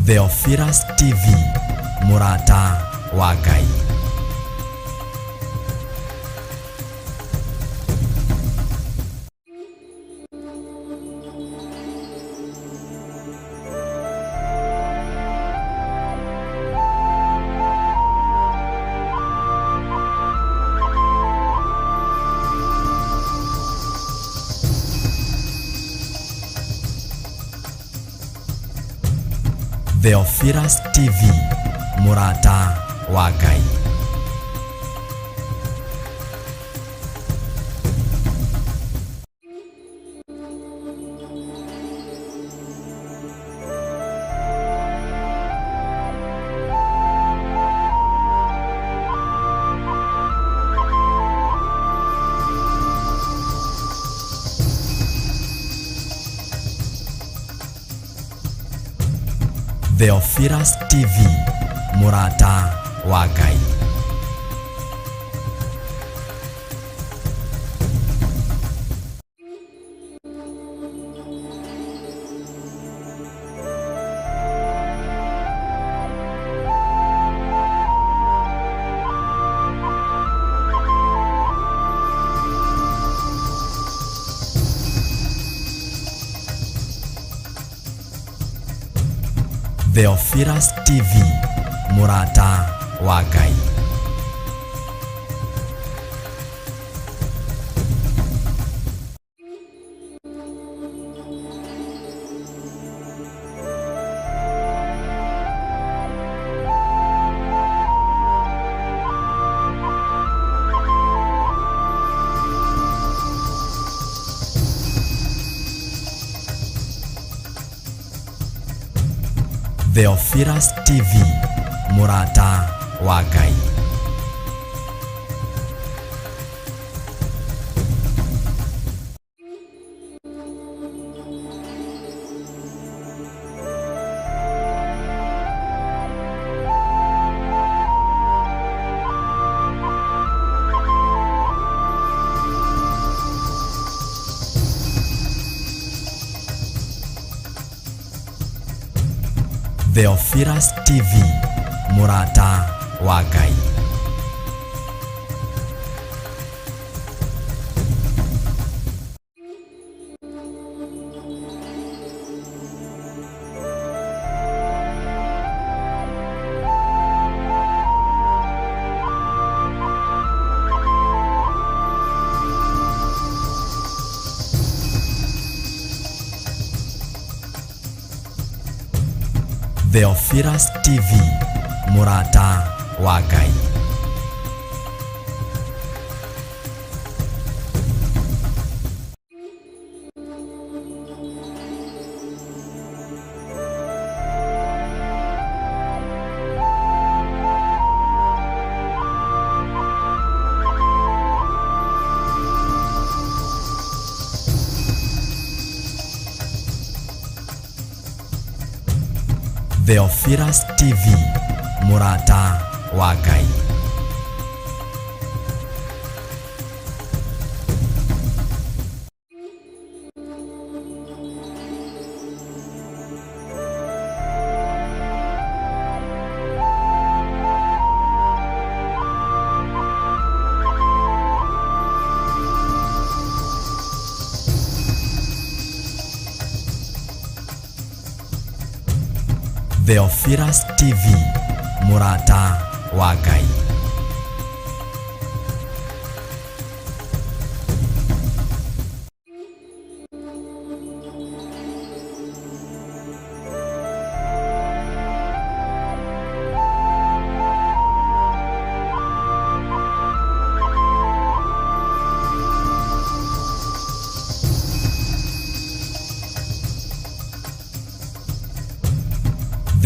Theophilus TV, Murata wa Ngai. Theophilus TV, Murata wa Ngai. Theophilus TV, Murata wa Ngai. Theophilus TV, Murata wa Ngai. Theophilus TV, Murata wa Ngai. Theophilus TV, Murata wa Ngai. Theophilus TV, Murata wa Ngai. Theophilus TV, Murata wa Ngai. Theophilus TV, Murata wa Ngai.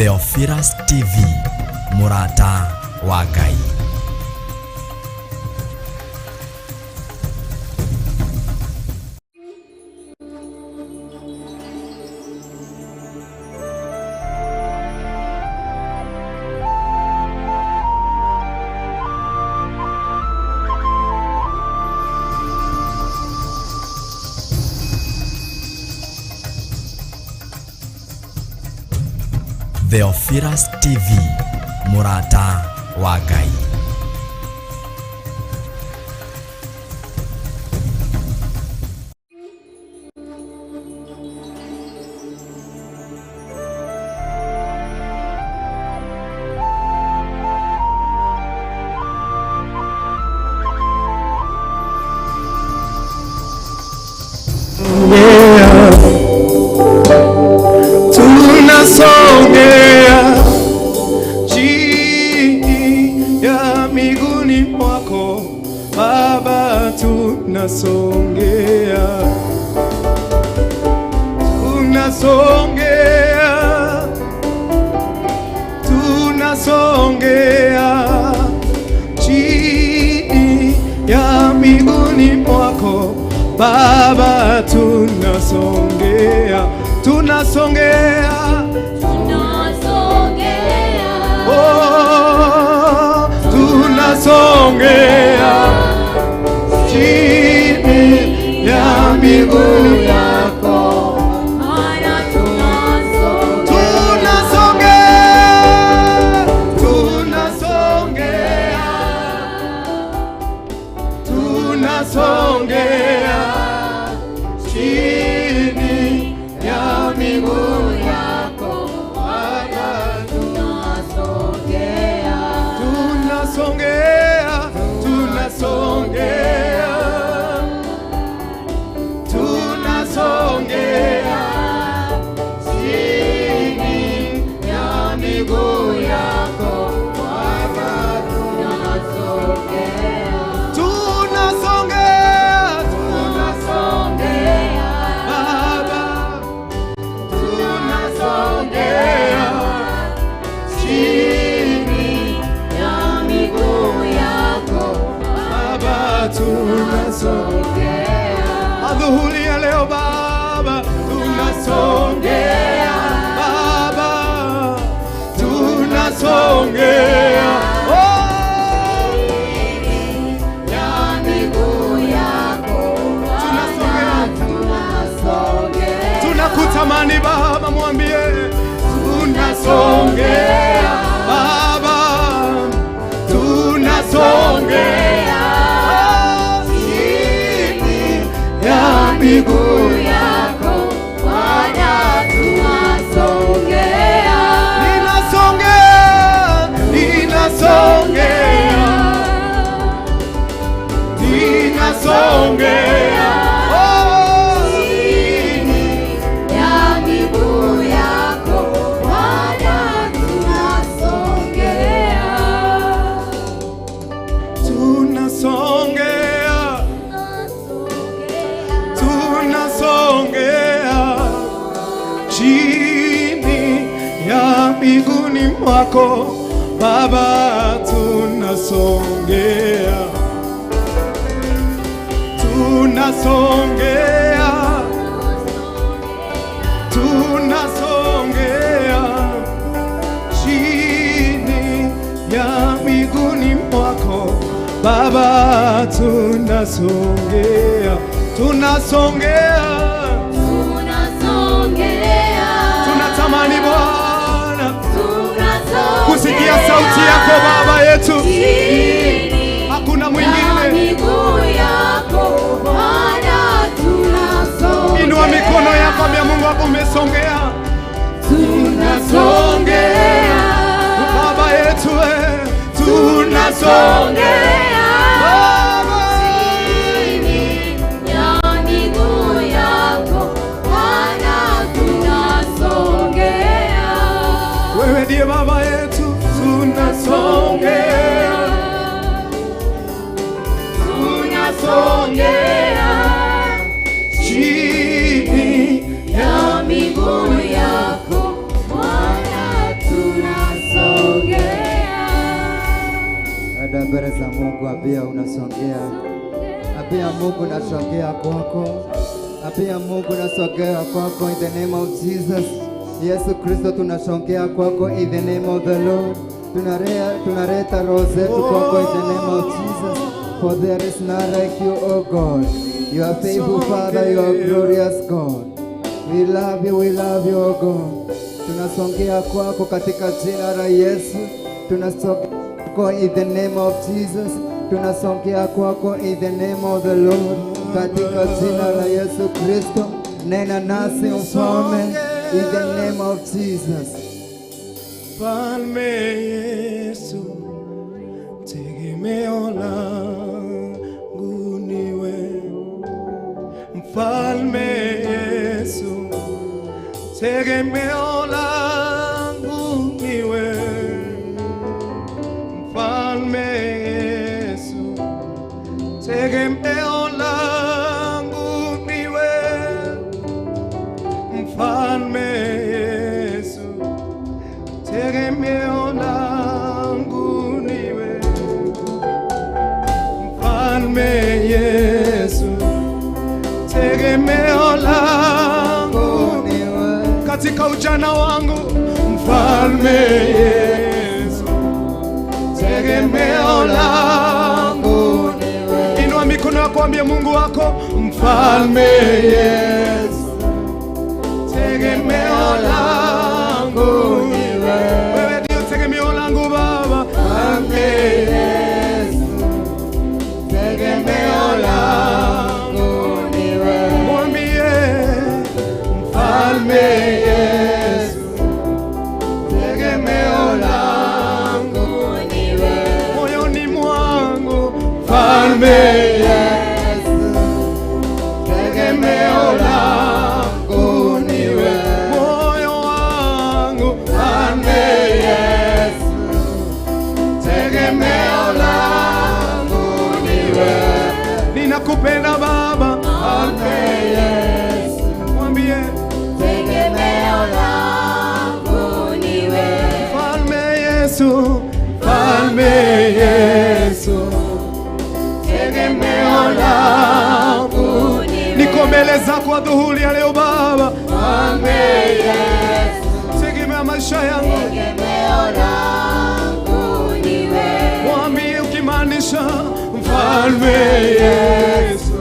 Theophilus TV, Murata wa Ngai. Theophilus TV, Murata wa Ngai. Tunasongea chini ya miguuni mwako Baba, tunasongea, tunasongea, tunasongea chini ya miguuni mwako Baba, tunasongea, tunasongea, tunasongea, oh, tunasongea chini ya miguu yako, maana tunasongea, tunasongea, tunasongea chini ya miguu yako, Baba, tunasongea, tunasongea, tunasongea, tunasongea chini ya miguu yako, Baba, tunasongea, tunasongea, tunasongea Baba, tunasongea chini ya miguu yako, Baba, tunasongea adhuhuri ya leo Baba, tunasongea Baba, tunasongea ya miguu yako, tunasongea, tunakutamani Baba, mwambie tunasongea Baba, tunasongea chini ya miguu yako, Bwana, tunasongea, ninasongea, ninasongea, ninasongea chini ya miguu yako, Bwana, tunasongea, tunasongea, tunasongea chini ya miguuni mwako Baba, tunasongea, tunasongea, tunasongea chini ya miguuni mwako Baba, tunasongea, tunasongea, tunasongea, tunatamani Bwana kusikia sauti yako Baba yetu, hakuna mwingine. Inua mikono yako, ambia Mungu wako umesongea, tunasongea Baba yetu, tunasongea Baba chini ya miguu yako, Bwana, tunasongea, wewe ndiye Baba yetu, tunasongea, tunasongea chini ya miguu yako, Bwana, tunasongea. Ada mbele za Mungu, abia unasongea, abia Mungu nasongea kwako, abia Mungu nasongea kwako, in the name of Jesus. Yesu Kristo, tunasongea kwako, in the name of the Lord. Tunareta roho zetu kwako, in the name of Jesus. For there is none like you, O God. You are faithful, Father, you are glorious God. We love you, O God. tunasongea kwako katika jina la Yesu. Tunasongea kwako in the name of Jesus. Tunasongea kwako in the name of the Lord, katika jina la Yesu Kristo. Nena nasi mfalme, in the name of Jesus. Mfalme Yesu, tegemeo langu ni wewe. Mfalme Yesu, tegemeo langu ni wewe. Mfalme Yesu, tegemeo langu ni wewe. Mfalme Yesu, tegemeo langu ni wewe. Mfalme Yesu, tegemeo langu ni wewe. Katika ujana wangu, Mfalme Yesu, tegemeo langu ni wewe. Inua mikono yako, ambia Mungu wako, Mfalme Yesu, tegemeo langu ni wewe. Wewe ndio tegemeo langu Baba. Mfalme Yesu, tegemeo langu ni wewe. Mwambie Mfalme Yesu, tegemeo langu ni wewe. Moyoni mwangu, Mfalme Yesu, tegemeo langu ni wewe. Moyo wangu, Mfalme Yesu, tegemeo langu ni wewe. Ninakupenda Baba. Mfalme Yesu, mwambie tegemeo langu ni wewe. Mfalme Yesu, Mfalme Yesu, tegemeo langu ni wewe. Niko mbele zako adhuhuri ya leo Baba. Mfalme Yesu, tegemea maisha yangu. Tegemeo langu ni wewe. Mwambie ukimaanisha, Mfalme Yesu,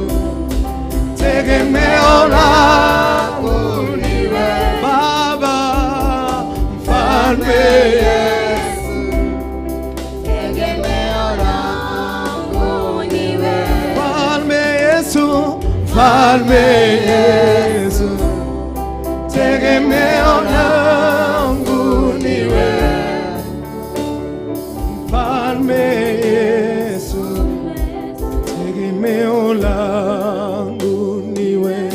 tegemeo langu ni wewe. Baba, Mfalme Yesu, Tegemeo langu ni wewe. Mfalme Yesu, Mfalme Yesu, tegemeo langu ni wewe. Mfalme Yesu, tegemeo langu ni wewe.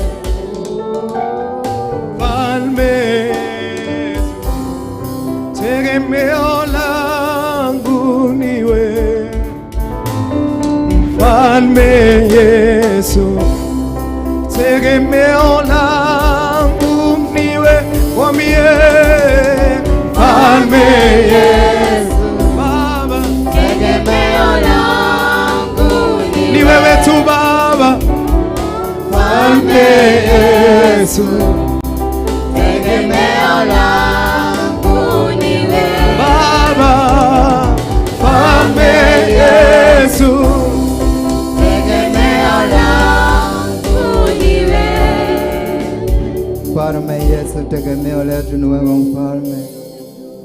Mfalme Yesu, tegemeo langu ni wewe. Mfalme Yesu, tegemeo langu ni wewe. Mwambie Mfalme Yesu, Baba, Tegemeo langu ni wewe tu Baba. Mfalme Yesu, Tegemeo langu ni wewe. Baba. Mfalme Yesu, Tegemeo langu ni wewe. Mfalme Yesu, tegemeo letu ni wewe mfalme.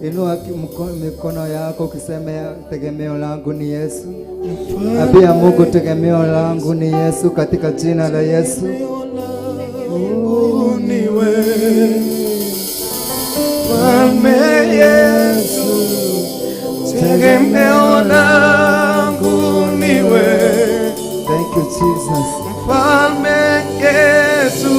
Inua mikono yako ukisema tegemeo langu ni Yesu. Ambia Mungu tegemeo langu ni Yesu, katika jina la Yesu. ni wewe. Mfalme Yesu, tegemeo langu ni wewe. Thank you Jesus. Mfalme Yesu,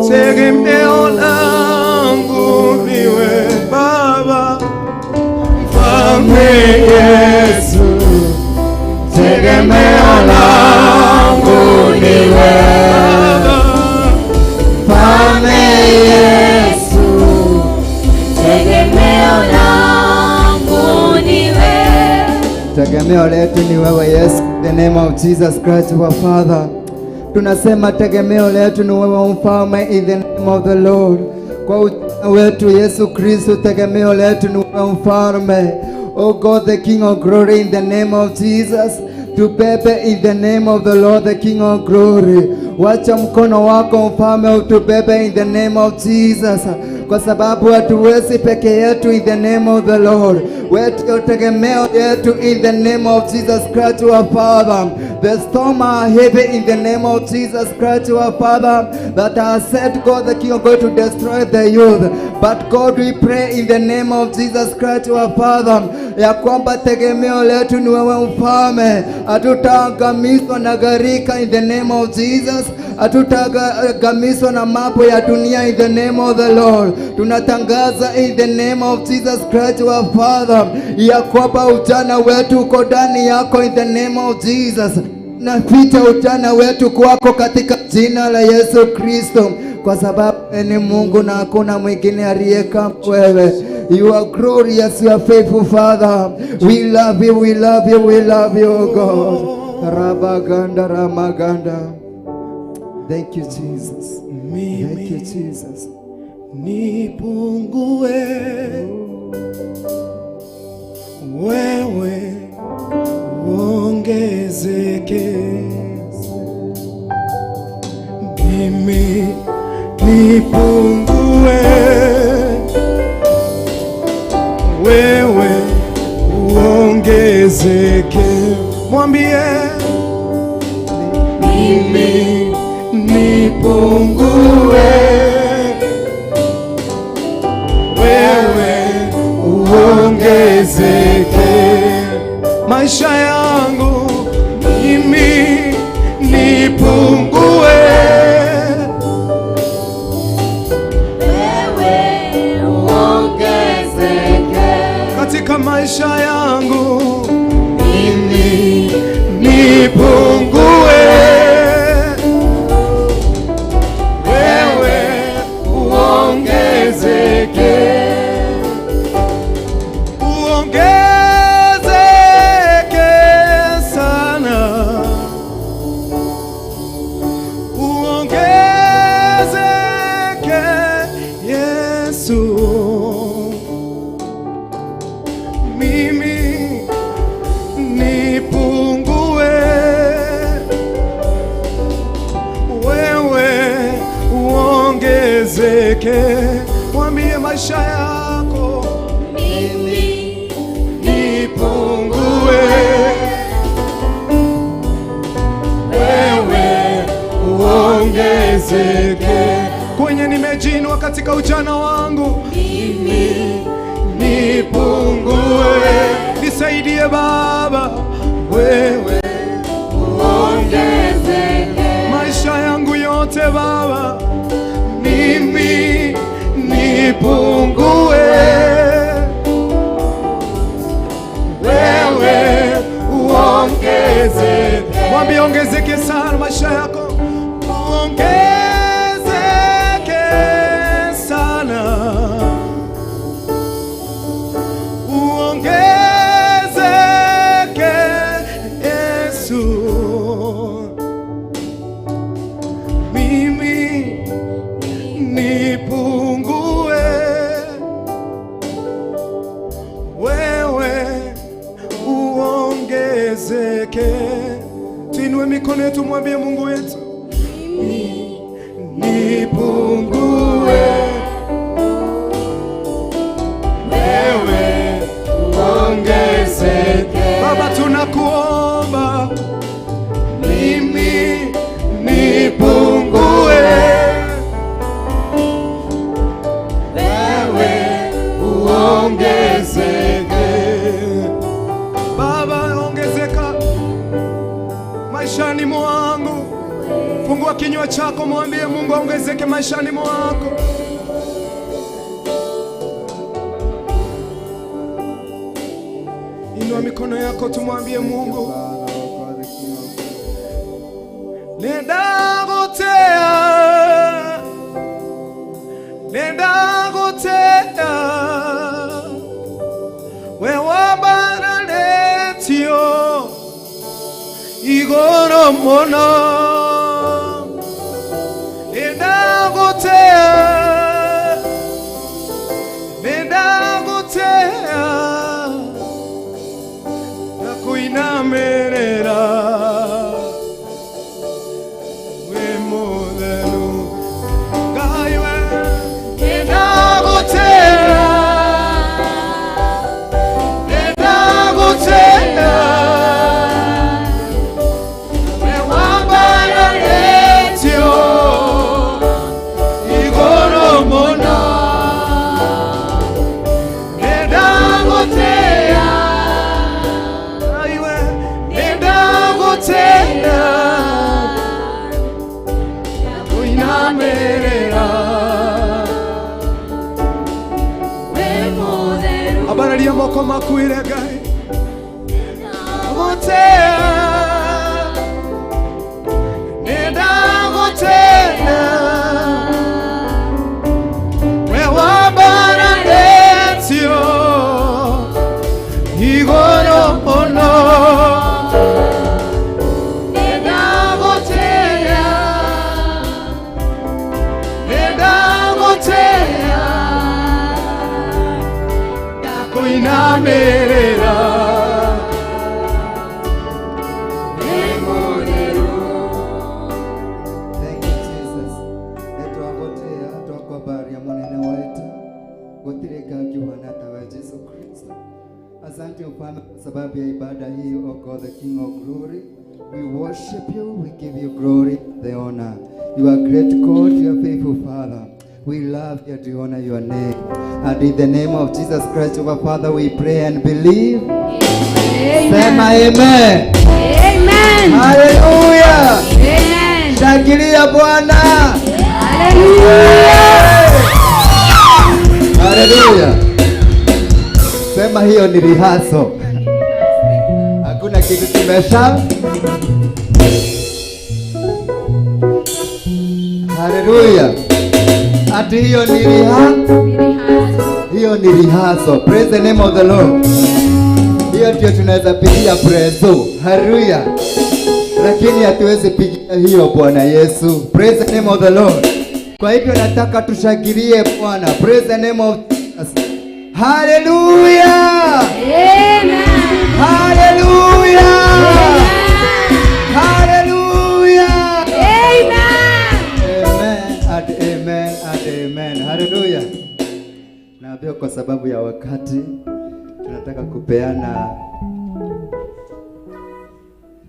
tegemeo langu ni wewe Baba. Mfalme Yesu, tegemeo langu ni wewe Baba. Mfalme Yesu, tegemeo langu ni wewe. Tegemeo letu ni wewe Yesu, in the name of Jesus Christ our Father. Tunasema tegemeo letu ni wewe mfalme, in the name of the Lord. Kwa ujana wetu Yesu Kristo, tegemeo letu ni wewe mfalme. Oh God, the King of glory, in the name of Jesus. Tubebe in the name of the Lord, the King of glory. Wacha mkono wako mfalme utubebe in the name of Jesus. kwa sababu hatuwezi peke yetu. In the name of the Lord, wetu tegemeo yetu in the name of Jesus Christ our Father. The storm are heavy in the name of Jesus Christ our Father, that has said, God, that you are going to destroy the youth. But God, we pray in the name of Jesus Christ our Father, ya kwamba tegemeo letu ni wewe Mfalme. Hatutaangamizwa na gharika in the name of Jesus. Hatutaangamizwa na mambo ya dunia in the name of the Lord. Tunatangaza in the name of Jesus Christ our Father, ya kwamba ujana wetu uko ndani yako in the name of Jesus. Naficha ujana wetu kwako katika jina la Yesu Kristo, kwa sababu ni Mungu na hakuna mwingine aliye kama wewe. You are glorious, you are faithful, Father. We love you, we love you, we love you, oh God. Rabaganda, Ramaganda. Thank you, Jesus. Thank you, Jesus. Nipungue wewe uongezeke, mimi nipungue wewe uongezeke. Mwambie mimi nipungue wewe uongezeke. Maisha yangu mimi nipungue wewe uongezeke. katika maisha yangu mimi nipungue wewe uongezeke. Mwambie maisha yako Mimi nipungue wewe uongezeke. Kwenye nimejinwa katika ujana wangu mimi nipungue. Nisaidie Baba wewe uongezeke. maisha yangu yote Baba mimi nipungue wewe uongezeke. Mwambie ongezeke sana maisha yako, uongezeke sana, uongezeke Yesu. Mimi nipungue wewe uongezeke. Tuinue mikono yetu, mwambie Mungu wetu nipungue wewe uongezeke. Baba tunakuomba mimi nipungue ongezeke. Baba ongezeka maishani mwangu. Fungua kinywa chako, mwambie Mungu ongezeke maishani mwako. Inua mikono yako tumwambie Mungu, nenda gotea wewabaranetio igoro mono. Nenda gotea na kuinamerera we modelo gaiwe. Nenda moko makuire gai gotea nenda gotea wewa baranetio igoro ono nenda gotea inamerera Thank you Jesus. Etwagotea twakwabaria munene wetu gutirika Juhana tawa Yesu Kristo. Asante Bwana kwa sababu ya ibada hii, O God, the King of glory. We worship you, we give you glory, the honor. You are great God, you are faithful Father. We love you to honor your name. And in the name of Jesus Christ, our Father, we pray and believe. Sema amen. Amen. Hallelujah. Amen. Shangilia Bwana. Hallelujah. Sema hiyo ni rehearsal. Hakuna kitu kimesha. Hallelujah. Ati hiyo ni rehearsal. Praise the name of the Lord. Hiyo ndio tunaweza pigia praise. Hallelujah. Lakini hatuwezi pigia hiyo Bwana Yesu. Praise the name of the Lord. Kwa hivyo nataka tushangilie Bwana. Praise the name of Jesus. Hallelujah. Amen. Hallelujah. Hallelujah. Amen and amen. Hallelujah. Na pia kwa sababu ya wakati tunataka kupeana.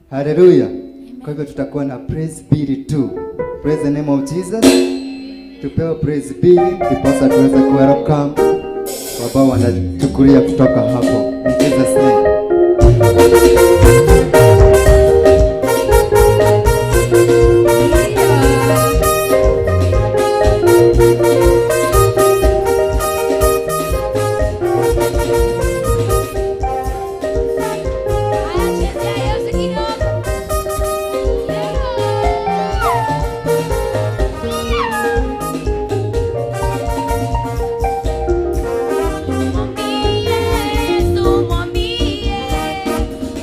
Hallelujah. Kwa hivyo tutakuwa na praise bill too. Praise the name of Jesus. Tupewe praise bill ndiposa tuweze ku welcome ambao wanachukulia kutoka hapo. In Jesus name.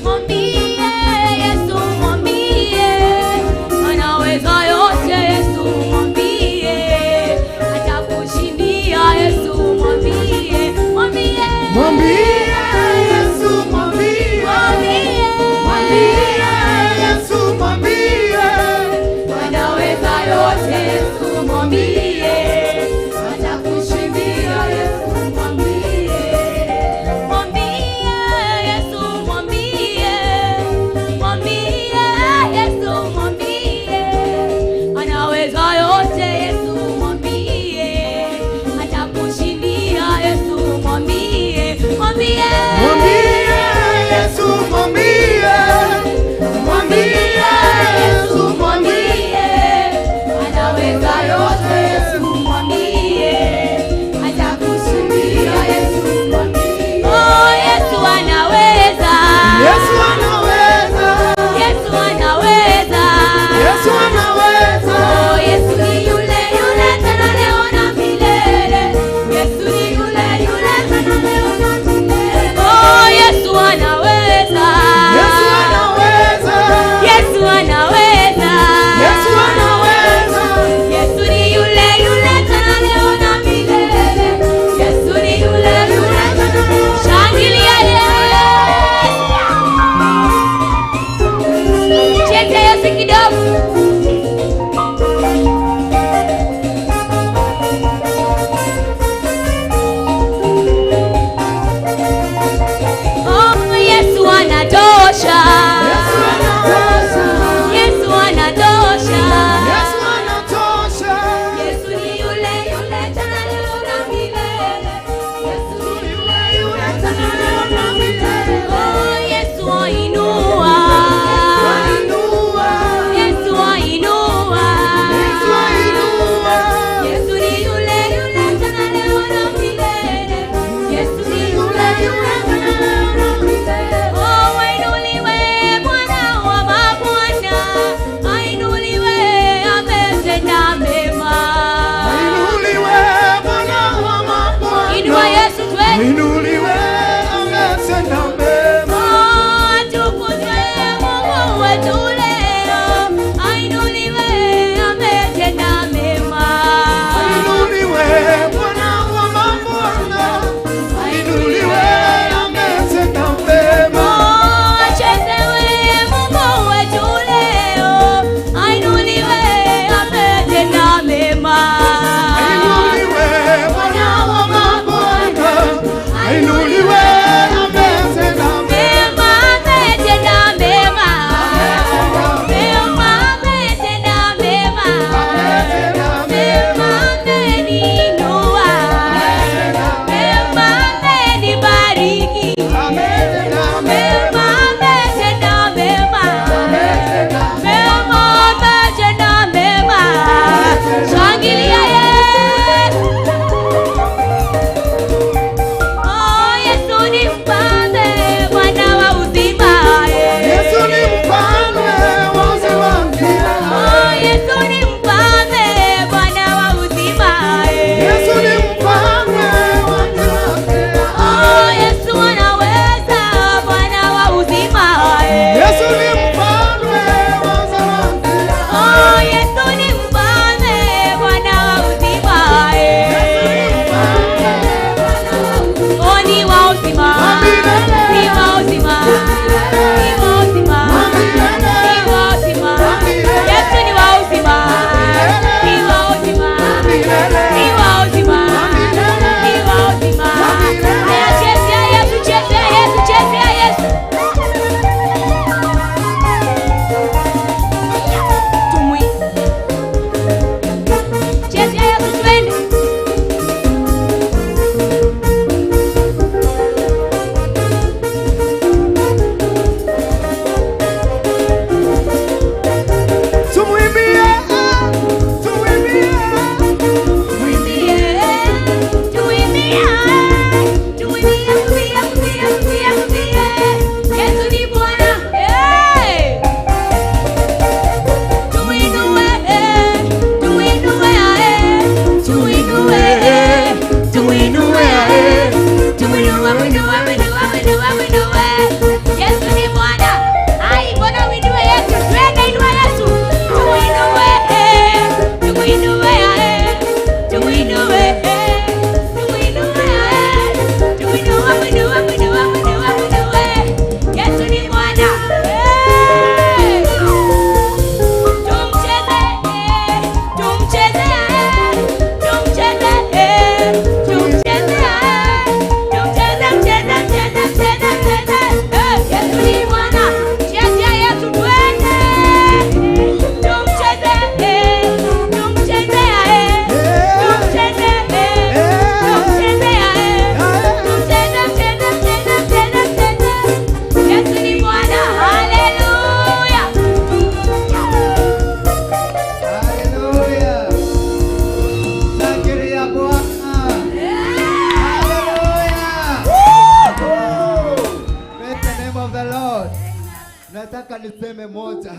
Mwambie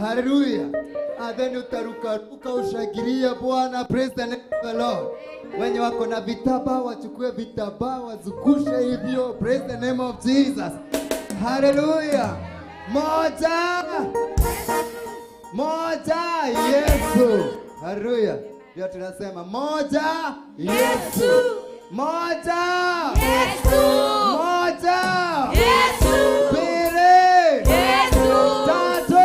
Hallelujah. And then utaruka ushangilia Bwana. Praise the name of the Lord. Wenye wako na vitaba wachukue vitaba wazukushe hivyo. Praise the name of Jesus. Hallelujah. Moja Yesu. Hallelujah. Ndio tunasema moja Yesu. Moja Yesu. Moja Yesu. Pili Yesu. Tatu Yesu.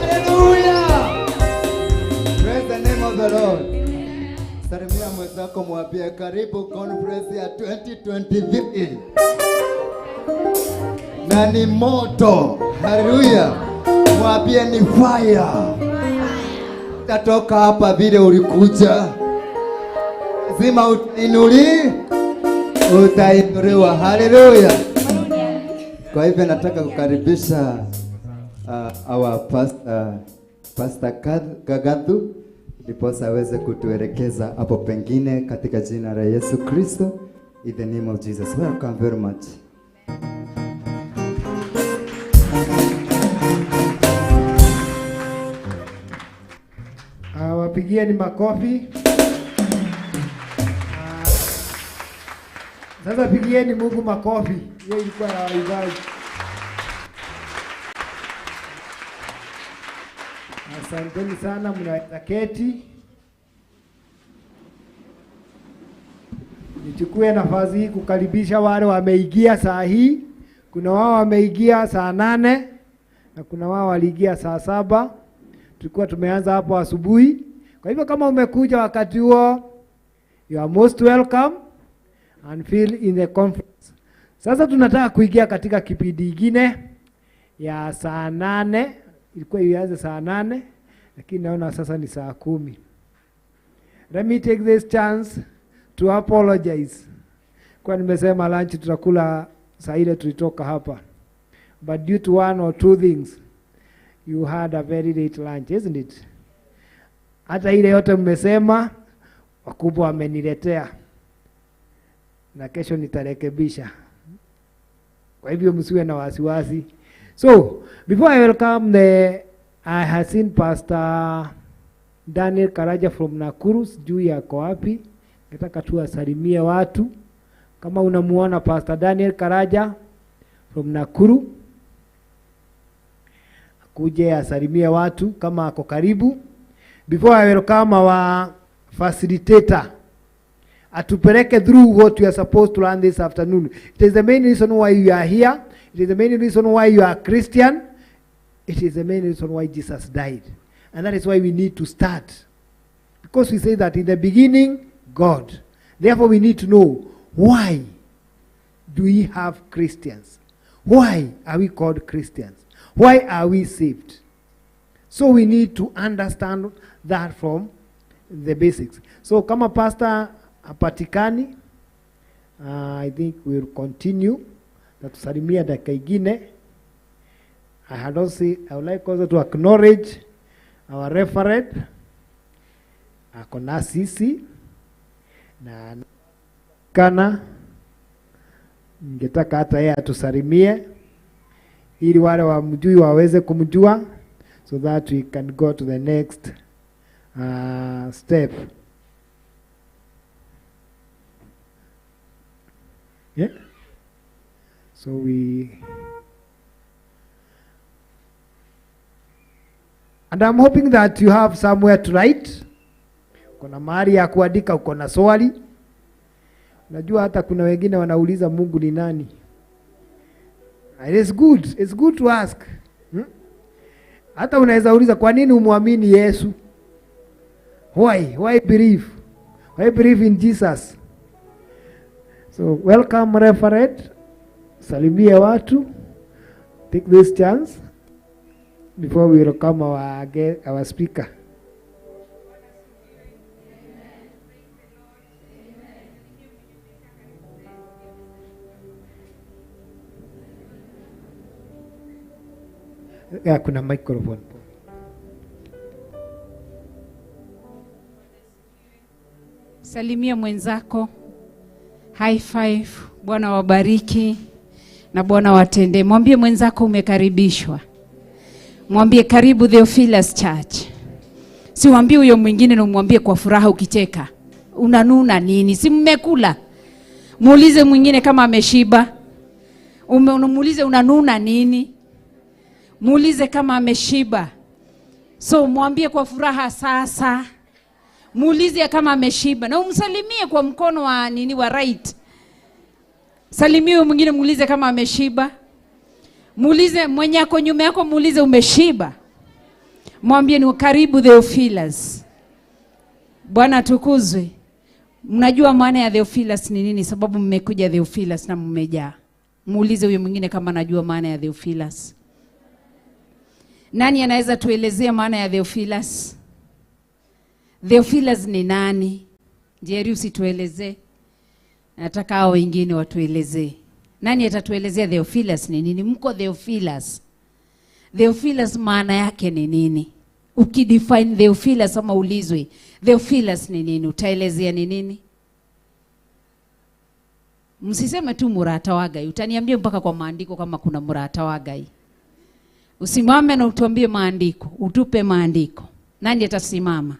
Hallelujah. Praise the name of the Lord. Salimia mwenzako mwambie karibu conference ya 2023. Na ni moto. Hallelujah. Mwambie ni fire. Tatoka hapa vile ulikuja. Zima utainuliwa. Hallelujah. Kwa hivyo nataka kukaribisha our pastor Kagathu ndiposa aweze kutuelekeza hapo pengine katika jina la Yesu Kristo. In the name of Jesus. Welcome very much. Wapigieni makofi. Sasa pigieni Mungu makofi. Hiyo ilikuwa ya waimbaji. Asanteni sana, mnaweza keti. Nichukue nafasi hii kukaribisha wale wameingia saa hii. Kuna wao wameingia saa 8 na kuna wao waliingia saa 7. Tulikuwa tumeanza hapo asubuhi. Kwa hivyo kama umekuja wakati huo, you are most welcome and feel in the conference. Sasa tunataka kuingia katika kipindi kingine ya saa 8. Ilikuwa ianze saa 8 lakini naona sasa ni saa 10. Let me take this chance to apologize. Kwa nimesema lunch tutakula saa ile tulitoka hapa. But due to one or two things, you had a very late lunch, isn't it? Hata ile yote mmesema wakubwa wameniletea. Na kesho nitarekebisha. Kwa hivyo msiwe na wasiwasi. So, before I welcome I have seen Pastor Daniel Karaja from Nakuru, juu yako wapi? Nataka tu asalimie watu. Kama unamuona Pastor Daniel Karaja from Nakuru, akuje asalimie watu kama ako karibu. Before I welcome our facilitator, atupeleke through what we are supposed to learn this afternoon. It is the main reason why you are here. It is the main reason why you are Christian. It is the main reason why Jesus died. And that is why we need to start. Because we say that in the beginning, God. Therefore we need to know, why do we have Christians? Why are we called Christians? Why are we saved? So we need to understand that from the basics. So kama pastor hapatikani, I think we'll continue. Natusalimia dakika ingine. I would like also to acknowledge our referent akona sisi na kana ningetaka hata yeye atusalimie ili wale wamjui waweze kumjua, so that we can go to the next step. Yeah. So and I'm hoping that you have somewhere to write. Kuna mahali ya kuandika, uko na swali. Unajua hata kuna wengine wanauliza Mungu ni nani. It's good to ask. Hata unaweza uliza kwa nini umwamini Yesu? Why believe? Why believe in Jesus? So welcome referent. Salimia watu. Take this chance before we welcome our speaker. Ya kuna microphone. Salimia mwenzako High five. Bwana wabariki na Bwana watende. Mwambie mwenzako umekaribishwa. Mwambie karibu Theophilus Church. Si mwambie huyo mwingine na umwambie kwa furaha ukicheka. Unanuna nini? Si mmekula? Muulize mwingine kama ameshiba. Muulize unanuna nini? Muulize kama ameshiba. So mwambie kwa furaha sasa. Muulize kama ameshiba na umsalimie kwa mkono wa nini wa right. Salimie mwingine, muulize kama ameshiba. Muulize mwenye yako nyuma yako, muulize umeshiba. Mwambie ni karibu Theophilus. Bwana tukuzwe. Mnajua maana ya Theophilus ni nini? Sababu mmekuja Theophilus na mmejaa. Muulize huyo mwingine kama anajua maana ya Theophilus. Nani anaweza tuelezea maana ya Theophilus? Theophilus ni nani? Jerry usituelezee. Nataka hao wengine watuelezee. Nani atatuelezea Theophilus ni nini? Mko Theophilus. Theophilus maana yake ni nini? Ukidefine Theophilus ama ulizwe Theophilus ni nini, utaelezea ni nini? Msiseme tu murata wa Gai. Utaniambia mpaka kwa maandiko kama kuna murata wa Gai. Usimame na utuambie maandiko, utupe maandiko. Nani atasimama?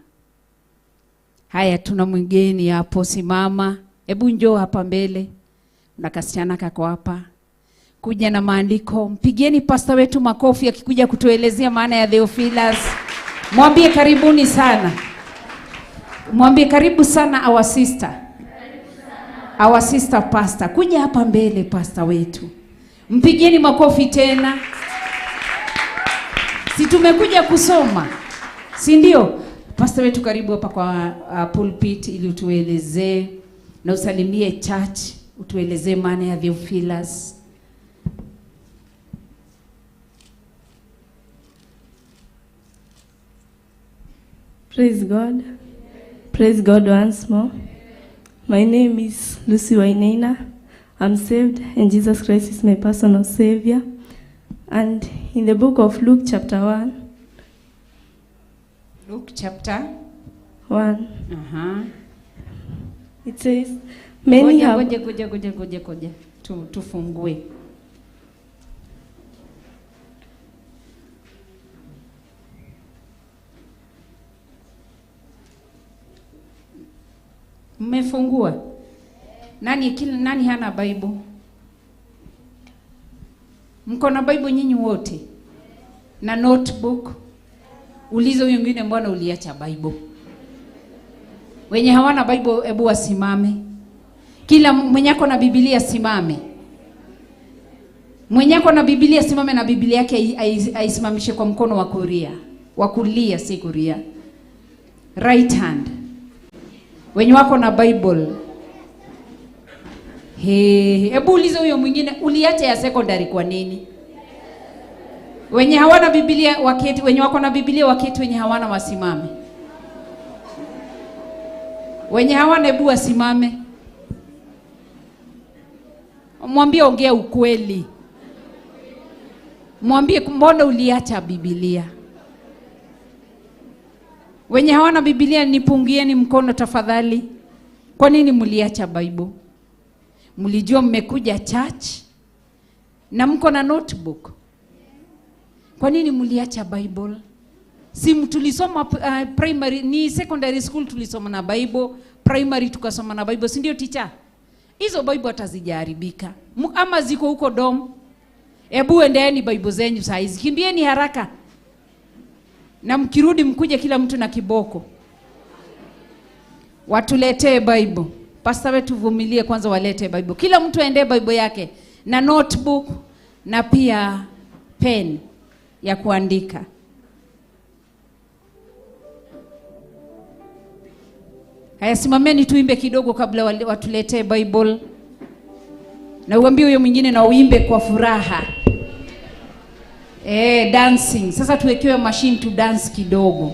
Haya, tuna mwingine hapo, simama. Hebu njoo hapa mbele. Na kasichana kako hapa. Kuja na maandiko. Mpigieni pastor wetu makofi akikuja kutuelezea maana ya Theophilus. Mwambie karibuni sana. Mwambie karibu sana our sister. Our sister pastor. Kuja hapa mbele pastor wetu. Mpigieni makofi tena. Si tumekuja kusoma. Si ndio? Pastor wetu karibu hapa kwa pulpit ili utuelezee na usalimie church, utuelezee maana ya Theophilus. Praise God. Praise God once more. My name is ruci-ini. I'm saved and Jesus Christ is my personal savior. And in the book of Luke chapter 1. Luke chapter 1. It says, many have... Ngoja. Tufungue. Mmefungua? Nani hana Bible? Mko na Bible nyinyi wote? Na notebook? Uliza huyo mwingine mbona uliacha Bible? Wenye hawana Bible hebu wasimame. Kila mwenye ako na Biblia simame. Mwenye ako na Biblia simame na Biblia yake aisimamishe kwa mkono wa kulia. Wa kulia si kulia. Right hand. Wenye wako na Bible. Hebu uliza huyo mwingine uliacha ya secondary kwa nini? Wenye hawana Biblia waketi, wenye wako na Biblia waketi, wenye hawana wasimame. Wenye hawana hebu wasimame. Mwambie ongea ukweli. Mwambie mbona uliacha Biblia? Wenye hawana Biblia nipungieni mkono tafadhali. Kwa nini mliacha Bible? Mlijua mmekuja church na mko na notebook. Kwa nini mliacha Bible? Si tulisoma primary, ni secondary school tulisoma na Bible, primary tukasoma na Bible, si ndio teacher? Hizo Bible hatazijaharibika. Ama ziko huko dom. Hebu endeeni Bible zenyu saa hizi. Kimbieni haraka. Na mkirudi mkuje kila mtu na kiboko. Watuletee Bible. Pastor wetu vumilie kwanza walete Bible. Kila mtu aende Bible yake na notebook na pia pen ya kuandika. Haya, simameni tuimbe kidogo kabla watuletee Bible. Na uambie huyo mwingine na uimbe kwa furaha. Dancing. Sasa tuwekewe machine to dance kidogo.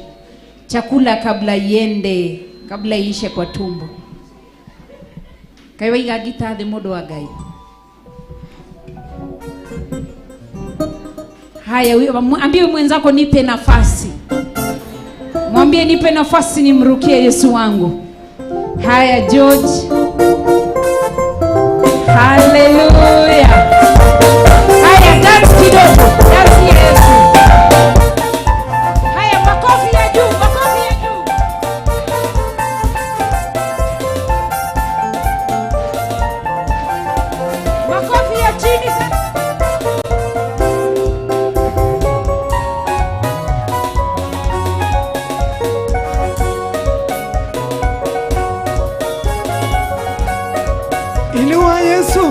Chakula kabla iende, kabla iishe kwa tumbo. Kaiwa iga gita the modo wa Ngai. Haya, ambie mwenzako nipe nafasi. Mwambie nipe nafasi nimrukie Yesu wangu. Haya, George. Hallelujah. Haya, dance kidogo. Dance Yesu. Haya, makofi ya juu, makofi ya juu. Makofi ya chini sasa. Inua Yesu.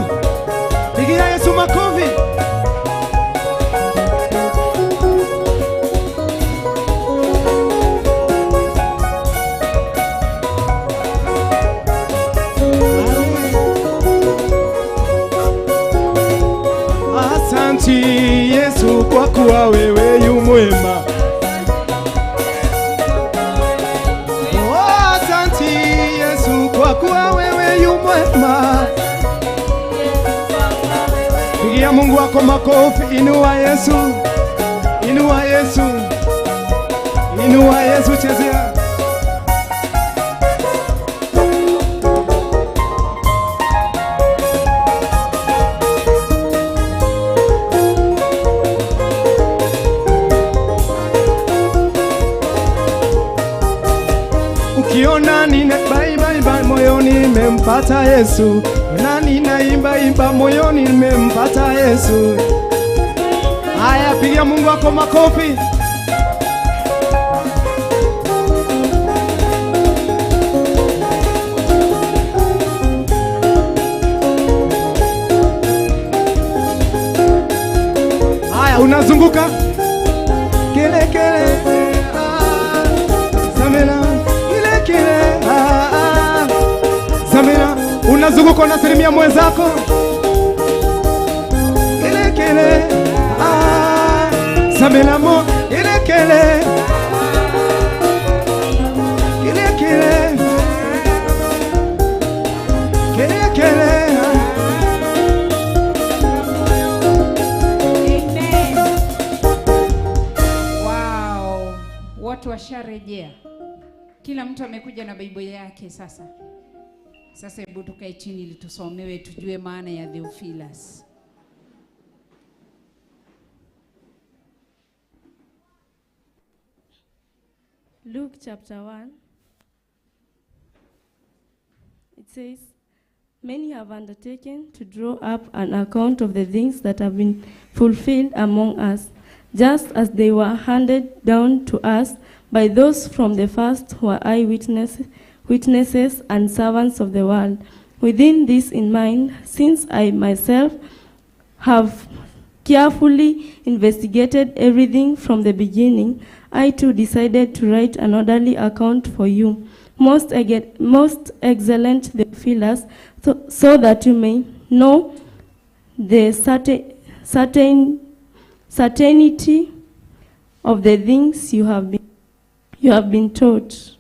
Pigia Yesu makofi. Asanti Yesu kwa kuwa wewe yu mwema. Oh, asanti Yesu kwa kuwa wewe yu mwema. Pigia Mungu wako makofi. Inua Yesu. Inua Yesu. Inua Yesu, chezea. Ukiona nina imba moyoni nimempata Yesu. Na nina imba moyoni nimempata Yesu. Haya, pigia Mungu wako makofi. Haya, unazunguka. Kele kele. Samela. Kele kele. Samela. Unazunguka unasalimia mwenzako. Kele kele. Samela mo. Kele kele. Kele kele. Kele kele. Wow. Watu washarejea. Kila mtu amekuja na Biblia yake sasa. Sasa hebu tukae chini ili tusomewe tujue maana ya Theophilus. Luke chapter 1. It says, many have undertaken to draw up an account of the things that have been fulfilled among us, just as they were handed down to us by those from the first who are witnesses and servants of the world. Within this in mind, since I myself have carefully investigated everything from the beginning, I too decided to write an orderly account for you, most excellent Theophilus, so that you may know the certainty of the things you have been taught.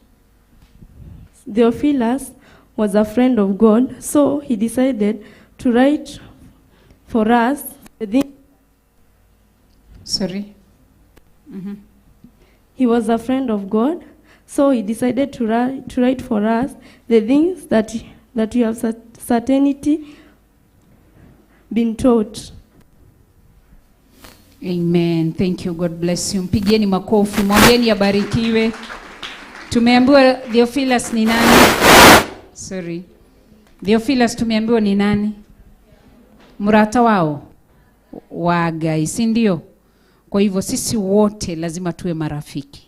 Theophilus was a friend of God, so he decided to write for us the things. Sorry. He was a friend of God, so he decided to write for us the things that you have certainty been taught. Amen. Thank you. God bless you. Mpigieni makofi. Mwambieni abarikiwe. Tumeambiwa Theophilus ni nani? Sorry. Theophilus tumeambiwa ni nani? Mrata wao Wagai, si ndio? Kwa hivyo sisi wote lazima tuwe marafiki.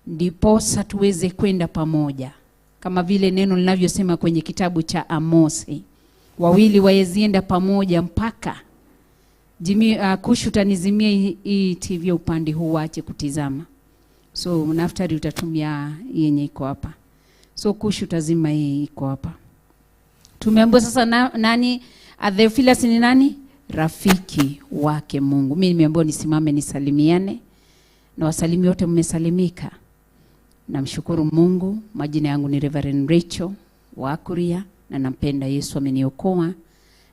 Ndiposa tuweze kwenda pamoja. Kama vile neno linavyosema kwenye kitabu cha Amosi. Wawili waezienda pamoja mpaka Kushu utanizimia hii TV upande huu wache kutizama. So naftari utatumia yenye iko hapa. So Kushu utazima hii iko hapa. Tumeambiwa sasa nani Theophilus ni nani? Rafiki wake Mungu. Mimi nimeambiwa nisimame nisalimiane. Na wasalimi wote mmesalimika. Namshukuru Mungu. Majina yangu ni Reverend Rachel wa Kuria na nampenda Yesu ameniokoa.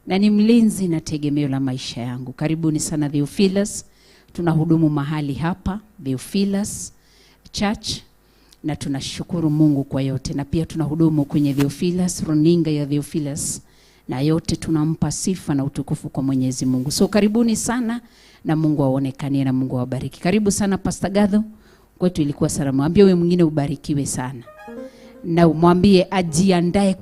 Na ni mlinzi na tegemeo la maisha yangu. Karibuni sana Theophilus. Tunahudumu mahali hapa Theophilus Church na tunashukuru Mungu kwa yote. Na pia tunahudumu kwenye Theophilus runinga ya Theophilus na yote tunampa sifa na utukufu kwa Mwenyezi Mungu. So karibuni sana na Mungu aonekanie na Mungu awabariki. Karibu sana Pastor Gadho. Kwetu ilikuwa salamu. Mwambie wewe mwingine ubarikiwe sana. Na mwambie ajiandae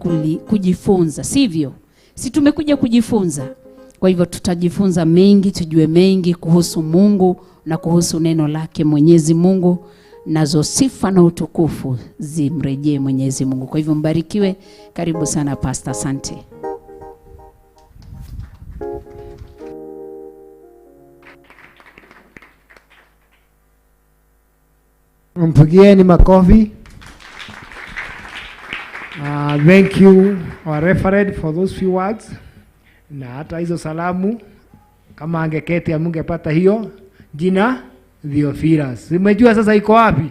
kujifunza, sivyo? Si tumekuja kujifunza. Kwa hivyo tutajifunza mengi, tujue mengi kuhusu Mungu na kuhusu neno lake Mwenyezi Mungu, nazo sifa na utukufu zimrejee Mwenyezi Mungu. Kwa hivyo mbarikiwe. Karibu sana Pastor, asante. Mpigieni makofi. Thank you our referent for those few words. Na hata hizo salamu kama angeketi amungepata hiyo jina Theophilus. Umejua sasa iko wapi?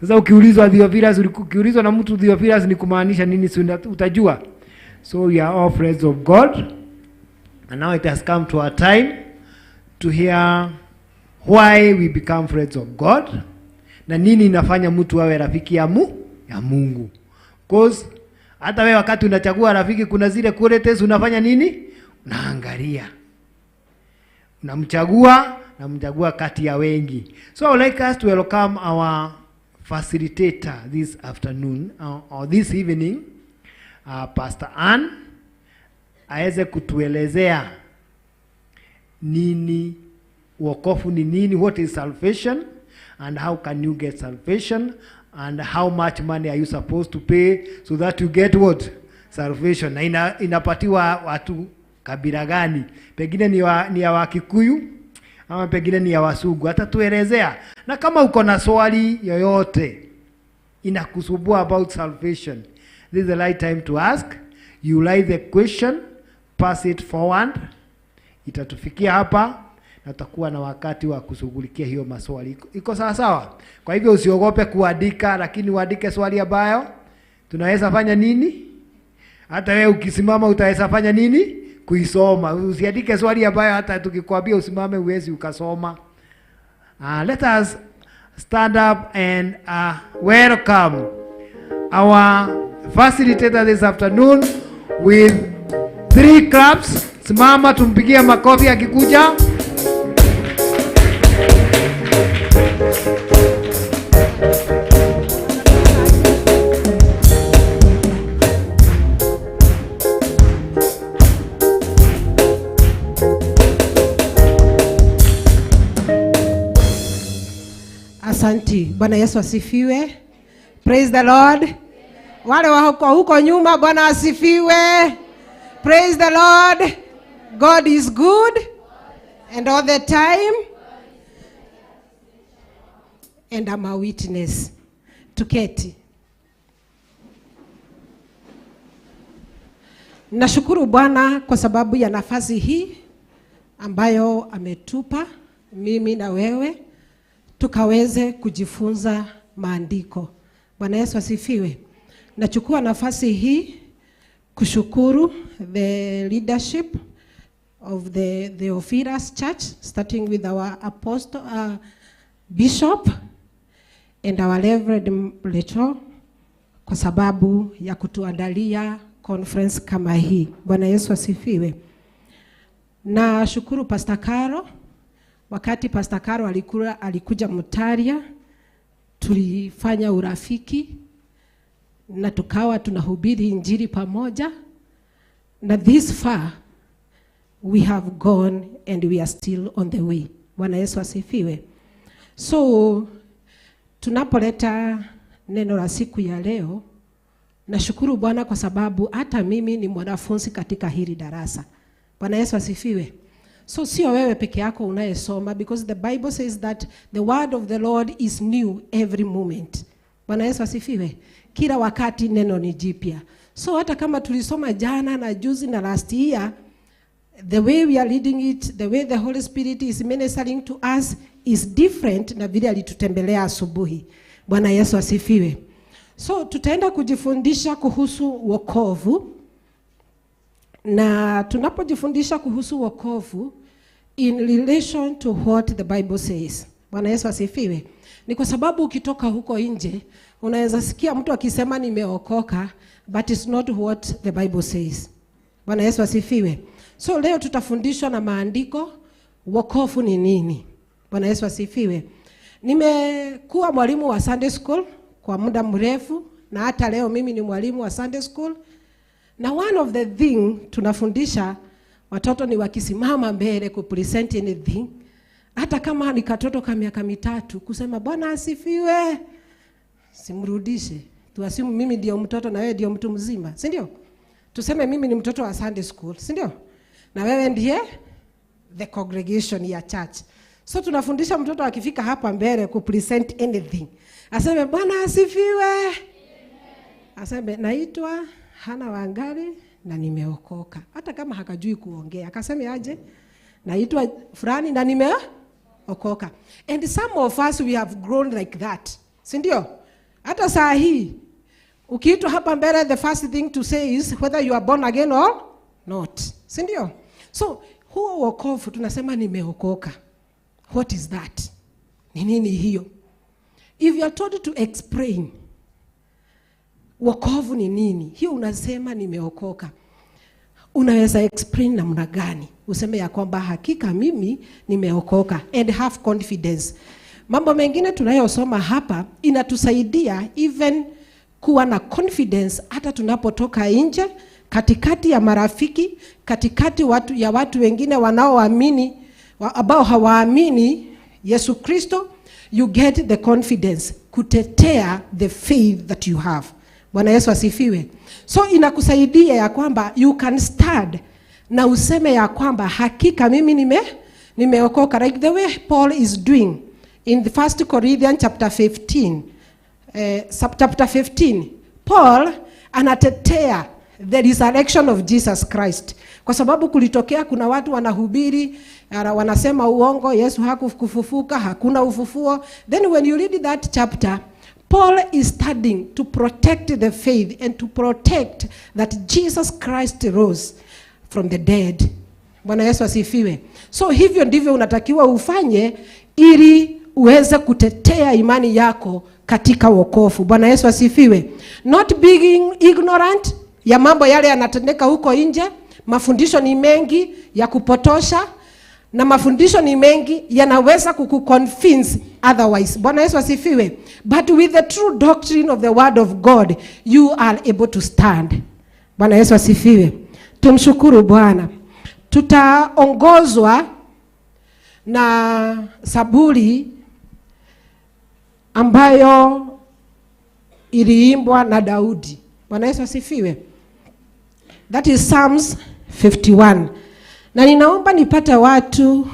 Sasa ukiulizwa Theophilus, ukiulizwa na mtu Theophilus ni kumaanisha nini, utajua. So we are all friends of God. And now it has come to our time to hear why we become friends of God. Na nini inafanya mtu awe rafiki ya Mungu. Because hata wewe wakati unachagua rafiki kuna zile qualities unafanya nini? Unaangalia. Unamchagua kati ya wengi. So I would like us to welcome our facilitator this afternoon or this evening, Pastor Ann, aweze kutuelezea nini wokovu ni nini, what is salvation, and how can you get salvation, and how much money are you supposed to pay so that you get what? Salvation. Na inapatiwa watu kabila gani? Pengine ni ya Wakikuyu ama pengine ni ya Wasugu. Hata tuelezea. Na kama uko na swali yoyote inakusumbua about salvation, this is the right time to ask. You like the question, pass it forward. Itatufikia hapa na tutakuwa na wakati wa kushughulikia hiyo maswali. Iko sawa sawa? Kwa hivyo usiogope kuandika, lakini uandike swali ambayo tunaweza fanya nini? Hata wewe ukisimama utaweza fanya nini? Kuisoma. Usiandike swali ambayo hata tukikwambia usimame uwezi ukasoma. Let us stand up and welcome our facilitator this afternoon with 3 claps. Simama tumpigie makofi akikuja. Asanti. Bwana Yesu asifiwe. Praise the Lord. Wale wa huko nyuma, Bwana asifiwe. Praise the Lord. God is good and all the time. And I'm a witness. Tuketi. Nashukuru Bwana kwa sababu ya nafasi hii ambayo ametupa mimi na wewe tukaweze kujifunza maandiko. Bwana Yesu asifiwe. Nachukua nafasi hii kushukuru the leadership of the Theophilus Church, starting with our apostle, bishop and our Reverend Lecho, kwa sababu ya kutuandalia conference kama hii. Bwana Yesu asifiwe. Na shukuru Pastor Caro. Wakati Pastor Caro alikuja Mutaria, tulifanya urafiki na tukawa tunahubiri injili pamoja, na this far we have gone and we are still on the way. Bwana Yesu asifiwe. So tunapoleta neno la siku ya leo, nashukuru Bwana kwa sababu hata mimi ni mwanafunzi katika hili darasa. Bwana Yesu asifiwe. So sio wewe peke yako unayesoma, because the Bible says that the word of the Lord is new every moment. Bwana Yesu asifiwe. Kila wakati neno ni jipya. So hata kama tulisoma jana na juzi na last year, the way we are leading it, the way the Holy Spirit is ministering to us is different na vile alitutembelea asubuhi. Bwana Yesu asifiwe. So tutaenda kujifundisha kuhusu wokovu. Na tunapojifundisha kuhusu wokovu in relation to what the Bible says. Bwana Yesu asifiwe. Ni kwa sababu ukitoka huko nje unaweza sikia mtu akisema nimeokoka, but it's not what the Bible says. Bwana Yesu asifiwe. So leo tutafundishwa na maandiko wokovu ni nini. Bwana Yesu asifiwe. Nimekuwa mwalimu wa Sunday school kwa muda mrefu, na hata leo mimi ni mwalimu wa Sunday school. Na one of the thing tunafundisha watoto ni wakisimama mbele kupresent anything, hata kama ni katoto kama miaka 3, kusema Bwana asifiwe, simrudishe. Tuasimu mimi ndio mtoto na wewe ndio mtu mzima, si ndio? Tuseme mimi ni mtoto wa Sunday school, si ndio? Na wewe ndiye the congregation ya church. So tunafundisha mtoto akifika hapa mbele kupresent anything, aseme Bwana asifiwe. Aseme naitwa Hana Wangari na nimeokoka. Hata kama hakajui kuongea, akaseme aje, naitwa fulani na nimeokoka. And some of us we have grown like that. Si ndio? Hata saa hii ukiitwa hapa mbele, the first thing to say is whether you are born again or not. Si ndio? So huo wokovu tunasema nimeokoka. What is that? Ni nini hiyo? If you are told to explain wokovu ni nini, hiyo unasema nimeokoka, unaweza explain namna gani? Useme ya kwamba hakika mimi nimeokoka and have confidence. Mambo mengine tunayosoma hapa inatusaidia even kuwa na confidence hata tunapotoka nje, katikati ya marafiki, katikati ya watu wengine wanaoamini ambao hawaamini Yesu Kristo. You get the confidence kutetea the faith that you have. Bwana Yesu asifiwe. So inakusaidia ya kwamba you can stand na useme ya kwamba hakika mimi nimeokoka, like the way Paul is doing in the 1 Corinthians chapter 15. Chapter 15, Paul anatetea the resurrection of Jesus Christ. Kwa sababu kulitokea kuna watu wanahubiri, wanasema uongo, Yesu hakufufuka, hakuna ufufuo. Then when you read that chapter, Paul is studying to protect the faith and to protect that Jesus Christ rose from the dead. Bwana Yesu asifiwe. So hivyo ndivyo unatakiwa ufanye ili uweze kutetea imani yako katika wokovu. Bwana Yesu asifiwe. Not being ignorant ya mambo yale yanatendeka huko nje. Mafundisho ni mengi ya kupotosha, na mafundisho ni mengi yanaweza kukuconvince otherwise. Bwana Yesu asifiwe. But with the true doctrine of the word of God, you are able to stand. Bwana Yesu asifiwe. Tumshukuru Bwana. Tutaongozwa na Zaburi ambayo iliimbwa na Daudi. Bwana Yesu asifiwe. That is Psalms 51. Na ninaomba nipate watu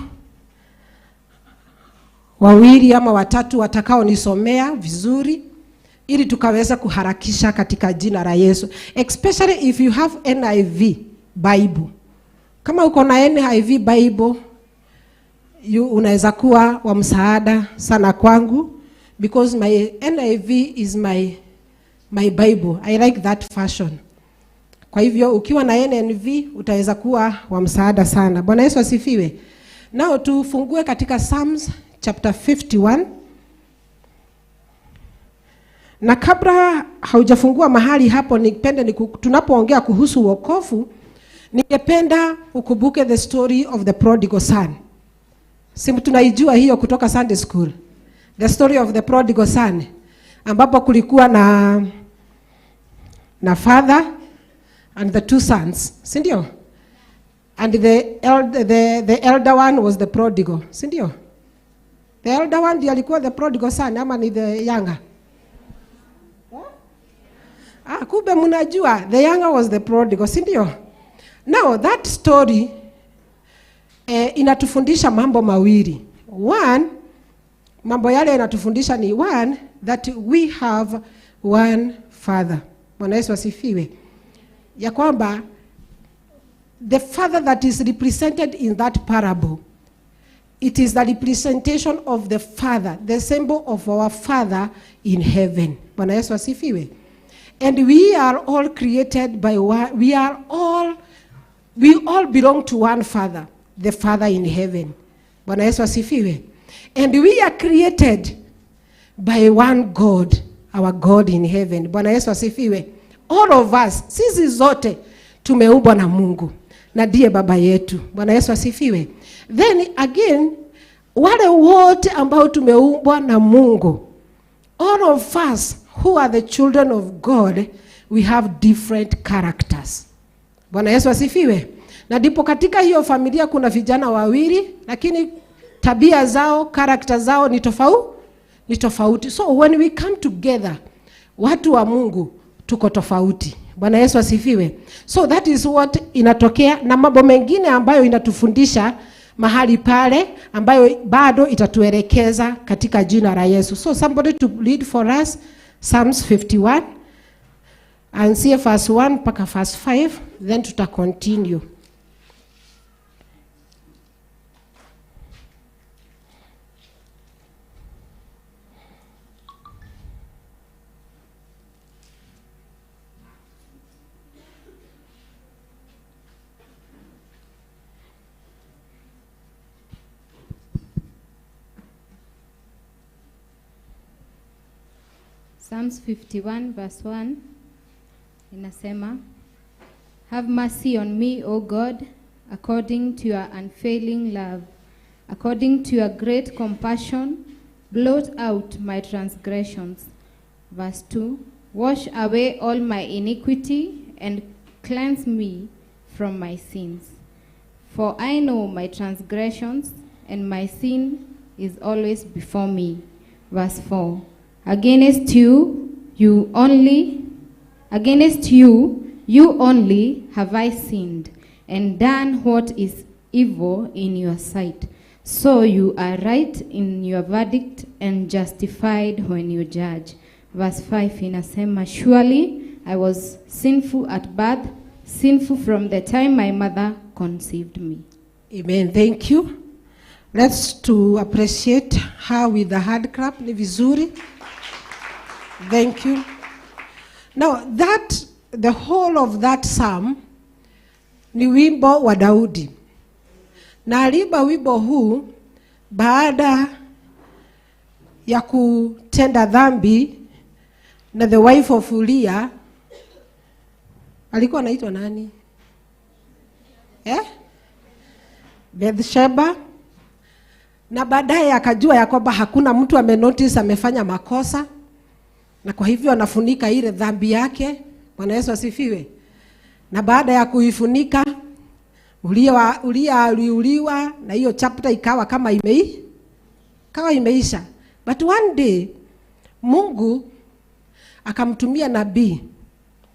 2 ama 3 watakao nisomea vizuri ili tukaweza kuharakisha katika jina la Yesu. Especially if you have NIV Bible. Kama uko na NIV Bible, unaweza kuwa wa msaada sana kwangu, because my NIV is my Bible. I like that fashion. Kwa hivyo ukiwa na NIV utaweza kuwa wa msaada sana. Bwana Yesu asifiwe. Nao tufungue katika Psalms chapter 51. Na kabla haujafungua mahali hapo, nipende tunapoongea kuhusu wokovu, ningependa ukumbuke the story of the prodigal son. Simu tunaijua hiyo kutoka Sunday school. The story of the prodigal son, ambapo kulikuwa na father and the 2 sons, si ndio? And the elder one was the prodigal, si ndio? The elder one ndiye alikuwa the prodigal son, ama ni the younger? Kumbe mnajua the younger was the prodigal, si ndio? Now that story inatufundisha mambo mawili. One, mambo yale inatufundisha ni one, that we have one father. Bwana Yesu asifiwe. Ya kwamba the father that is represented in that parable, it is the representation of the father, the symbol of our father in heaven. Bwana Yesu asifiwe. And we are all created by one, we all belong to one father, the father in heaven. Bwana Yesu asifiwe. And we are created by one God, our God in heaven. Bwana Yesu asifiwe. All of us, sisi zote tumeumbwa na Mungu na ndiye baba yetu. Bwana Yesu asifiwe. Then again, wale wote ambao tumeumbwa na Mungu, all of us who are the children of God, we have different characters. Bwana Yesu asifiwe. Na ndipo katika hiyo familia kuna vijana wawili, lakini tabia zao, character zao ni tofauti. So when we come together, watu wa Mungu tuko tofauti. Bwana Yesu asifiwe. So that is what inatokea, na mambo mengine ambayo inatufundisha mahali pale ambayo bado itatuelekeza katika jina la Yesu. So somebody to read for us Psalms 51 and see verse 1 mpaka verse 5, then tuta continue. Psalms 51 verse 1 inasema, Have mercy on me, O God, according to your unfailing love. According to your great compassion, blot out my transgressions. Verse 2, Wash away all my iniquity and cleanse me from my sins. For I know my transgressions, and my sin is always before me. Verse 4, Against you only have I sinned, and done what is evil in your sight. So you are right in your verdict, and justified when you judge. Verse 5 inasema, Surely I was sinful at birth, sinful from the time my mother conceived me. Amen. Thank you. Let's to appreciate her with the hand clap. Ni vizuri. Thank you. Now the whole of that psalm ni wimbo wa Daudi. Na aliimba wimbo huu baada ya kutenda dhambi na the wife of Uriah. Alikuwa anaitwa nani? Bathsheba. Na baadaye akajua ya kwamba hakuna mtu amenotice amefanya makosa, na kwa hivyo anafunika ile dhambi yake. Bwana Yesu asifiwe. Na baada ya kuifunika, Uriah aliuliwa, na hiyo chapter ikawa kama imeisha. But one day Mungu akamtumia nabii.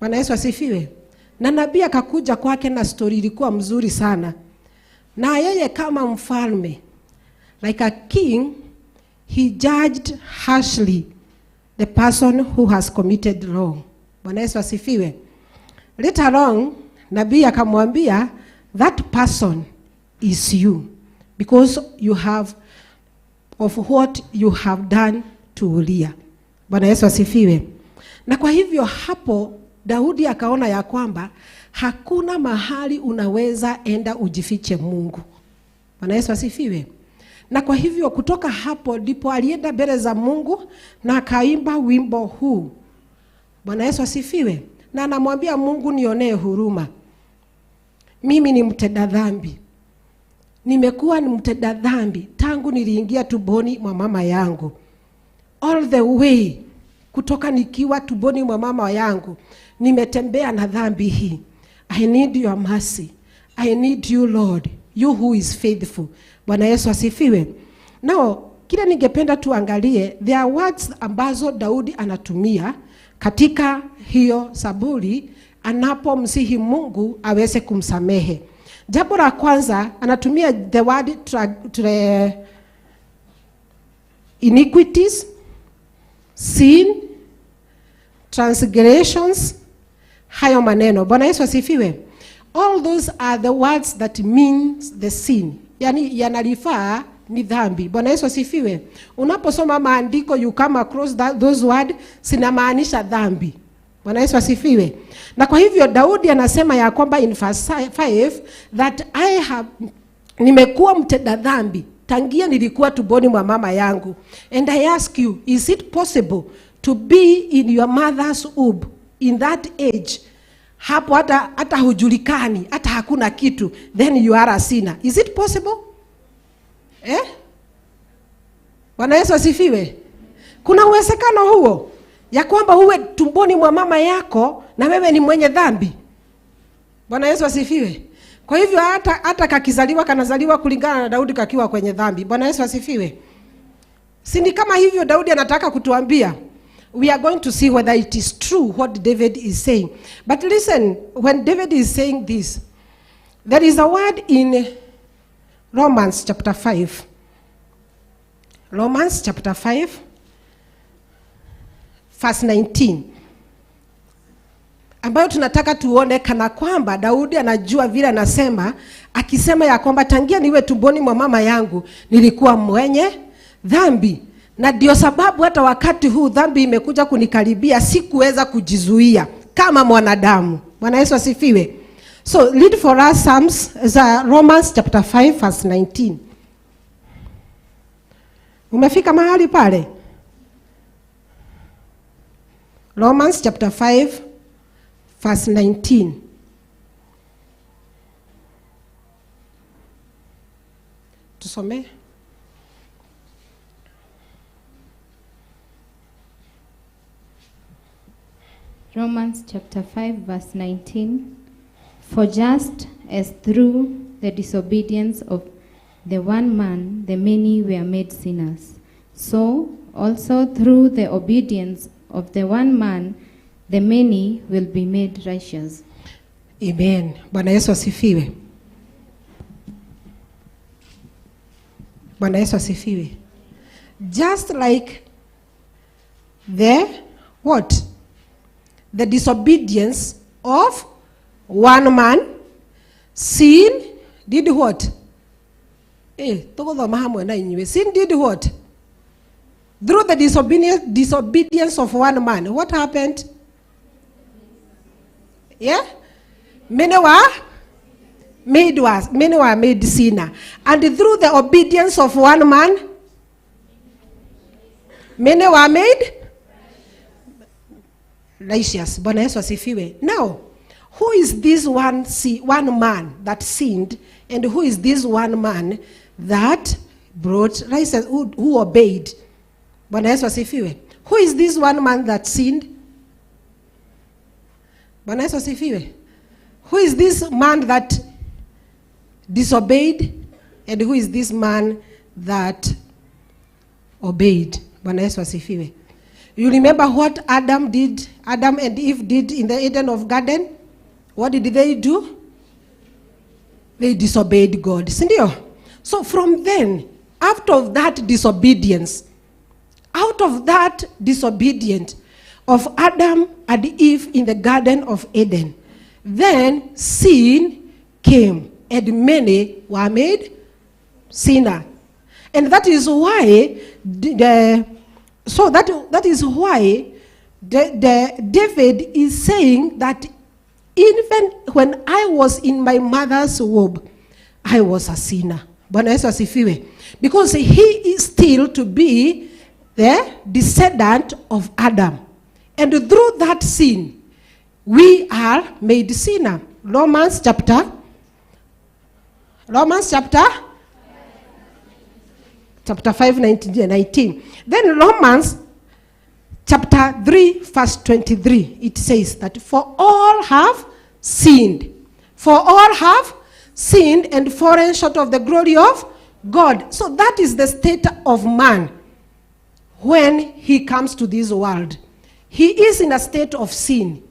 Bwana Yesu asifiwe. Na nabii akakuja kwake na story ilikuwa mzuri sana. Na yeye kama mfalme, like a king, he judged harshly the person who has committed wrong. Bwana Yesu asifiwe. Later on, nabii akamwambia, that person is you, because you have of what you have done to Uriah. Bwana Yesu asifiwe. Na kwa hivyo hapo Daudi akaona ya kwamba hakuna mahali unaweza enda ujifiche Mungu. Bwana Yesu asifiwe. Na kwa hivyo kutoka hapo ndipo alienda mbele za Mungu na akaimba wimbo huu. Bwana Yesu asifiwe. Na anamwambia Mungu, nionee huruma. Mimi ni mtenda dhambi. Nimekuwa ni mtenda dhambi tangu niliingia tumboni mwa mama yangu. All the way kutoka nikiwa tumboni mwa mama yangu nimetembea na dhambi hii. I need your mercy. I need you, Lord, you who is faithful. Bwana Yesu asifiwe. Now, kile ningependa tuangalie, there are words ambazo Daudi anatumia katika hiyo Zaburi anapomsihi Mungu aweze kumsamehe. Jambo la kwanza anatumia the word iniquities, sin, transgressions, hayo maneno. Bwana Yesu asifiwe. All those are the words that means the sin. Yani yanalifaa ni dhambi. Bwana Yesu asifiwe. Unaposoma maandiko you come across those words, sinamaanisha dhambi. Bwana Yesu asifiwe. Na kwa hivyo Daudi anasema ya kwamba in verse 5 that nimekuwa mtenda dhambi tangia nilikuwa tumboni mwa mama yangu. And I ask you, is it possible to be in your mother's womb in that age hapo hata hujulikani, hata hakuna kitu, then you are a sinner. Is it possible? Bwana Yesu asifiwe. Kuna uwezekano huo ya kwamba uwe tumboni mwa mama yako na wewe ni mwenye dhambi? Bwana Yesu asifiwe. Kwa hivyo hata kakizaliwa kanazaliwa kulingana na Daudi kakiwa kwenye dhambi. Bwana Yesu asifiwe. Si ni kama hivyo Daudi anataka kutuambia. We are going to see whether it is true what David is saying. But listen, when David is saying this, there is a word in Romans chapter 5. Romans chapter 5, verse 19. Ambayo tunataka tuone kana kwamba Daudi anajua vile anasema, akisema ya kwamba tangia niwe tumboni mwa mama yangu nilikuwa mwenye dhambi. Na ndio sababu hata wakati huu dhambi imekuja kunikaribia sikuweza kujizuia kama mwanadamu. Bwana Yesu asifiwe. So read for us Romans chapter 5 verse 19. Umefika mahali pale? Romans chapter 5 verse 19. Tusome. Romans chapter 5 verse 19. For just as through the disobedience of the one man the many were made sinners, so also through the obedience of the one man the many will be made righteous. Amen. Bwana Yesu asifiwe. Bwana Yesu asifiwe. Just like the disobedience of one man, sin did what? Sin did what? Through the disobedience of one man, what happened? Many were made sinner. And through the obedience of one man, many were made righteous. Bwana Yesu asifiwe. Now, who is this one man that sinned, and who is this one man that brought righteousness, who obeyed? Bwana Yesu asifiwe. Who is this one man that sinned? Bwana Yesu asifiwe. Who is this man that disobeyed, and who is this man that obeyed? Bwana Yesu asifiwe. You remember what Adam and Eve did in the Eden of Garden? What did they do? They disobeyed God. Sindio? So from then, out of that disobedience of Adam and Eve in the Garden of Eden, then sin came, and many were made sinner. And that is why David is saying that even when I was in my mother's womb, I was a sinner. Bwana Yesu asifiwe. Because he is still to be the descendant of Adam. And through that sin, we are made sinner. Romans chapter 5, 19. Then Romans chapter 3, verse 23, it says that for all have sinned. For all have sinned and fallen short of the glory of God. So that is the state of man when he comes to this world. He is in a state of sin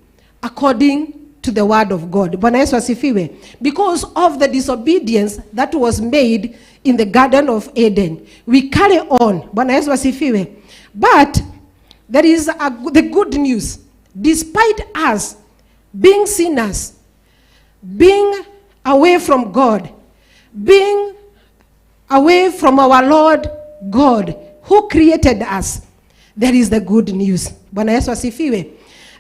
according to the word of God. Bwana Yesu asifiwe. Because of the disobedience that was made in the Garden of Eden, we carry on. Bwana Yesu asifiwe. But there is the good news. Despite us being sinners, being away from God, being away from our Lord God, who created us, there is the good news. Bwana Yesu asifiwe.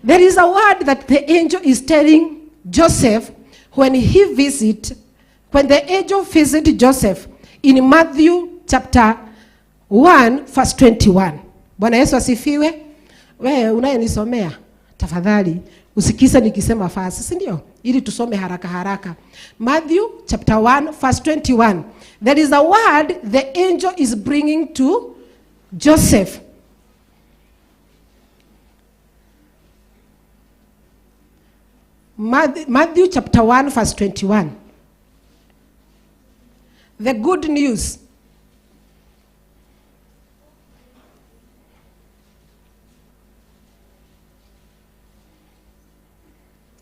There is a word that the angel is telling Joseph when the angel visited Joseph in Matthew chapter 1 verse 21. Bwana Yesu asifiwe. Wewe unayenisomea, tafadhali usikize nikisema fast, si ndio? Ili tusome haraka haraka. Matthew chapter 1 verse 21. There is a word the angel is bringing to Joseph. Matthew chapter 1 verse 21. The good news.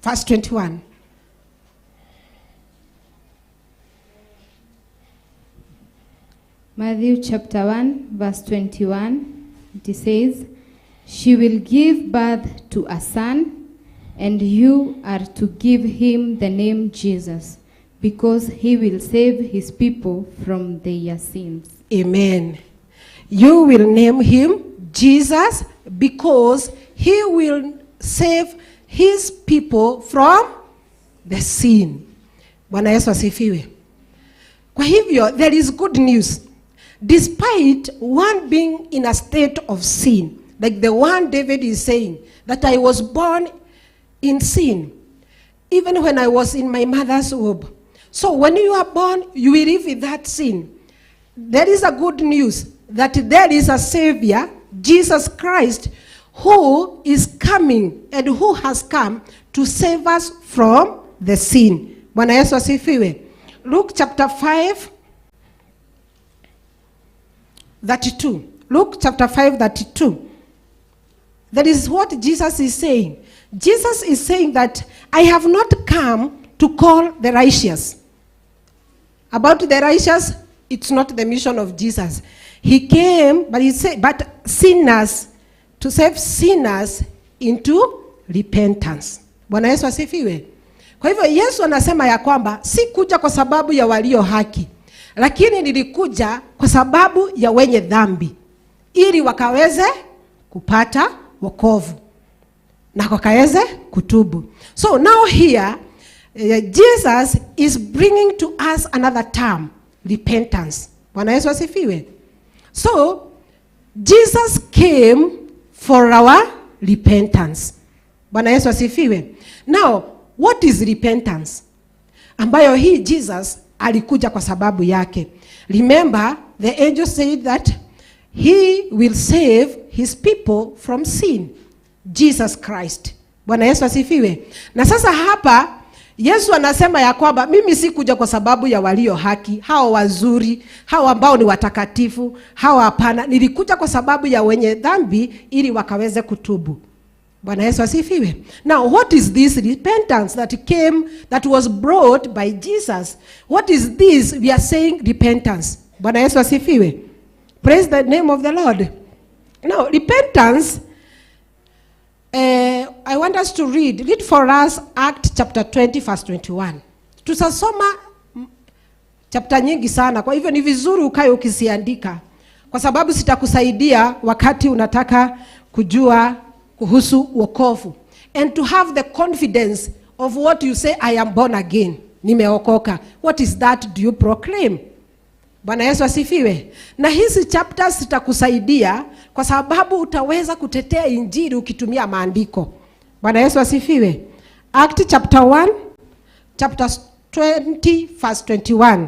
Verse 21. Matthew chapter 1 verse 21, it says, "She will give birth to a son, and you are to give him the name Jesus, because he will save his people from their sins." Amen. You will name him Jesus because he will save his people from the sin. Bwana Yesu asifiwe. Kwa hivyo, there is good news. Despite one being in a state of sin, like the one David is saying, that I was born in sin, even when I was in my mother's womb. So when you are born, you will live with that sin. There is a good news that there is a Savior, Jesus Christ, who is coming and who has come to save us from the sin. Bwana Yesu asifiwe. Luke chapter 5, 32. Luke chapter 5, 32. That is what Jesus is saying. Jesus is saying that I have not come to call the righteous. About the righteous, it's not the mission of Jesus. He came, but he said, but sinners, to save sinners into repentance. Bwana Yesu asifiwe. Kwa hivyo Yesu anasema ya kwamba si kuja kwa sababu ya walio haki, lakini nilikuja kwa sababu ya wenye dhambi, ili wakaweze kupata wokovu na wakaweze kutubu. So now here, Jesus is bringing to us another term, repentance. Bwana Yesu asifiwe. So Jesus came for our repentance. Bwana Yesu asifiwe. Now, what is repentance? Ambayo hii Jesus alikuja kwa sababu yake. Remember, the angel said that he will save his people from sin. Jesus Christ. Bwana Yesu asifiwe. Na sasa hapa Yesu anasema ya kwamba mimi si kuja kwa sababu ya walio haki, hao wazuri, hao ambao ni watakatifu, hao hapana. Nilikuja kwa sababu ya wenye dhambi ili wakaweze kutubu. Bwana Yesu asifiwe. Now, what is this repentance that was brought by Jesus? What is this? We are saying repentance. Bwana Yesu asifiwe. Praise the name of the Lord. Now, repentance, I want us to read for us Acts chapter 20 verse 21. Tutasoma chapter nyingi sana, kwa hivyo ni vizuri ukae ukisiandika, kwa sababu sitakusaidia wakati unataka kujua kuhusu wokovu, and to have the confidence of what you say, I am born again, nimeokoka. What is that do you proclaim? Bwana Yesu asifiwe. Na hizi chapters zitakusaidia kwa sababu utaweza kutetea injili ukitumia maandiko. Bwana Yesu asifiwe. Act chapter 1, chapter 20 verse 21.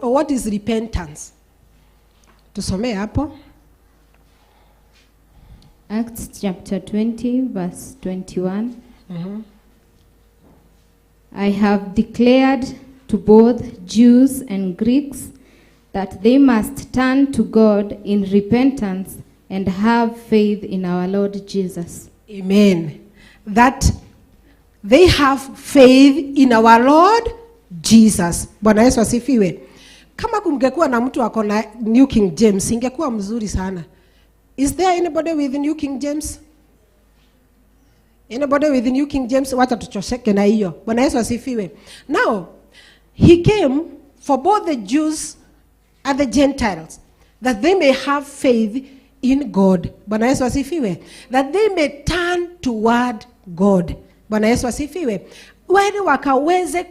What is repentance? Tusomee hapo. Acts chapter 20 verse 21. I have declared to both Jews and Greeks that they must turn to God in repentance and have faith in our Lord Jesus. Amen. That they have faith in our Lord Jesus. Bwana Yesu asifiwe. Kama kungekuwa na mtu ako na New King James, ingekuwa mzuri sana. Is there anybody with New King James? Anybody with New King James? Wacha tuchosheke na hiyo. Bwana Yesu asifiwe. Now, he came for both the Jews and the Gentiles, that they may have faith in God. Bwana Yesu asifiwe. That they may turn toward God. Bwana Yesu asifiwe. wale wakaweze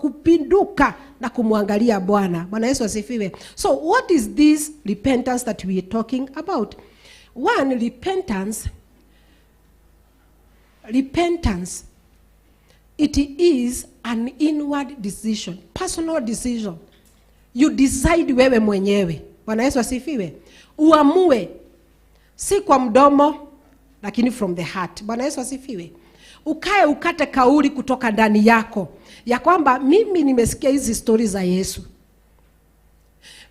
kupinduka na kumwangalia Bwana. Bwana Yesu asifiwe. So what is this repentance that we are talking about? One, repentance, it is an inward decision, personal decision. You decide wewe mwenyewe. Bwana Yesu asifiwe. Uamue, si kwa mdomo, lakini from the heart. Bwana Yesu asifiwe. Ukate kauli kutoka ndani yako ya kwamba mimi nimesikia hizi stories za Yesu.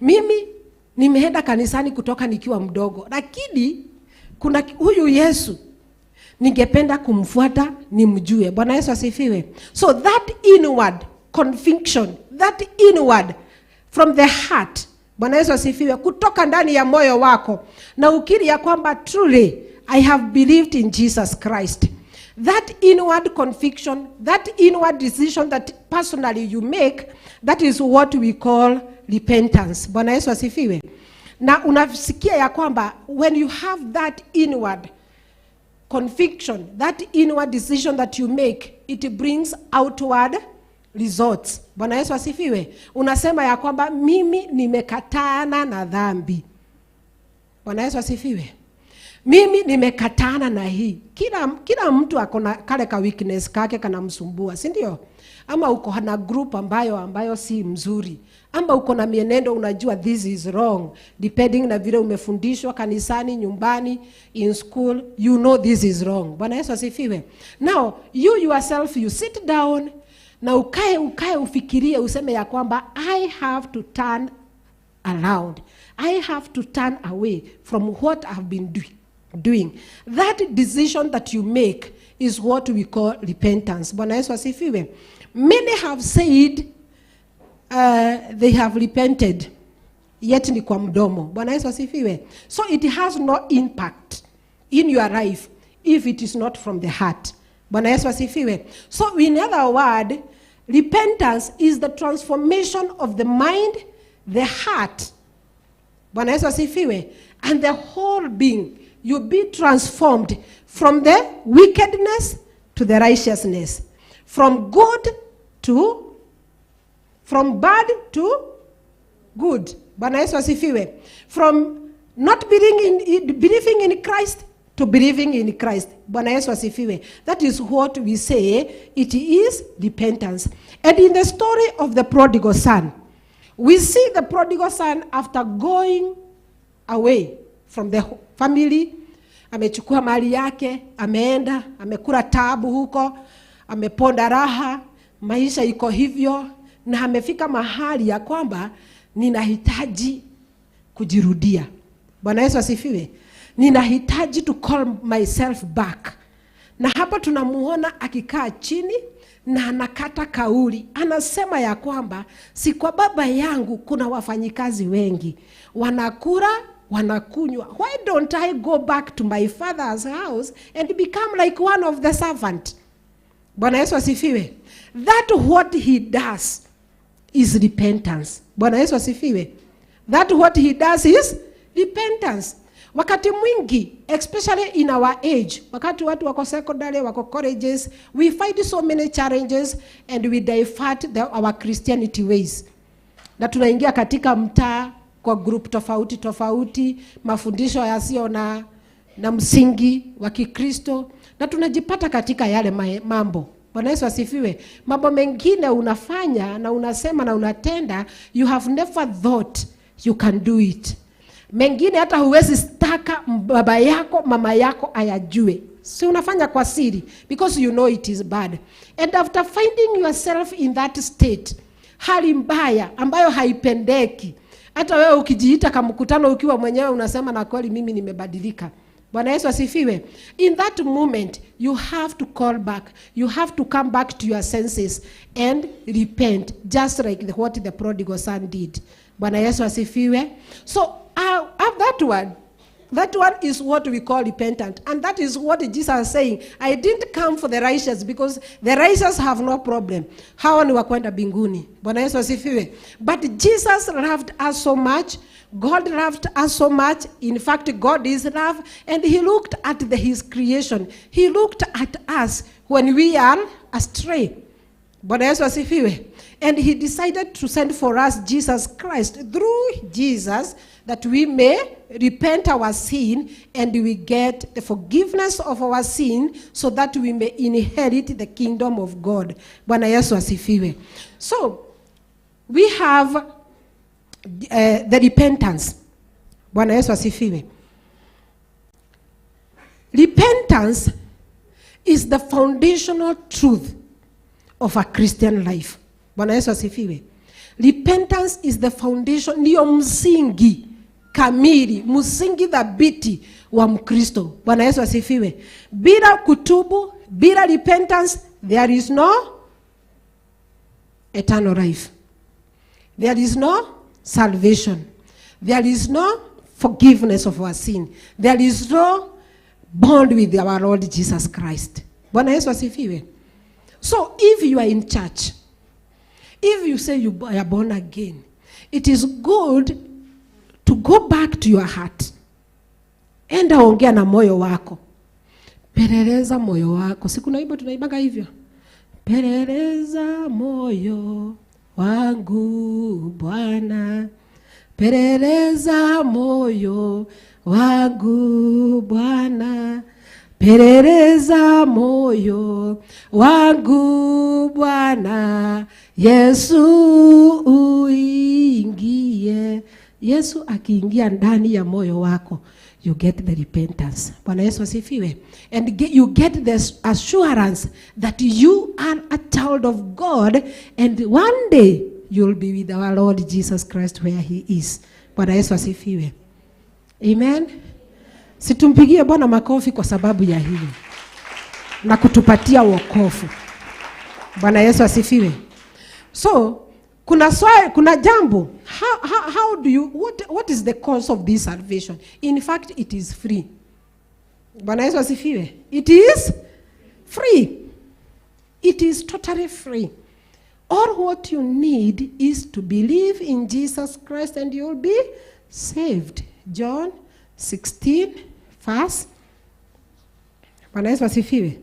Mimi nimeenda kanisani kutoka nikiwa mdogo, lakini kuna huyu Yesu ningependa kumfuata nimjue. Bwana Yesu asifiwe. So that inward conviction, that inward from the heart, Bwana Yesu asifiwe, kutoka ndani ya moyo wako na ukiri ya kwamba truly I have believed in Jesus Christ. That inward conviction, that inward decision that personally you make, that is what we call repentance. Bwana Yesu asifiwe. Na unasikia ya kwamba when you have that inward conviction, that inward decision that you make, it brings outward results. Bwana Yesu asifiwe. Unasema ya kwamba mimi nimekatana na dhambi. Bwana Yesu asifiwe. Mimi nimekatana na hii. Kila mtu akona kale ka weakness kake kanamsumbua, si ndio? Ama uko na group ambayo si mzuri. Ama uko na mienendo unajua this is wrong. Depending na vile umefundishwa kanisani, nyumbani, in school, you know this is wrong. Bwana Yesu asifiwe. Now, you yourself, you sit down na ukae ufikirie useme ya kwamba I have to turn around. I have to turn away from what I've been doing. That decision that you make is what we call repentance. Bwana Yesu asifiwe. Many have said they have repented, yet ni kwa mdomo. Bwana Yesu asifiwe. So it has no impact in your life if it is not from the heart. Bwana Yesu asifiwe. So in other words, repentance is the transformation of the mind, the heart, Bwana Yesu asifiwe, and the whole being. You be transformed from the wickedness to the righteousness, from bad to good. Bwana Yesu asifiwe. From not believing in Christ to believing in Christ. Bwana Yesu asifiwe. That is what we say it is repentance. And in the story of the prodigal son, we see the prodigal son after going away from the family, amechukua mali yake, ameenda, amekula taabu huko, ameponda raha, maisha iko hivyo, na amefika mahali ya kwamba ninahitaji kujirudia. Bwana Yesu asifiwe. Ninahitaji to call myself back. Na hapa tunamuona akikaa chini na anakata kauli. Anasema ya kwamba si kwa baba yangu kuna wafanyikazi wengi, wanakula, wanakunywa. Why don't I go back to my father's house and become like one of the servant? Bwana Yesu asifiwe. That what he does is repentance. Bwana Yesu asifiwe. That what he does is repentance. Wakati mwingi, especially in our age, wakati watu wako secondary, wako colleges, we find so many challenges and we divert our Christianity ways. Na tunaingia katika mtaa kwa group tofauti, mafundisho yasio na msingi wa Kikristo, na tunajipata katika yale mambo. Bwana Yesu asifiwe. Mambo mengine unafanya na unasema na unatenda, you have never thought you can do it. Mengine hata huwezi staka baba yako, mama yako ayajue. Si unafanya kwa siri because you know it is bad. And after finding yourself in that state, hali mbaya ambayo haipendeki, hata wewe ukijiita kama mkutano ukiwa mwenyewe unasema na kweli mimi nimebadilika. Bwana Yesu asifiwe. In that moment, you have to call back. You have to come back to your senses and repent, just like what the prodigal son did. Bwana Yesu asifiwe. So that one is what we call repentant. And that is what Jesus is saying. I didn't come for the righteous because the righteous have no problem. Hawa ni wakwenda binguni. Bwana Yesu asifiwe. But Jesus loved us so much. God loved us so much. In fact, God is love. And he looked at his creation. He looked at us when we are astray. Bwana Yesu asifiwe. And he decided to send for us Jesus Christ, through Jesus, that we may repent our sin and we get the forgiveness of our sin, so that we may inherit the kingdom of God. Bwana Yesu asifiwe. So we have the repentance. Bwana Yesu asifiwe. Repentance is the foundational truth of a Christian life. Bwana Yesu asifiwe. Repentance is the foundation, ndio msingi kamili, msingi thabiti wa Mkristo. Bwana Yesu asifiwe. Bila kutubu, bila repentance, there is no eternal life. There is no salvation. There is no forgiveness of our sin. There is no bond with our Lord Jesus Christ. Bwana Yesu asifiwe. So if you are in church, if you say you are born again, it is good to go back to your heart. Enda ongea na moyo wako. Peleleza moyo wako. Siku naiba tunaibaga hivyo. Peleleza moyo wangu Bwana. Peleleza moyo wangu Bwana. Peleleza moyo wangu Bwana. Yesu uingie. Yesu akiingia ndani ya moyo wako, you get the repentance. Bwana Yesu asifiwe. And you get the assurance that you are a child of God, and one day you'll be with our Lord Jesus Christ where he is. Bwana Yesu asifiwe. Amen. Situmpigie Bwana makofi kwa sababu ya hili na kutupatia wokovu. Bwana Yesu asifiwe. So kuna jambo, how do you, what is the cause of this salvation? In fact, it is free. Bwana Yesu asifiwe. It is free. It is totally free. All what you need is to believe in Jesus Christ and you'll be saved. John 16 verse. Bwana Yesu asifiwe.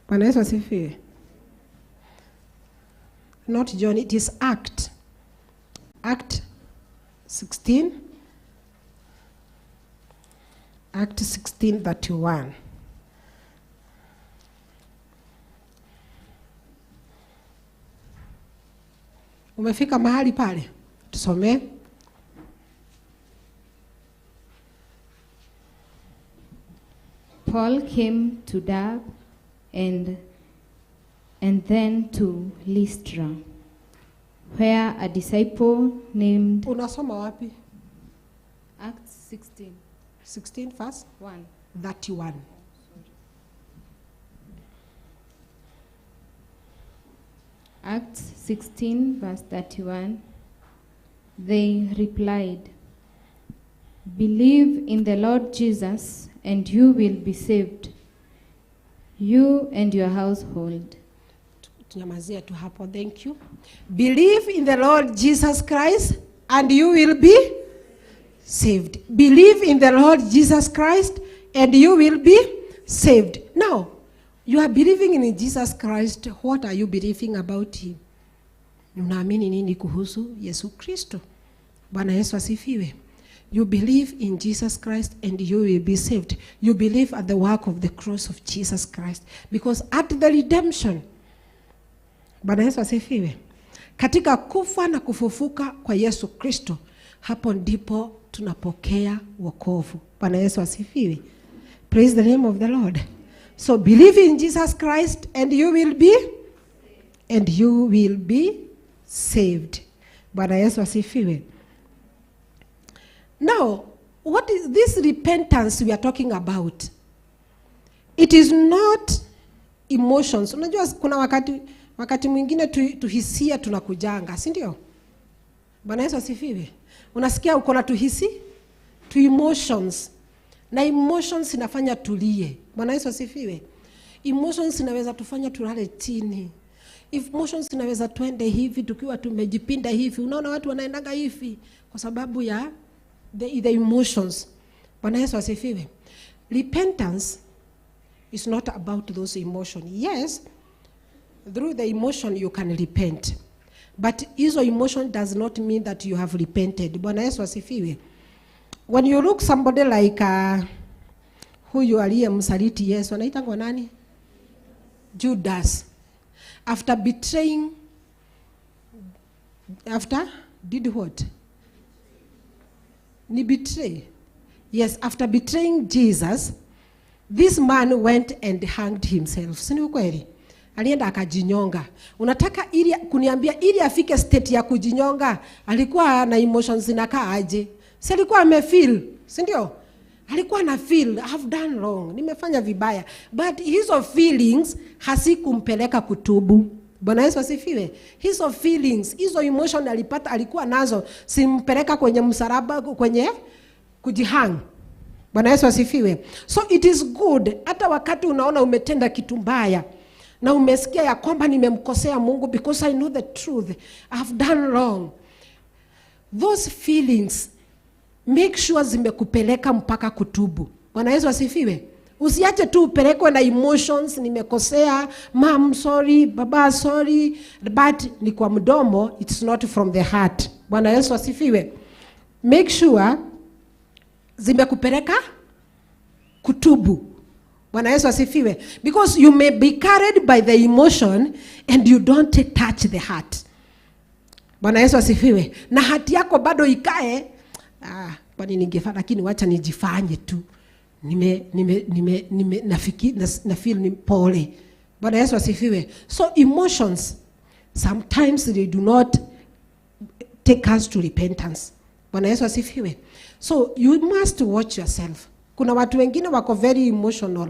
Bwana Yesu asifiwe. Not John, it is Act 16. Act 16:31. Umefika mahali pale? Tusome. Paul came to Derbe and then to Lystra, where a disciple named... Unasoma wapi? Acts 16 verse 1. 31. Acts 16 verse 31. They replied, "Believe in the Lord Jesus and you will be saved, you and your household." Tunyamazia tu hapo, thank you. Believe in the Lord Jesus Christ and you will be saved. Believe in the Lord Jesus Christ and you will be saved. Now, you are believing in Jesus Christ. What are you believing about him? Unaamini nini kuhusu Yesu Kristo? Bwana Yesu asifiwe. You believe in Jesus Christ and you will be saved. You believe at the work of the cross of Jesus Christ. Because at the redemption, Bwana Yesu asifiwe, katika kufa na kufufuka kwa Yesu Kristo, hapo ndipo tunapokea wokovu. Bwana Yesu asifiwe. Praise the name of the Lord. So believe in Jesus Christ and you will be saved. Bwana Yesu asifiwe. Now, what is this repentance we are talking about? It is not emotions. Unajua kuna wakati mwingine tuhisia tunakujanga, si ndio? Bwana Yesu asifiwe. Unasikia uko na tuhisi, tu emotions. Na emotions inafanya tulie. Bwana Yesu asifiwe. Emotions inaweza tufanya tulale chini. Emotions inaweza tuende hivi tukiwa tumejipinda hivi. Unaona watu wanaendaga hivi kwa sababu ya the emotions. Bwana Yesu asifiwe. Repentance It's not about those emotions. Yes, through the emotion you can repent. But hizo emotion does not mean that you have repented. Bwana Yesu asifiwe. When you look somebody like huyu aliyemsaliti Yesu, anaitwa nani? Judas. After did what? Ni betray. Yes, after betraying Jesus, this man went and hanged himself. Si ni ukweli? Alienda akajinyonga. Unataka ili kuniambia ili afike state ya kujinyonga, alikuwa na emotions zinakaa aje? Si alikuwa amefeel, si ndio? Alikuwa na feel, I have done wrong, nimefanya vibaya. But hizo feelings hasikumpeleka kutubu. Bwana Yesu asifiwe. Hizo feelings, hizo emotion alikuwa nazo, simpeleka kwenye msalaba, kwenye kujihang. Bwana Yesu asifiwe. So it is good, hata wakati unaona umetenda kitu mbaya, na umesikia ya kwamba nimemkosea Mungu because I know the truth, I have done wrong. Those feelings, make sure zimekupeleka mpaka kutubu. Bwana Yesu asifiwe. Usiache tu upelekwe na emotions, nimekosea, mom sorry, baba sorry, but ni kwa mdomo, it's not from the heart. Bwana Yesu asifiwe. Make sure zimekupeleka kutubu. Bwana Yesu asifiwe. Because you may be carried by the emotion and you don't touch the heart. Bwana Yesu asifiwe. Na hati yako bado ikae, kwani ningefanya lakini wacha nijifanye tu. Na feel ni pole. Bwana Yesu asifiwe. So emotions, sometimes they do not take us to repentance. Bwana Yesu asifiwe. So you must watch yourself. Kuna watu wengine wako very emotional.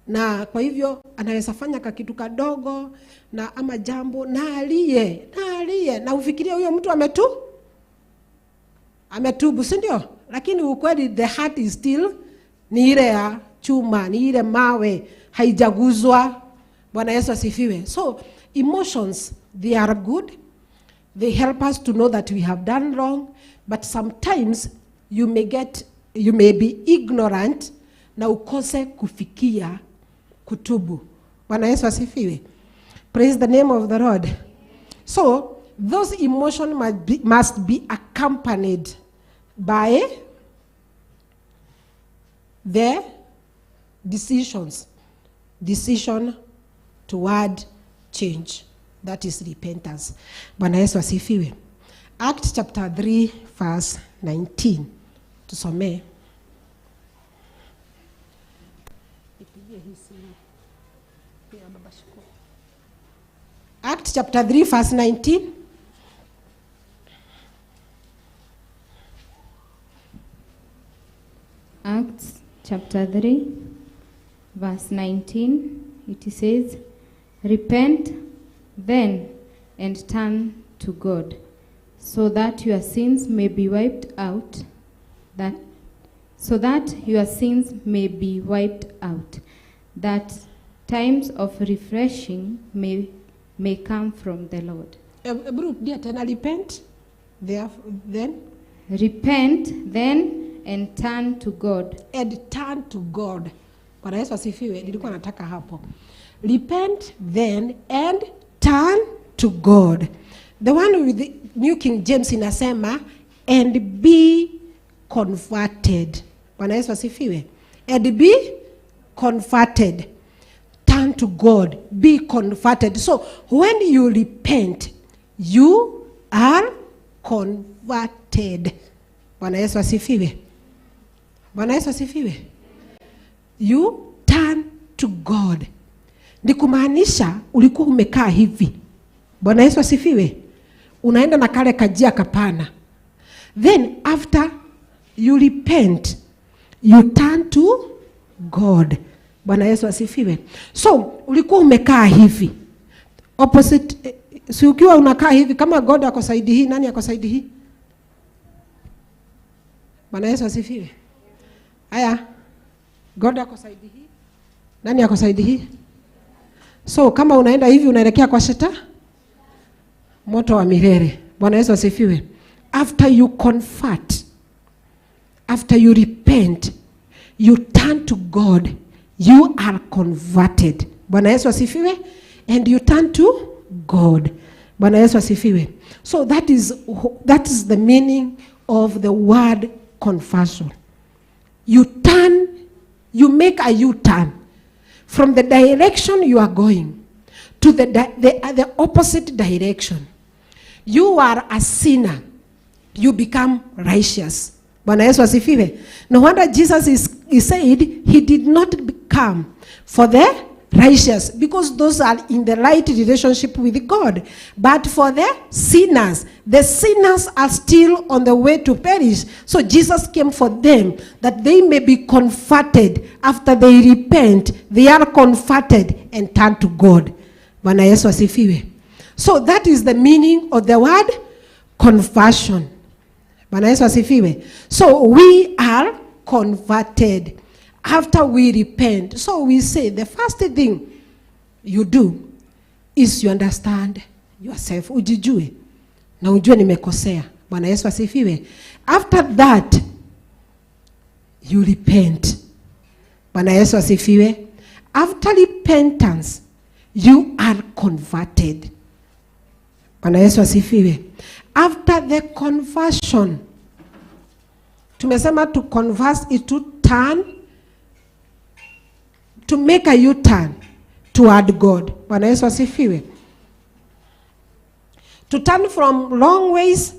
Na kwa hivyo anaweza fanya kitu kadogo na ama jambo na alie na ufikirie huyo mtu ametubu, si ndio? Lakini ukweli the heart is still ni ile ya chuma, ni ile mawe, haijaguzwa. Bwana Yesu asifiwe. So emotions, they are good. They help us to know that we have done wrong, but sometimes you may be ignorant na ukose kufikia kutubu. Bwana Yesu asifiwe. Praise the name of the Lord. So those emotions must be accompanied by the decision toward change. That is repentance. Bwana Yesu asifiwe. Acts chapter 3 verse 19. Tusome. Acts chapter 3 verse 19. Acts chapter 3 verse 19, it says, "Repent then and turn to God, so that your sins may be wiped out, that times of refreshing may come from the Lord." Repent, then. Repent then and turn to God. And turn to God. Bwana Yesu asifiwe. Nilikuwa nataka hapo. Repent then and turn to God. The one with the New King James inasema and be converted. Bwana Yesu asifiwe. And be converted. Turn to God. Be converted. So when you repent, you are converted. Bwana Yesu asifiwe. Bwana Yesu asifiwe. You turn to God. Ni kumaanisha ulikuwa umekaa hivi. Bwana Yesu asifiwe. Unaenda na kale kajia kapana. Then after you repent, you turn to God. Bwana Yesu asifiwe. So ulikuwa umekaa hivi. Opposite, si ukiwa unakaa hivi, kama God ako side hii, nani ako side hii? Bwana Yesu asifiwe. Haya, God ako side hii, nani ako side hii? So kama unaenda hivi unaelekea kwa shetani, moto wa milele. Bwana Yesu asifiwe. After you convert, after you repent, you turn to God you are converted. Bwana Yesu asifiwe. And you turn to God. Bwana Yesu asifiwe. So that is the meaning of the word conversion. You make a U-turn from the direction you are going to the opposite direction. You are a sinner. You become righteous. Bwana Yesu asifiwe. No wonder Jesus he said he did not come for the righteous, because those are in the right relationship with God, but for the sinners are still on the way to perish. So Jesus came for them, that they may be converted. After they repent, they are converted and turn to God. Bwana Yesu asifiwe. So that is the meaning of the word conversion. Bwana Yesu asifiwe. So we are converted after we repent. So we say the first thing you do is you understand yourself. Ujijue na ujue nimekosea. Bwana Yesu asifiwe. After that you repent. Bwana Yesu asifiwe. After repentance you are converted. Bwana Yesu asifiwe. After the conversion, tumesema to converse is to turn, to make a U-turn toward God. Bwana Yesu asifiwe. To turn from wrong ways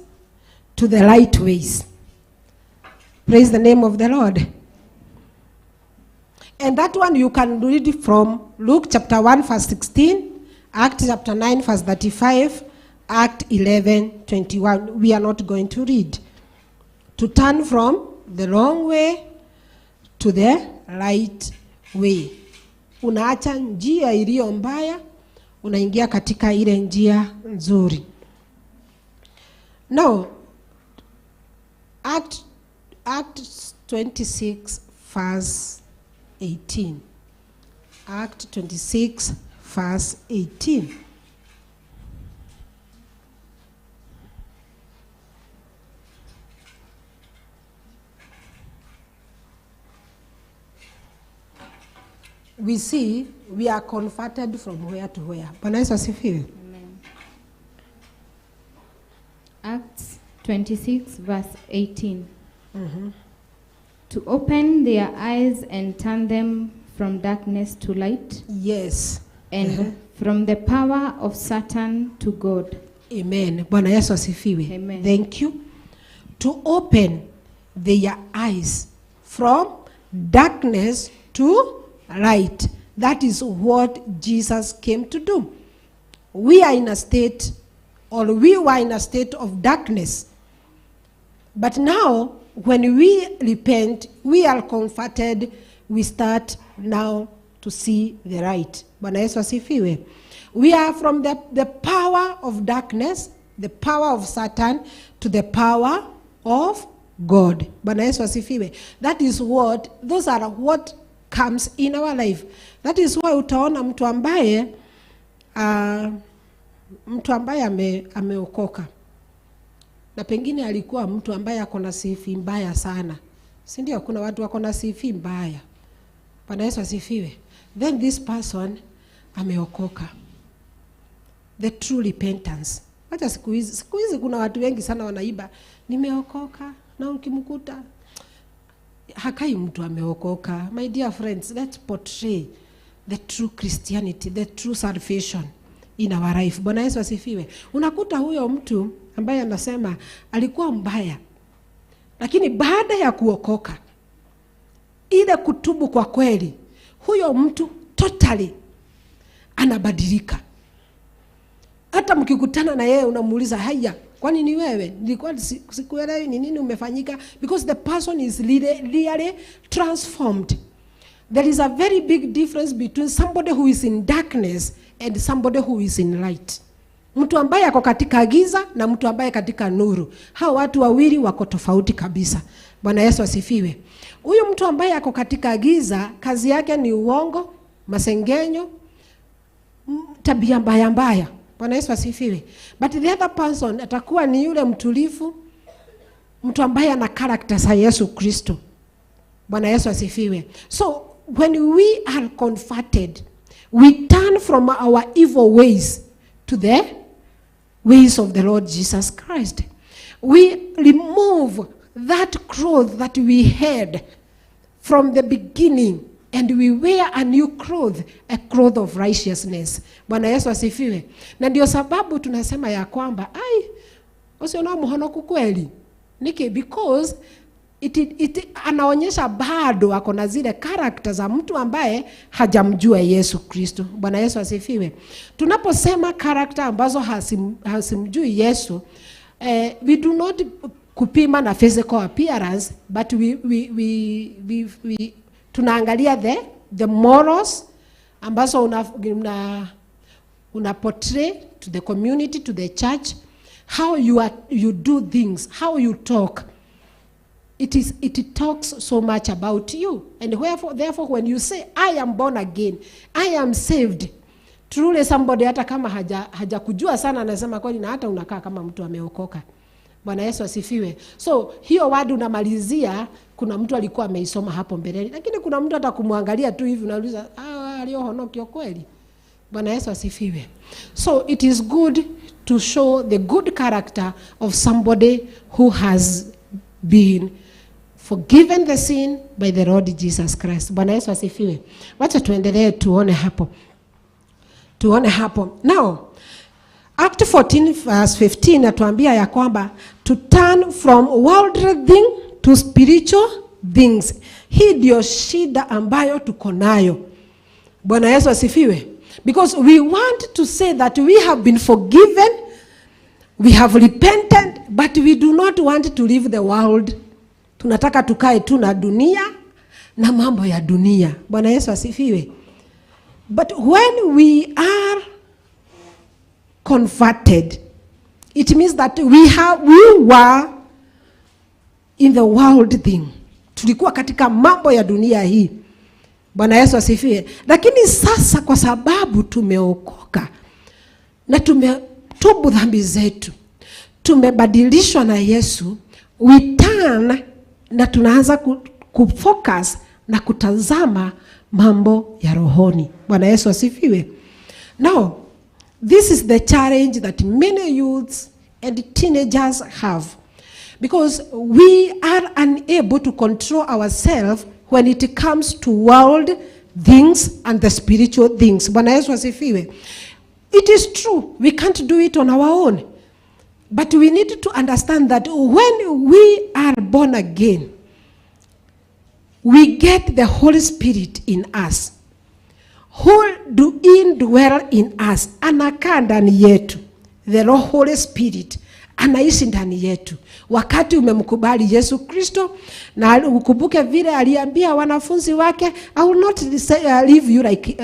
to the right ways. Praise the name of the Lord. And that one you can read from Luke chapter 1 verse 16, Acts chapter 9 verse 35, Act 11:21. We are not going to read. To turn from the wrong way to the right way. Unaacha njia iliyo mbaya, unaingia katika ile njia nzuri. Now, Act 26 verse 18. Act 26 verse 18. We see we are converted from where to where. Bwana Yesu asifiwe. Amen. Acts 26 verse 18. To open their eyes and turn them from darkness to light. Yes. And from the power of Satan to God. Amen. Bwana Yesu asifiwe. Amen. Thank you. To open their eyes from darkness to light. That is what Jesus came to do. We are in a state, or we were in a state of darkness. But now, when we repent, we are converted, we start now to see the right. Bwana Yesu asifiwe. We are from the power of darkness, the power of Satan, to the power of God. Bwana Yesu asifiwe. That is what, those are what comes in our life. That is why utaona mtu ambaye ameokoka. Na pengine alikuwa mtu ambaye akona sifa mbaya sana. Si ndio? Kuna watu wakona sifa mbaya. Bwana Yesu asifiwe. Then this person ameokoka. The true repentance. Hata siku hizi kuna watu wengi sana wanaiba, nimeokoka, na ukimkuta hakai mtu ameokoka. My dear friends, let's portray the true Christianity, the true salvation in our life. Bwana Yesu asifiwe. Unakuta huyo mtu ambaye anasema alikuwa mbaya, lakini baada ya kuokoka, ile kutubu kwa kweli, huyo mtu totally anabadilika. Hata mkikutana na yeye unamuuliza, haya, kwani ni wewe? Nilikuwa sikuelewi ni nini umefanyika, because the person is really transformed. There is a very big difference between somebody who is in darkness and somebody who is in light. Mtu ambaye ako katika giza na mtu ambaye katika nuru. Hao watu wawili wako tofauti kabisa. Bwana Yesu asifiwe. Huyu mtu ambaye ako katika giza, kazi yake ni uongo, masengenyo, tabia mbaya. Bwana Yesu asifiwe. But the other person atakuwa ni yule mtulivu, mtu ambaye ana character za Yesu Kristo. Bwana Yesu asifiwe. So when we are converted, we turn from our evil ways to the ways of the Lord Jesus Christ. We remove that cloth that we had from the beginning, and we wear a new cloth, a cloth of righteousness. Bwana Yesu asifiwe. Na ndio sababu tunasema ya kwamba usiona muhonoku kweli. Niki because anaonyesha bado ako na zile character za mtu ambaye hajamjua Yesu Kristo. Bwana Yesu asifiwe. Tunaposema character ambazo hasimjui Yesu, we do not kupima na physical appearance, but we tunaangalia the morals ambazo una portray to the community, to the church, how you do things, how you talk. It talks so much about you. And therefore when you say I am born again, I am saved, truly somebody hata kama haja kujua sana anasema kweli, na hata unakaa kama mtu ameokoka. Bwana Yesu asifiwe. So hiyo word unamalizia, kuna mtu alikuwa ameisoma hapo mbeleni, lakini kuna mtu hata kumwangalia tu hivi unauliza aliohonokio kweli. Bwana Yesu asifiwe. So it is good to show the good character of somebody who has been forgiven the sin by the Lord Jesus Christ. Bwana Yesu asifiwe. Wacha tuendelee tuone hapo. Now, Act 14 verse 15 natuambia ya kwamba to turn from worldly thing to spiritual things. Hii ndio shida ambayo tuko nayo. Bwana Yesu asifiwe. Because we want to say that we have been forgiven, we have repented, but we do not want to live the world. Tunataka tukae tu na dunia na mambo ya dunia. Bwana Yesu asifiwe. But when we are converted, it means that we were in the world thing. Tulikuwa katika mambo ya dunia hii. Bwana Yesu asifiwe. Lakini sasa kwa sababu tumeokoka na tumetubu dhambi zetu, tumebadilishwa na Yesu, we turn na tunaanza kufocus na kutazama mambo ya rohoni. Bwana Yesu asifiwe. Now, this is the challenge that many youths and teenagers have, because we are unable to control ourselves when it comes to world things and the spiritual things. Bwana Yesu asifiwe. It is true, we can't do it on our own. But we need to understand that when we are born again, we get the Holy Spirit in us, who indwell in us. Anakaa ndani yetu. The Holy Spirit anaishi ndani yetu. Wakati umemkubali Yesu Kristo, na ukumbuke vile aliambia wanafunzi wake, I will not leave you like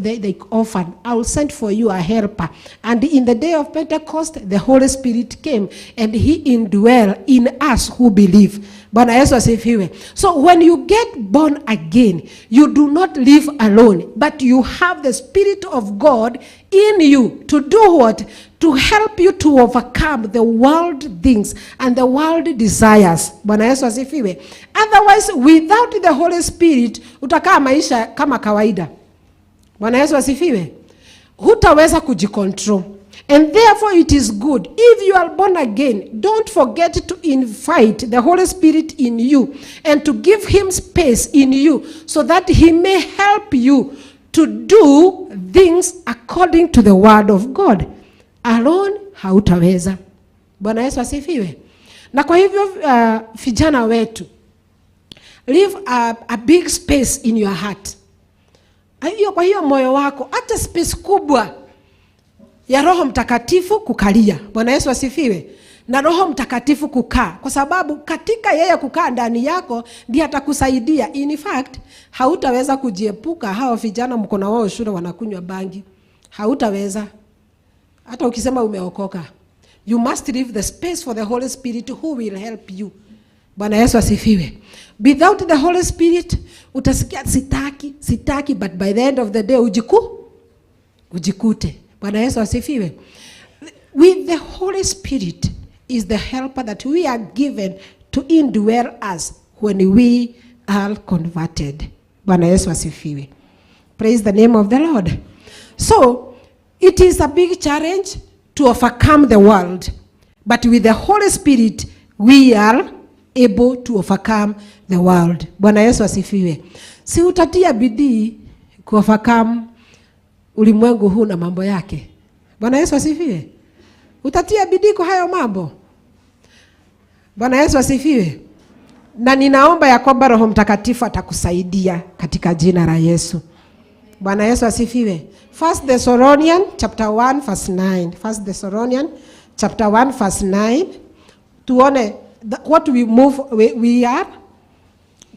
the orphan. I will send for you a helper. And in the day of Pentecost, the Holy Spirit came and he indwell in us who believe. Bwana Yesu asifiwe. So when you get born again, you do not live alone, but you have the Spirit of God in you to do what? To help you to overcome the world things and the world desires. Bwana Yesu asifiwe. Otherwise, without the Holy Spirit, utakaa maisha kama kawaida. Bwana Yesu asifiwe. Hutaweza kujicontrol. And therefore it is good, if you are born again, don't forget to invite the Holy Spirit in you and to give him space in you so that he may help you to do things according to the word of God. Alone hautaweza. Bwana Yesu asifiwe. Na kwa hivyo vijana wetu, leave a big space in your heart. Kwa hiyo moyo wako, hata space kubwa ya Roho Mtakatifu kukalia. Bwana Yesu asifiwe. Na Roho Mtakatifu kukaa, kwa sababu katika yeye kukaa ndani yako ndiye atakusaidia. In fact, hautaweza kujiepuka hao vijana mko na wao shule wanakunywa bangi. Hautaweza. Hata ukisema umeokoka. You must leave the space for the Holy Spirit who will help you. Bwana Yesu asifiwe. Without the Holy Spirit, utasikia sitaki, but by the end of the day ujikute. Bwana Yesu asifiwe. With the Holy Spirit is the helper that we are given to indwell us when we are converted. Bwana Yesu asifiwe. Praise the name of the Lord. So, it is a big challenge to overcome the world. But with the Holy Spirit, we are able to overcome the world. Bwana Yesu asifiwe. Si utatia bidii ku overcome ulimwengu huu na mambo yake. Bwana Yesu asifiwe. Utatia bidii kwa hayo mambo. Bwana Yesu asifiwe. Na ninaomba ya kwamba Roho Mtakatifu atakusaidia katika jina la Yesu. Bwana Yesu asifiwe. 1 Thessalonians chapter 1 verse 9. 1 Thessalonians chapter 1 verse 9. Tuone what we are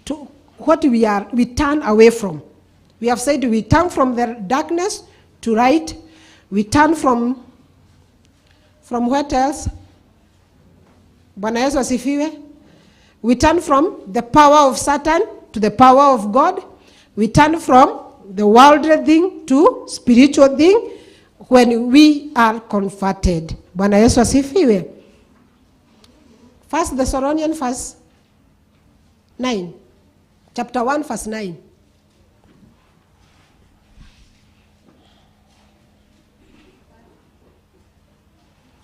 to what we turn away from. We have said we turn from the darkness to light. We turn from what else? Bwana Yesu asifiwe. We turn from the power of Satan to the power of God. We turn from the worldly thing to spiritual thing when we are converted. Bwana Yesu asifiwe. 1 Thessalonians verse 9. Chapter 1 verse 9.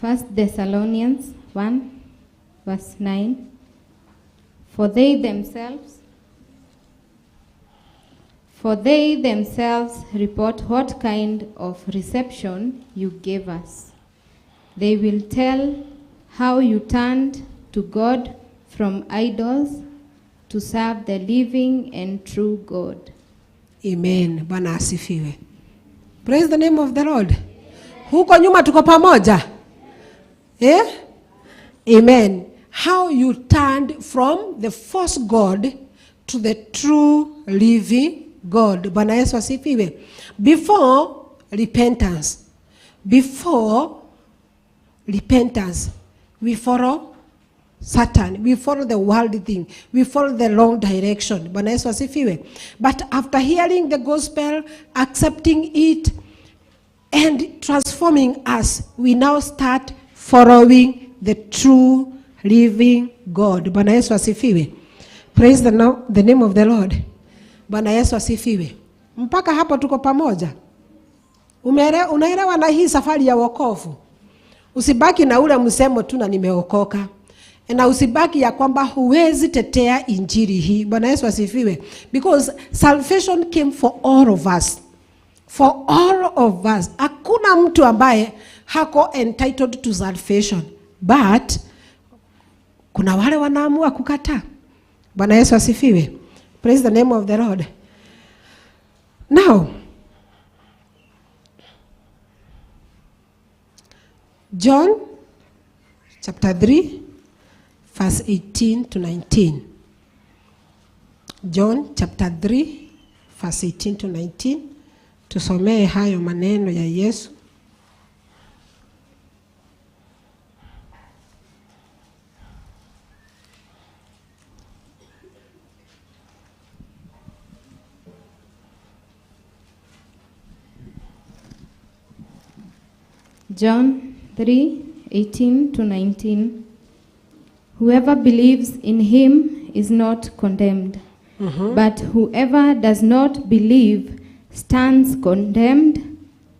First Thessalonians 1 verse 9. For they themselves report what kind of reception you gave us. They will tell how you turned to God from idols to serve the living and true God. Amen. Bwana asifiwe. Praise the name of the Lord. Huko nyuma tuko pamoja. Amen. How you turned from the false God to the true living God. Bwana Yesu asifiwe. Before repentance, we follow Satan. We follow the worldly thing. We follow the wrong direction. Bwana Yesu asifiwe. But after hearing the gospel, accepting it, and transforming us, we now start following the true living God. Bwana Yesu asifiwe. Praise the name of the Lord. Bwana Yesu asifiwe. Mpaka hapo tuko pamoja. Unaelewa na hii safari ya wokovu. Usibaki na ule msemo tu na nimeokoka. Na usibaki ya kwamba huwezi tetea injili hii. Bwana Yesu asifiwe. Because salvation came for all of us. For all of us. Hakuna mtu ambaye hako entitled to salvation. But kuna wale wanaamua kukataa. Bwana Yesu asifiwe. Praise the name of the Lord. Now, John chapter 3 verse 18 to 19. John chapter 3 verse 18 to 19. Tusomee hayo maneno ya Yesu. John 3:18 to 19. Whoever believes in him is not condemned, but whoever does not believe stands condemned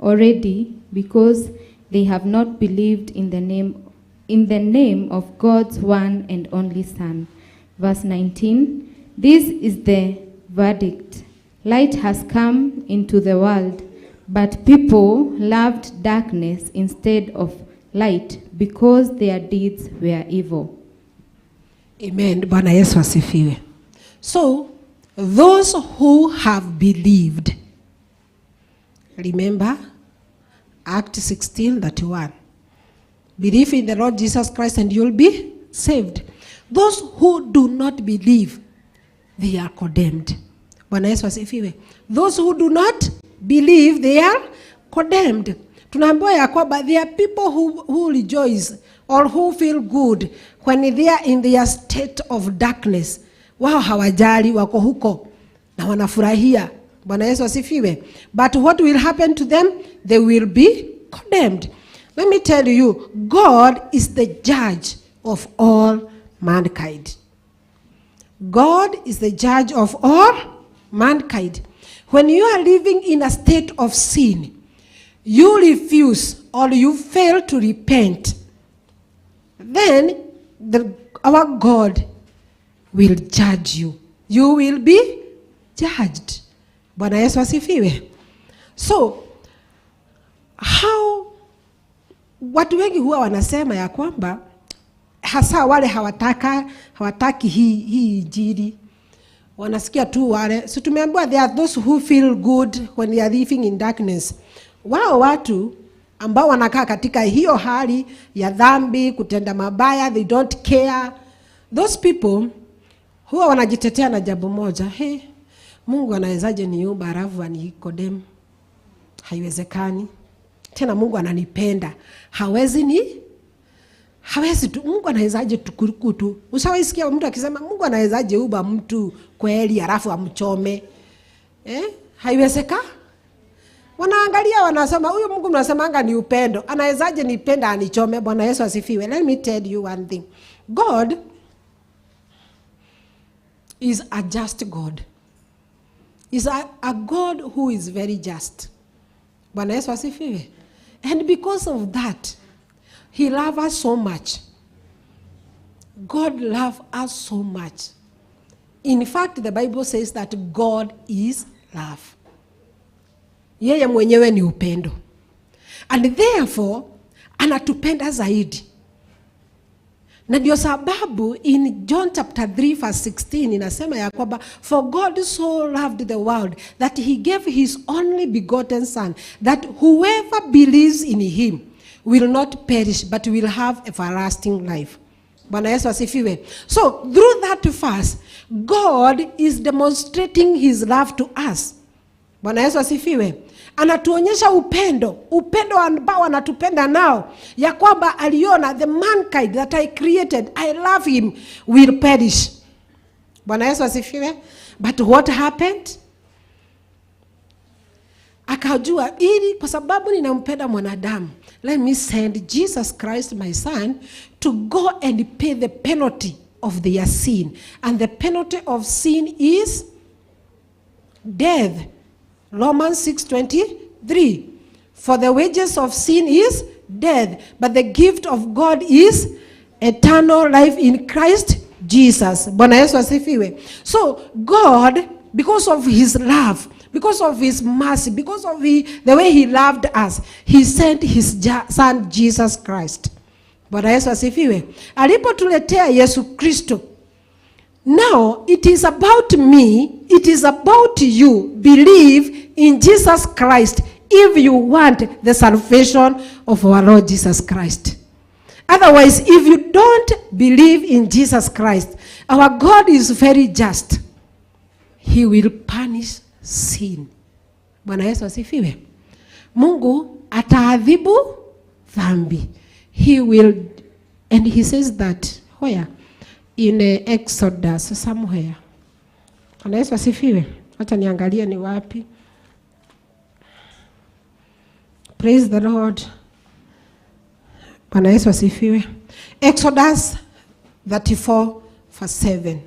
already, because they have not believed in the name of God's one and only Son. Verse 19. This is the verdict. Light has come into the world, but people loved darkness instead of light, because their deeds were evil. Amen. Bwana Yesu asifiwe. So, those who have believed, remember Act 16:31. Believe in the Lord Jesus Christ and you'll be saved. Those who do not believe, they are condemned. Bwana Yesu asifiwe. Those who do not believe, they are condemned. Tunaambiwa ya kwamba there are people who rejoice or who feel good when they are in their state of darkness. Wao hawajali, wako huko na wanafurahia. Bwana Yesu asifiwe. But what will happen to them? They will be condemned. Let me tell you, God is the judge of all mankind. God is the judge of all mankind, when you are living in a state of sin, you refuse or you fail to repent, then our God will judge you. You will be judged. Bwana Yesu asifiwe. So, watu wengi huwa wanasema ya kwamba hasa wale hawataki hii injili. Wanasikia tu wale. So tumeambiwa there are those who feel good when they are living in darkness. Wao watu ambao wanakaa katika hiyo hali ya dhambi, kutenda mabaya, they don't care. Those people huwa wanajitetea na jambo moja. Mungu anawezaje niumba alafu anikodem? Haiwezekani. Tena Mungu ananipenda. Hawezi tu. Mungu anawezaje tukurukutu? Ushawaisikia mtu akisema Mungu anawezaje umba mtu kweli alafu amchome? Haiwezekani. Wanaangalia wanasema huyu Mungu mnasemanga ni upendo. Anawezaje nipenda anichome? Bwana Yesu asifiwe. Let me tell you one thing. God is a just God. Is a God who is very just. Bwana Yesu asifiwe. And because of that, he loves us so much. God loves us so much. In fact, the Bible says that God is love. Yeye mwenyewe ni upendo. And therefore, anatupenda zaidi. Na ndio sababu in John chapter 3 verse 16 inasema ya kwamba for God so loved the world that he gave his only begotten son, that whoever believes in him will not perish but will have everlasting life. Bwana Yesu asifiwe. So through that verse, God is demonstrating his love to us. Bwana Yesu asifiwe. Anatuonyesha upendo ambao anatupenda nao, ya kwamba aliona the mankind that I created, I love him, will perish. Bwana Yesu asifiwe. But what happened? Akajua ili kwa sababu ninampenda mwanadamu, let me send Jesus Christ my son to go and pay the penalty of their sin. And the penalty of sin is death. Romans 6:23. For the wages of sin is death, but the gift of God is eternal life in Christ Jesus. Bwana Yesu asifiwe. So God, because of his love, because of his mercy, because of the way he loved us, he sent his son Jesus Christ. Bwana Yesu asifiwe. Alipotuletea Yesu Kristo. Now it is about me, it is about you. Believe in Jesus Christ if you want the salvation of our Lord Jesus Christ. Otherwise, if you don't believe in Jesus Christ, our God is very just. He will punish sin. Bwana Yesu asifiwe. Mungu ataadhibu dhambi. He will, and he says that where? In Exodus somewhere. Bwana Yesu asifiwe. Acha niangalie ni wapi. Praise the Lord. Bwana Yesu asifiwe. Exodus 34 verse 7.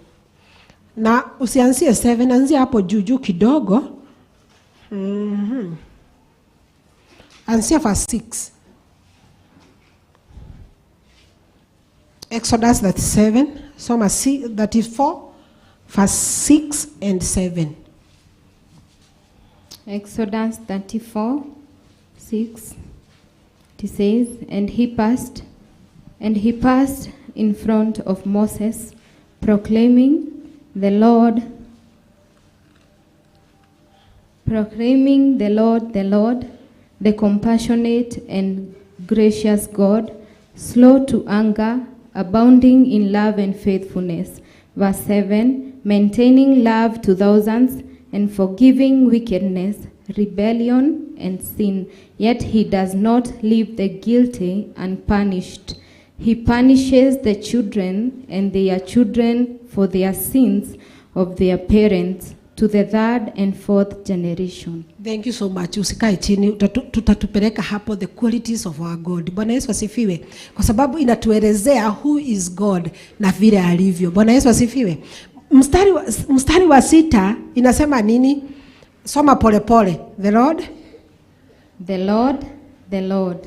Na usianzie 7, anzia hapo juu kidogo. Anzia verse 6. Exodus 37, soma 34 verse 6 and 7. Exodus 34, 6. It says, and he passed in front of Moses, proclaiming the Lord, the compassionate and gracious God, slow to anger, abounding in love and faithfulness. Verse 7, maintaining love to thousands and forgiving wickedness, rebellion, and sin. Yet he does not leave the guilty unpunished. He punishes the children and their children for their sins of their parents to the third and fourth generation. Thank you so much. Usikae chini, tutatupeleka hapo the qualities of our God. Bwana Yesu asifiwe. Kwa sababu inatuelezea who is God na vile alivyo. Bwana Yesu asifiwe. mstari wa 6 inasema nini? Soma polepole. The Lord. The Lord, the Lord.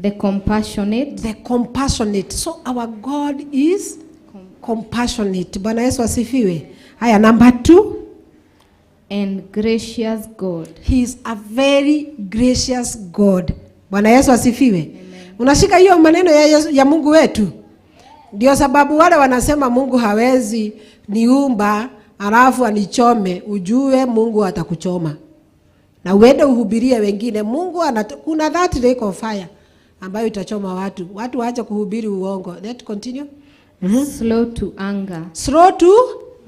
The compassionate. The compassionate. So our God is compassionate. Bwana Yesu asifiwe. Haya, number 2. And gracious God. He is a very gracious God. Bwana Yesu asifiwe. Unashika hiyo maneno ya Mungu wetu? Ndio sababu wale wanasema Mungu hawezi niumba alafu anichome, ujue Mungu atakuchoma. Na uende uhubirie wengine. Mungu kuna that lake of fire ambayo itachoma watu. Watu waache kuhubiri uongo. Let's continue. Slow to anger. Slow to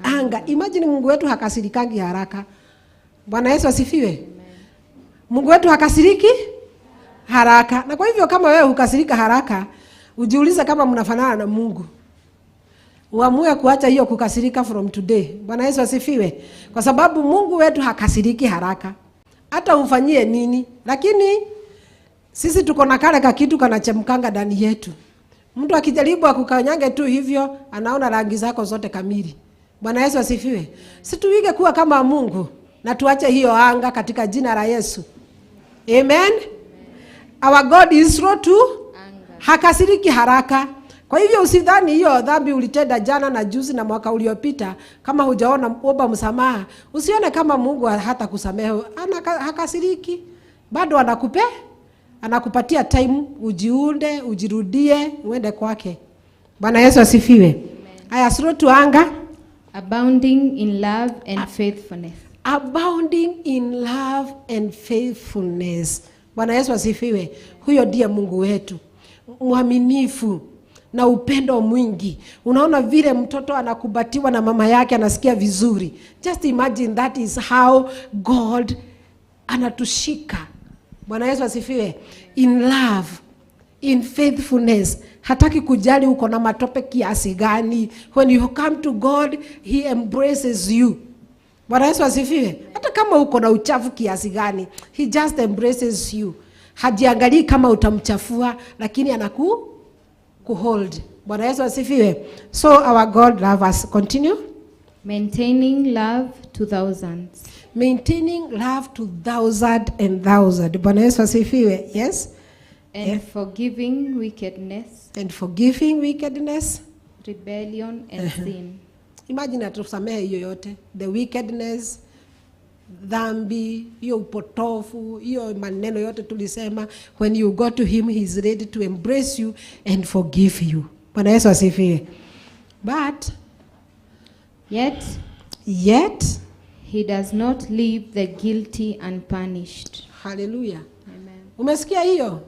anger. Imagine Mungu wetu hakasirikangi haraka. Bwana Yesu asifiwe. Mungu wetu hakasiriki haraka. Na kwa hivyo kama wewe hukasirika haraka, ujiulize kama mnafanana na Mungu. Uamue kuacha hiyo kukasirika from today. Bwana Yesu asifiwe. Kwa sababu Mungu wetu hakasiriki haraka. Hata umfanyie nini. Lakini sisi tuko na kale kitu kanachemkanga ndani yetu. Mtu akijaribu akukanyange tu hivyo, anaona rangi zako zote kamili. Bwana Yesu asifiwe. Situige kuwa kama Mungu na tuache hiyo anga katika jina la Yesu. Amen. Our God is slow to anger. Hakasiriki haraka. Kwa hivyo usidhani hiyo dhambi ulitenda jana na juzi na mwaka uliopita, kama hujaona omba msamaha, usione kama Mungu hata kusamehe. Hakasiriki. Bado anakupatia time ujiunde, ujirudie, uende kwake. Bwana Yesu asifiwe. Aya, slow to anger. Abounding in love and faithfulness. Abounding in love and faithfulness. Bwana Yesu asifiwe. Huyo ndiye Mungu wetu. Mwaminifu na upendo mwingi. Unaona vile mtoto anakubatiwa na mama yake anasikia vizuri. Just imagine that is how God anatushika. Bwana Yesu asifiwe. In love, in faithfulness. Hataki kujali uko na matope kiasi gani. When you come to God, he embraces you. Bwana Yesu asifiwe. Hata kama uko na uchafu kiasi gani, he just embraces you. Hajiangalii kama utamchafua, lakini kuhold. Bwana Yesu asifiwe. So our God loves us. Continue. Maintaining love to thousands. Maintaining love to thousands and thousands. Bwana Yesu asifiwe. Yes. And forgiving wickedness. And forgiving wickedness. Rebellion and sin. Imagine atusamehe hiyo yote. The wickedness, dhambi, hiyo upotofu, hiyo maneno yote tulisema. When you go to him, he is ready to embrace you and forgive you. Bwana Yesu asifiwe. But yet he does not leave the guilty unpunished. Hallelujah. Amen. Umesikia hiyo?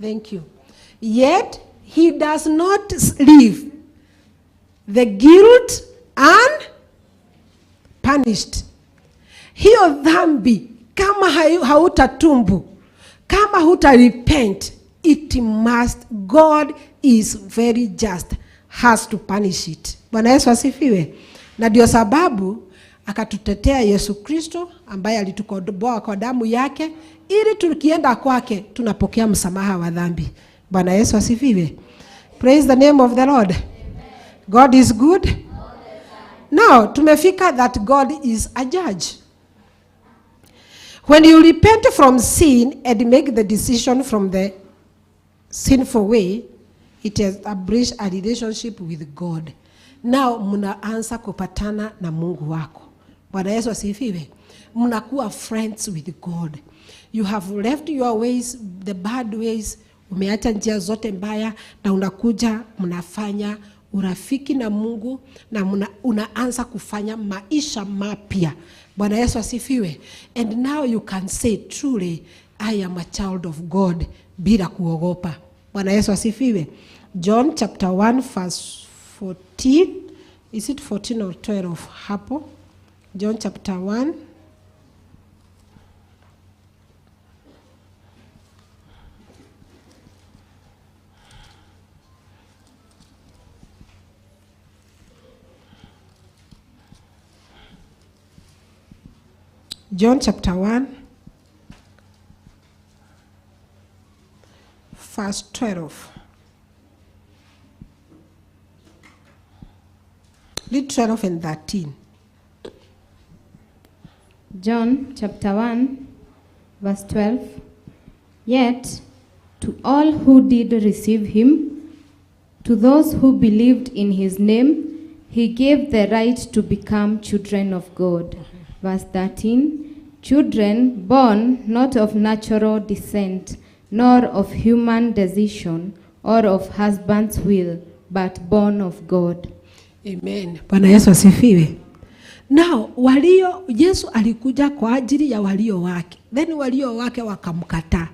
Thank you. Yet he does not leave the guilt unpunished. Hiyo dhambi kama hautatumbu, kama hutarepent, it must, God is very just, has to punish it. Bwana Yesu asifiwe. Na ndio sababu akatutetea Yesu Kristo ambaye alitukomboa kwa damu yake, ili tukienda kwake tunapokea msamaha wa dhambi. Bwana Yesu asifiwe. Praise the name of the Lord. Amen. God is good. Now tumefika that God is a judge. When you repent from sin and make the decision from the sinful way, it establishes a relationship with God. Now mnaanza kupatana na Mungu wako. Bwana Yesu asifiwe. Mnakuwa friends with God. You have left your ways, the bad ways. Umeacha njia zote mbaya na unakuja mnafanya urafiki na Mungu na unaanza kufanya maisha mapya. Bwana Yesu asifiwe. And now you can say truly I am a child of God bila kuogopa. Bwana Yesu asifiwe. John chapter 1 verse 14. Is it 14 or 12 hapo? John chapter 1. John chapter 1 verse 12. Read 12 and 13. John chapter 1, verse 12. Yet to all who did receive him, to those who believed in his name, he gave the right to become children of God. Verse 13. Children born not of natural descent, nor of human decision, or of husband's will, but born of God. Amen. Bwana Yesu asifiwe. Now, Yesu alikuja kwa ajili ya walio wake. Then walio wake wakamkataa.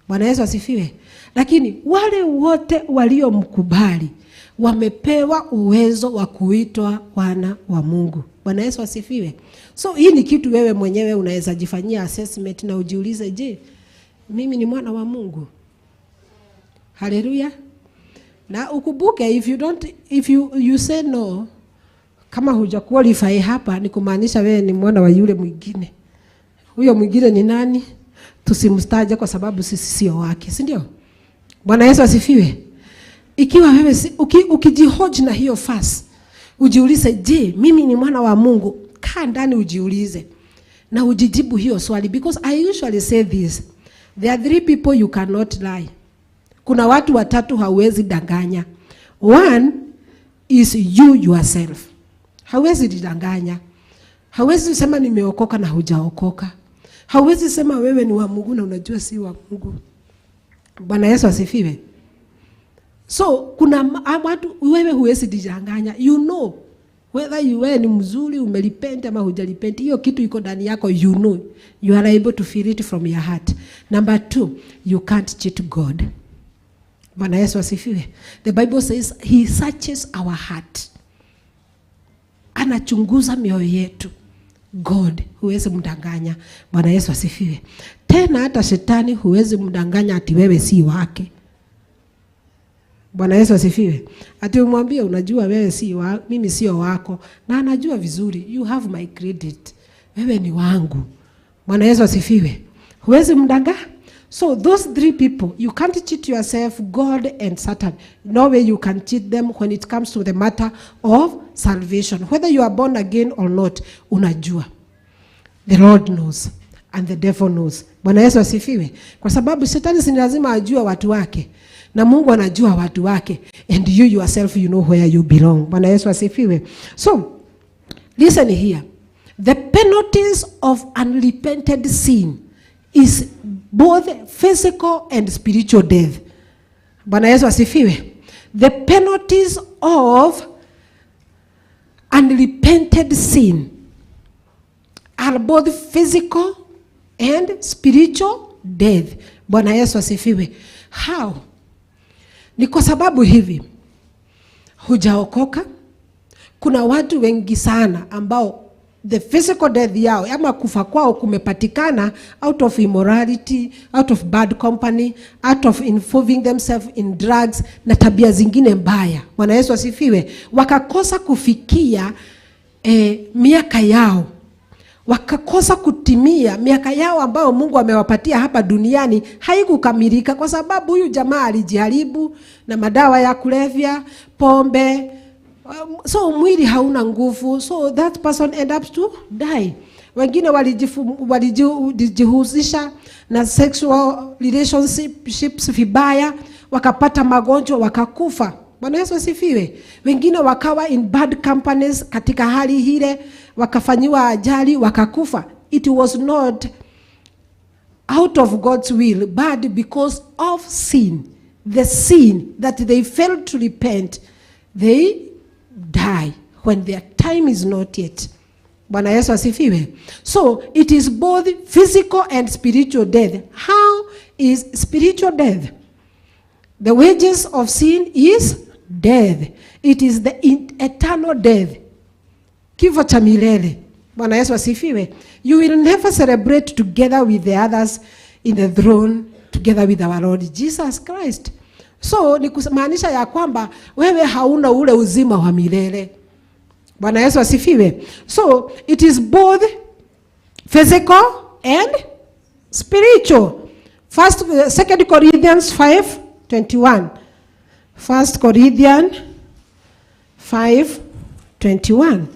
Bwana Yesu asifiwe. Lakini wale wote waliomkubali wamepewa uwezo wa kuitwa wana wa Mungu. Bwana Yesu asifiwe. So hii ni kitu wewe mwenyewe unaweza jifanyia assessment na ujiulize, je, mimi ni mwana wa Mungu? Haleluya. Na ukubuke, if you say no, kama huja qualify hapa, ni kumaanisha wewe ni mwana wa yule mwingine. Huyo mwingine ni nani? Tusimstaje kwa sababu sisi sio wake, si ndio? Bwana Yesu asifiwe. Ikiwa wewe ukijihoji na hiyo fast, ujiulize, je, mimi ni mwana wa Mungu? Kaa ndani ujiulize na ujijibu hiyo swali, because I usually say this. There are 3 people you cannot lie. Kuna watu watatu hauwezi danganya. One is you yourself. Hauwezi danganya. Hauwezi sema nimeokoka na hujaokoka. Hauwezi sema wewe ni wa Mungu na unajua si wa Mungu. Bwana Yesu asifiwe. So kuna watu wewe huwezi danganya. You know whether wewe ni mzuri, umelipenda ama hujalipenda, hiyo kitu iko ndani yako, you know. You are able to feel it from your heart. Number 2, you can't cheat God. Bwana Yesu asifiwe. The Bible says he searches our heart. Anachunguza mioyo yetu. God huwezi mdanganya. Bwana Yesu asifiwe. Tena hata shetani huwezi mdanganya ati wewe si wake. Bwana Yesu asifiwe. Ati umwambie unajua wewe mimi sio wako, na anajua vizuri, you have my credit. Wewe ni wangu. Bwana Yesu asifiwe. Huwezi mdanganya. So those 3 people, you can't cheat yourself, God and Satan. No way you can cheat them when it comes to the matter of salvation. Whether you are born again or not, unajua. The Lord knows and the devil knows. Bwana Yesu asifiwe. Kwa sababu shetani si lazima ajue watu wake, na Mungu anajua watu wake, and you yourself, you know where you belong. Bwana Yesu asifiwe. So listen here. The penalties of unrepented sin is both physical and spiritual death. Bwana Yesu asifiwe. The penalties of unrepented sin are both physical and spiritual death. Bwana Yesu asifiwe. How? Ni kwa sababu hivi, hujaokoka. Kuna watu wengi sana ambao the physical death yao ama kufa kwao kumepatikana out of immorality, out of bad company, out of involving themselves in drugs na tabia zingine mbaya. Bwana Yesu asifiwe. Wakakosa kufikia miaka yao. Wakakosa kutimia miaka yao ambayo Mungu amewapatia hapa duniani, haikukamilika kwa sababu huyu jamaa alijiharibu na madawa ya kulevya, pombe. So mwili hauna nguvu, so that person end up to die. Wengine walijihusisha na sexual relationships vibaya, wakapata magonjwa, wakakufa. Bwana Yesu asifiwe. Wengine wakawa in bad companies, katika hali hile wakafanyiwa ajali, wakakufa. It was not out of God's will, but because of sin. The sin that they failed to repent, they die when their time is not yet. Bwana Yesu asifiwe. So it is both physical and spiritual death. How is spiritual death? The wages of sin is death. It is the eternal death. Kifo cha milele. Bwana Yesu asifiwe. You will never celebrate together with the others in the throne together with our Lord Jesus Christ. So ni kumaanisha ya kwamba wewe hauna ule uzima wa milele. Bwana Yesu asifiwe. So it is both physical and spiritual. 2 Corinthians 5:21. 1 Corinthians 5:21. 21.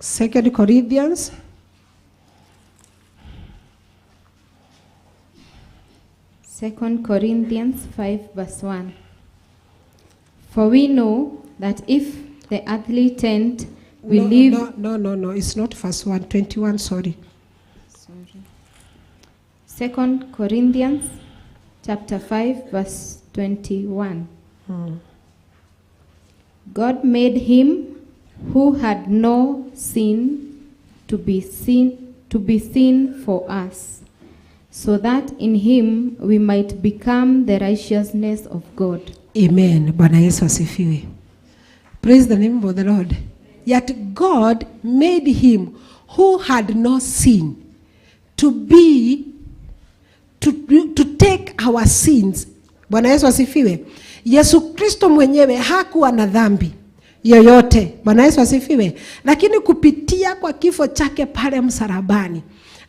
Second Corinthians 2 Corinthians 5 verse 1. For we know that if the earthly tent we live... No, it's not verse 1, 21, sorry. 2 Corinthians chapter 5 verse 21. God made him who had no sin to be sin for us, so that in him we might become the righteousness of God. Amen. Bwana Yesu asifiwe. Praise the name of the Lord. Yet God made him who had no sin to take our sins. Bwana Yesu asifiwe. Yesu Kristo mwenyewe hakuwa na dhambi yoyote. Bwana Yesu asifiwe. Lakini kupitia kwa kifo chake pale msalabani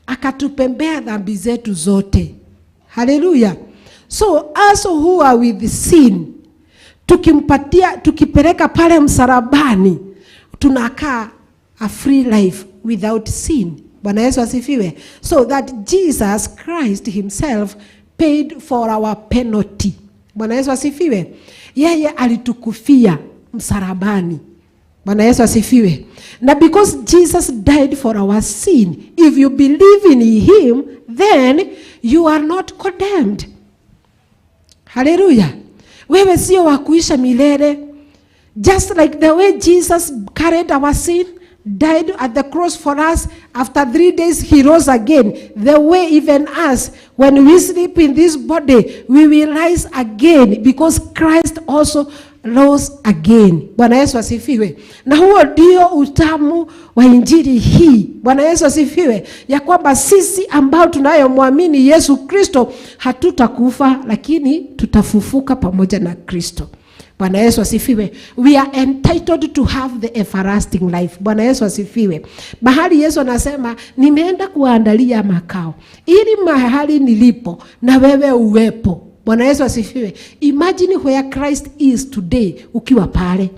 akatupembea dhambi zetu zote. Hallelujah. So us who are with sin, tukipeleka pale msalabani, tunakaa a free life without sin. Bwana Yesu asifiwe. So that Jesus Christ himself paid for our penalty. Bwana Yesu asifiwe. Yeye alitukufia msalabani. Bwana Yesu asifiwe. Na because Jesus died for our sin, if you believe in him, then you are not condemned. Hallelujah. Wewe sio wa kuisha milele. Just like the way Jesus carried our sin, died at the cross for us, after 3 days he rose again. The way even us, when we sleep in this body, we will rise again, because Christ also rose again. Bwana Yesu asifiwe. Na huo ndio utamu wa injili hii. Bwana Yesu asifiwe. Ya kwamba sisi ambao tunayomwamini Yesu Kristo hatutakufa, lakini tutafufuka pamoja na Kristo. Bwana Yesu asifiwe. We are entitled to have the everlasting life. Bwana Yesu asifiwe. Mahali Yesu anasema nimeenda kuandalia makao, ili mahali nilipo na wewe uwepo. Bwana Yesu asifiwe. Imagine where Christ is today ukiwa pale.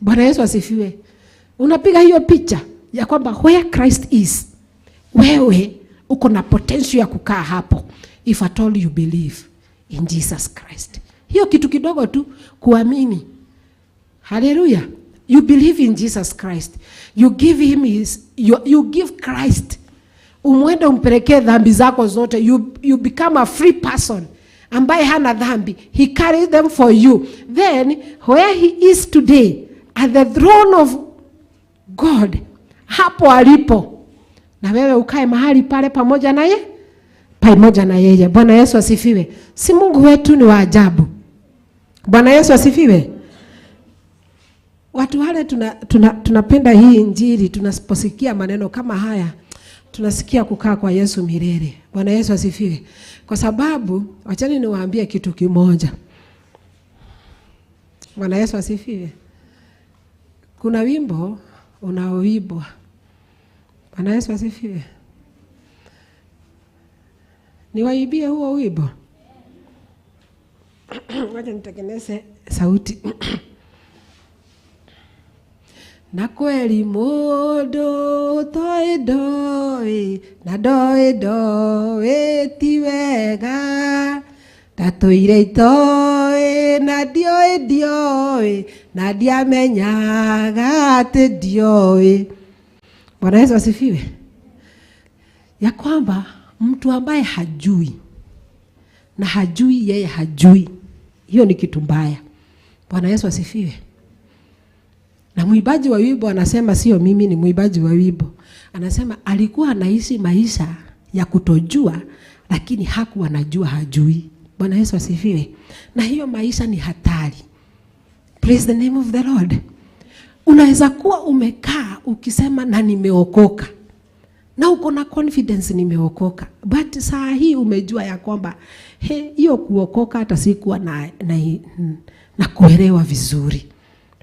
Bwana Yesu asifiwe. Unapiga hiyo picha ya kwamba where Christ is, wewe uko na potential ya kukaa hapo, if at all you believe in Jesus Christ. Hiyo kitu kidogo tu kuamini. Hallelujah. You believe in Jesus Christ. You give him you give Christ. Umwende umpelekee dhambi zako zote. You become a free person ambaye hana dhambi. He carries them for you. Then where he is today, at the throne of God, hapo alipo, na wewe ukae mahali pale pamoja na yeye, pamoja na yeye. Bwana Yesu asifiwe. Si Mungu wetu ni wa ajabu. Bwana Yesu asifiwe. Watu wale tunapenda hii injili, tunaposikia maneno kama haya, tunasikia kukaa kwa Yesu milele. Bwana Yesu asifiwe. Kwa sababu wachani niwaambie kitu kimoja. Bwana Yesu asifiwe. Kuna wimbo unaoimbwa. Bwana Yesu asifiwe. Niwaibie huo wimbo. Wacha nitengeneze sauti. Na kweli modo toidoi na doidoi tiwega tatoire toi na dioi na diamenyaga te dioi. Bwana Yesu asifiwe. Ya kwamba mtu ambaye hajui na hajui yeye hajui, hiyo ni kitu mbaya. Bwana Yesu asifiwe. Na muimbaji wa wimbo anasema, sio mimi, ni muimbaji wa wimbo, anasema alikuwa anaishi maisha ya kutojua, lakini hakuwa anajua hajui. Bwana Yesu asifiwe. Na hiyo maisha ni hatari. Praise the name of the Lord. Unaweza kuwa umekaa ukisema na nimeokoka, na uko na confidence nimeokoka, but saa hii umejua ya kwamba hiyo kuokoka hata sikuwa na kuelewa vizuri.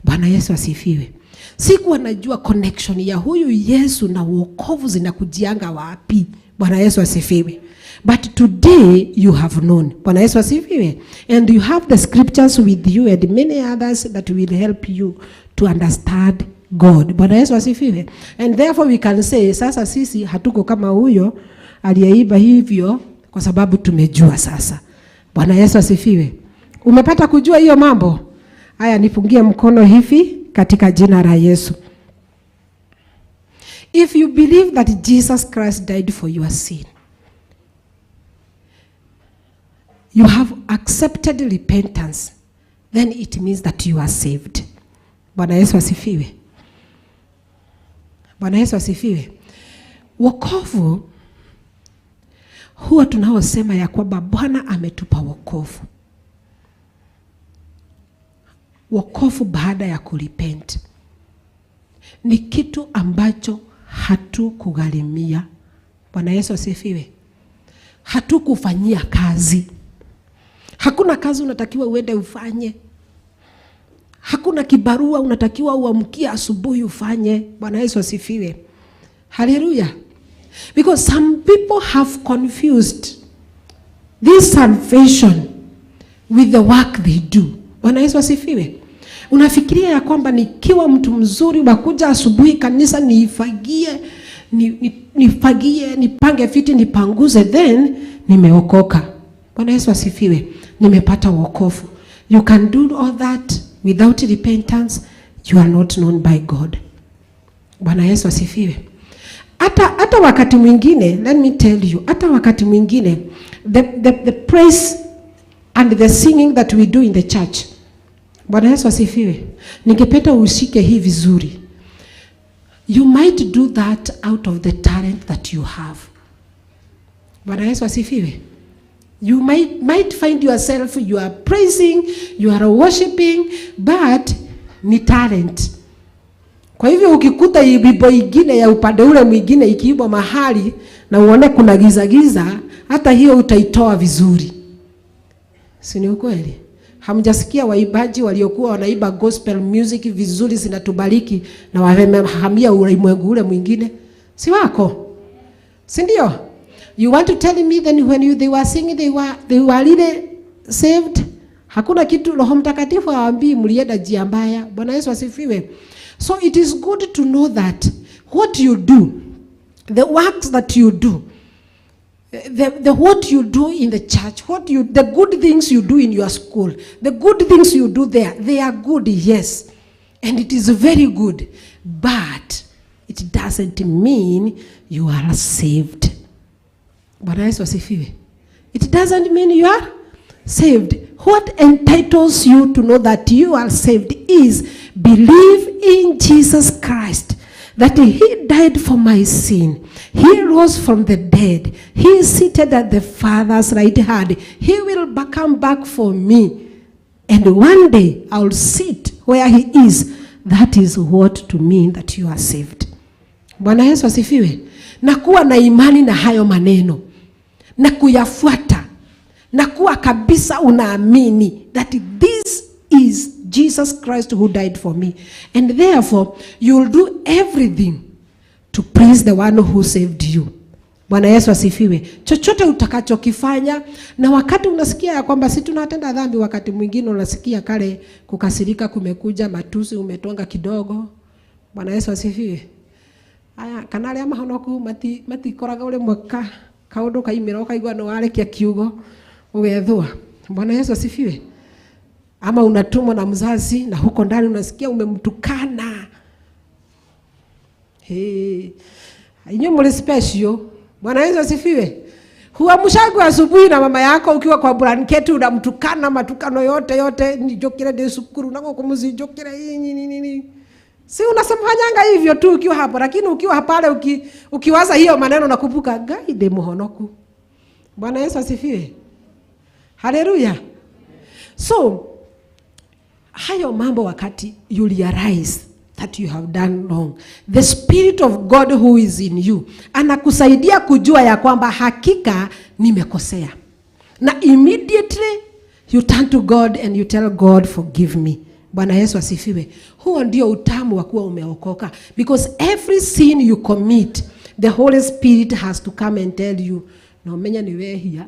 Bwana Yesu asifiwe. Sikuwa najua connection ya huyu Yesu na wokovu zinakujianga wapi. Bwana Yesu asifiwe. But today you have known. Bwana Yesu asifiwe. And you have the scriptures with you and many others that will help you to understand God. Bwana Yesu asifiwe. And therefore we can say, sasa sisi hatuko kama huyo aliyeiba hivyo kwa sababu tumejua sasa. Bwana Yesu asifiwe. Umepata kujua hiyo mambo? Haya, nipungie mkono hivi katika jina la Yesu. If you believe that Jesus Christ died for your sin, you have accepted repentance, then it means that you are saved. Bwana Yesu asifiwe. Bwana Yesu asifiwe. Wokovu huwa tunaosema ya kwamba Bwana ametupa wokovu. Wokovu baada ya kurepent ni kitu ambacho hatukugharimia. Bwana Yesu asifiwe. Hatukufanyia kazi. Hakuna kazi unatakiwa uende ufanye. Hakuna kibarua unatakiwa uamkie asubuhi ufanye. Bwana Yesu asifiwe. Hallelujah. Because some people have confused this salvation with the work they do. Bwana Yesu asifiwe. Unafikiria ya kwamba nikiwa mtu mzuri wakuja asubuhi kanisa nifagie, nifagie, nipange viti, nipanguze, then nimeokoka. Bwana Yesu asifiwe. Nimepata wokovu. You can do all that without repentance, you are not known by God. Bwana Yesu asifiwe. Hata wakati mwingine, let me tell you, hata wakati mwingine, the praise and the singing that we do in the church. Bwana Yesu asifiwe. Ningependa ushike hii vizuri. You might do that out of the talent that you have. Bwana Yesu asifiwe. You might find yourself, you are praising, you are worshiping, but ni talent. Kwa hivyo ukikuta wimbo ingine ya upande ule mwingine ikiibwa mahali na uone kuna giza, hata hiyo utaitoa vizuri. Si ni ukweli? Hamjasikia waibaji waliokuwa wanaiba gospel music vizuri zinatubariki na wamehamia ulimwengu ule mwingine? Si wako? Si ndio? You want to tell me then when they were singing they were really saved? Hakuna kitu Roho Mtakatifu awaambii mlienda njia mbaya. Bwana Yesu asifiwe. So it is good to know that what you do, the works that you do, the what you do in the church, the good things you do in your school, the good things you do there, they are good, yes. And it is very good, but it doesn't mean you are saved. Bwana Yesu asifiwe. It doesn't mean you are saved. What entitles you to know that you are saved is believe in Jesus Christ, that he died for my sin. He rose from the dead. He is seated at the Father's right hand. He will come back for me. And one day I will sit where he is. That is what to mean that you are saved. Bwana Yesu asifiwe. Na kuwa na imani na hayo maneno. Na kuyafuata. Na kuwa kabisa unaamini that this is Jesus Christ who died for me. And therefore, you will do everything to praise the one who saved you. Bwana Yesu asifiwe. Chochote utakachokifanya, na wakati unasikia ya kwamba si tunatenda dhambi, wakati mwingine unasikia kale kukasirika kumekuja, matusi umetonga kidogo. Bwana Yesu asifiwe. Aya, kanale ama honoku mati koraga ule mwaka kaundu kaimira kaigwa no arekia kiugo ugethwa. Bwana Yesu asifiwe. Ama unatumwa na mzazi na huko ndani unasikia umemtukana. Inyo mule special. Bwana Yesu asifiwe. Huamshagu asubuhi na mama yako ukiwa kwa blanketi unamtukana matukano yote nijokire de sukuru nako kumuzijokire nini. Si unasemanyanga hivyo tu ukiwa hapo, lakini ukiwa pale ukiwaza hiyo maneno na kupuka gaide muhonoku. Bwana Yesu asifiwe. Hallelujah. So hayo mambo wakati you realize that you have done wrong, the Spirit of God who is in you anakusaidia kujua ya kwamba hakika nimekosea. Na immediately you turn to God and you tell God, forgive me. Bwana Yesu asifiwe. Huo ndio utamu wa kuwa umeokoka. Because every sin you commit, The Holy Spirit has to come and tell you, no menya ni wehia,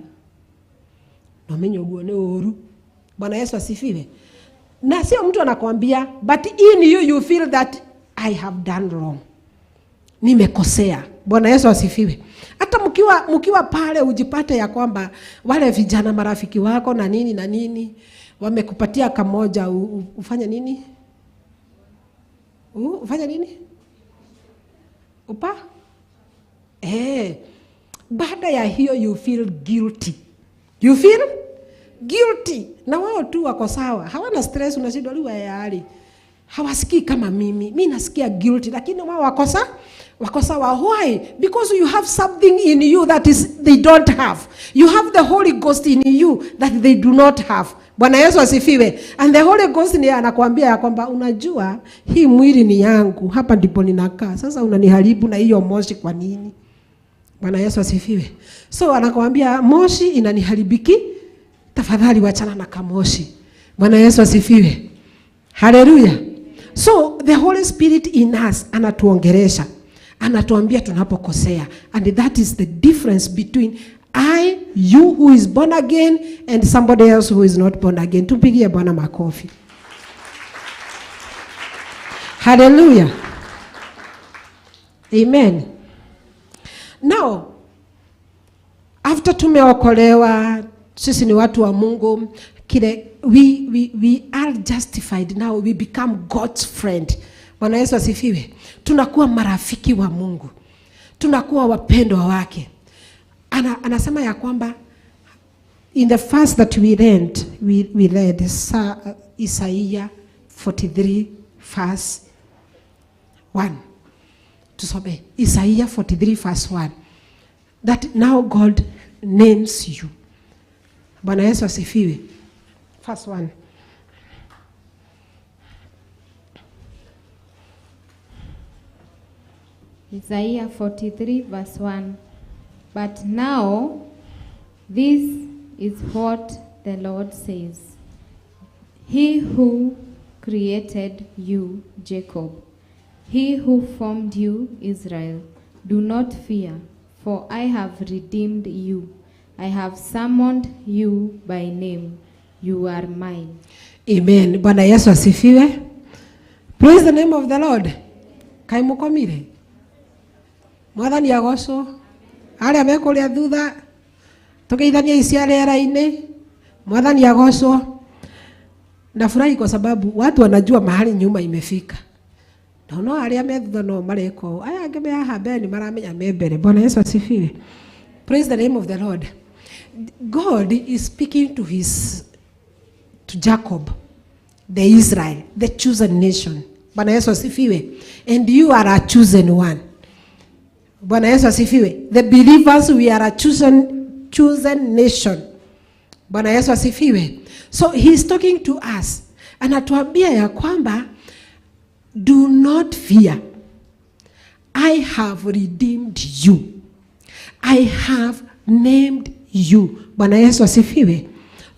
no menya uguo ni uru. Bwana Yesu asifiwe. Na sio mtu anakuambia, but in you you feel that I have done wrong. Nimekosea. Bwana Yesu asifiwe. Hata mkiwa pale ujipate ya kwamba wale vijana marafiki wako na nini wamekupatia kamoja, ufanye nini? Ufanye nini? Upa? Baada ya hiyo you feel guilty. You feel guilty. Na wao tu wako sawa. Hawana stress, unashindwa yali. Hawasikii kama mimi nasikia guilty, lakini wao wako sawa. Why? Because you have something in you that is they don't have. You have the Holy Ghost in you that they do not have. Bwana Yesu asifiwe. And the Holy Ghost ni anakuambia ya kwamba unajua hii mwili ni yangu, hapa ndipo ninakaa. Sasa unaniharibu na hiyo moshi kwa nini? Bwana Yesu asifiwe. So anakuambia moshi inaniharibiki, tafadhali wachana na kamoshi. Bwana Yesu asifiwe. Hallelujah. So the Holy Spirit in us anatuongeresha, anatuambia tunapokosea, and that is the difference between you who is born again and somebody else who is not born again. Tupigie Bwana makofi. Hallelujah. Amen. Now, after tumeokolewa, sisi ni watu wa Mungu, we are justified now, we become God's friend. Bwana Yesu asifiwe. Tunakuwa marafiki wa Mungu. Tunakuwa wapendwa wake. Anasema ya kwamba in the verse that we read Isaiah 43 verse 1. Tusome Isaiah 43 verse 1. That now God names you. Bwana Yesu asifiwe. Verse 1. Isaiah 43 verse 1. But now, this is what the Lord says. He who created you, Jacob, he who formed you, Israel, do not fear, for I have redeemed you. I have summoned you by name. You are mine. Amen. Bwana Yesu asifiwe. Praise the name of the Lord. Kaimukomire. Mwathani agoco. Aria mekuria thutha. Tugeithania iciarera-ini. Mwathani agoco. Nafurahi kwa sababu watu wanajua mahali nyuma imefika. Naona aria me thutha no mareko. Aya ange me haha mbere ni maramenya me mbere. Bwana Yesu asifiwe. Praise the name of the Lord. God is speaking to Jacob, the Israel, the chosen nation. Bwana Yesu asifiwe. And you are a chosen one. Bwana Yesu asifiwe. The believers, we are a chosen nation. Bwana Yesu asifiwe. So he is talking to us. Anatuambia ya kwamba do not fear. I have redeemed you. I have named you. Bwana Yesu asifiwe.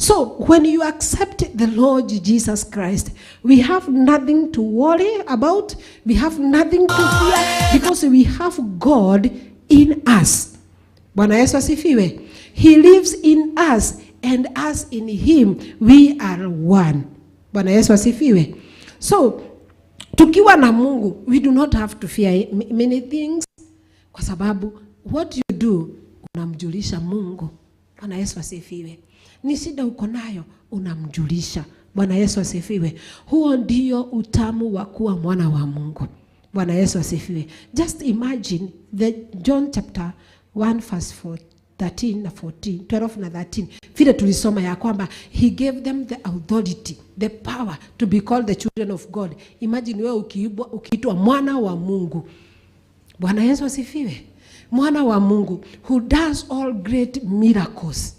So when you accept the Lord Jesus Christ, we have nothing to worry about. We have nothing to fear because we have God in us. Bwana Yesu asifiwe. He lives in us and us in him. We are one. Bwana Yesu asifiwe. So tukiwa na Mungu, we do not have to fear many things kwa sababu what you do unamjulisha Mungu. Bwana Yesu asifiwe. Ni shida uko nayo unamjulisha. Bwana Yesu asifiwe. Huo ndio utamu wa kuwa mwana wa Mungu. Bwana Yesu asifiwe. Just imagine the John chapter 1 verse 13 na 14, 12 na 13. Vile tulisoma ya kwamba he gave them the authority, the power to be called the children of God. Imagine wewe ukiitwa mwana wa Mungu. Bwana Yesu asifiwe. Mwana wa Mungu who does all great miracles.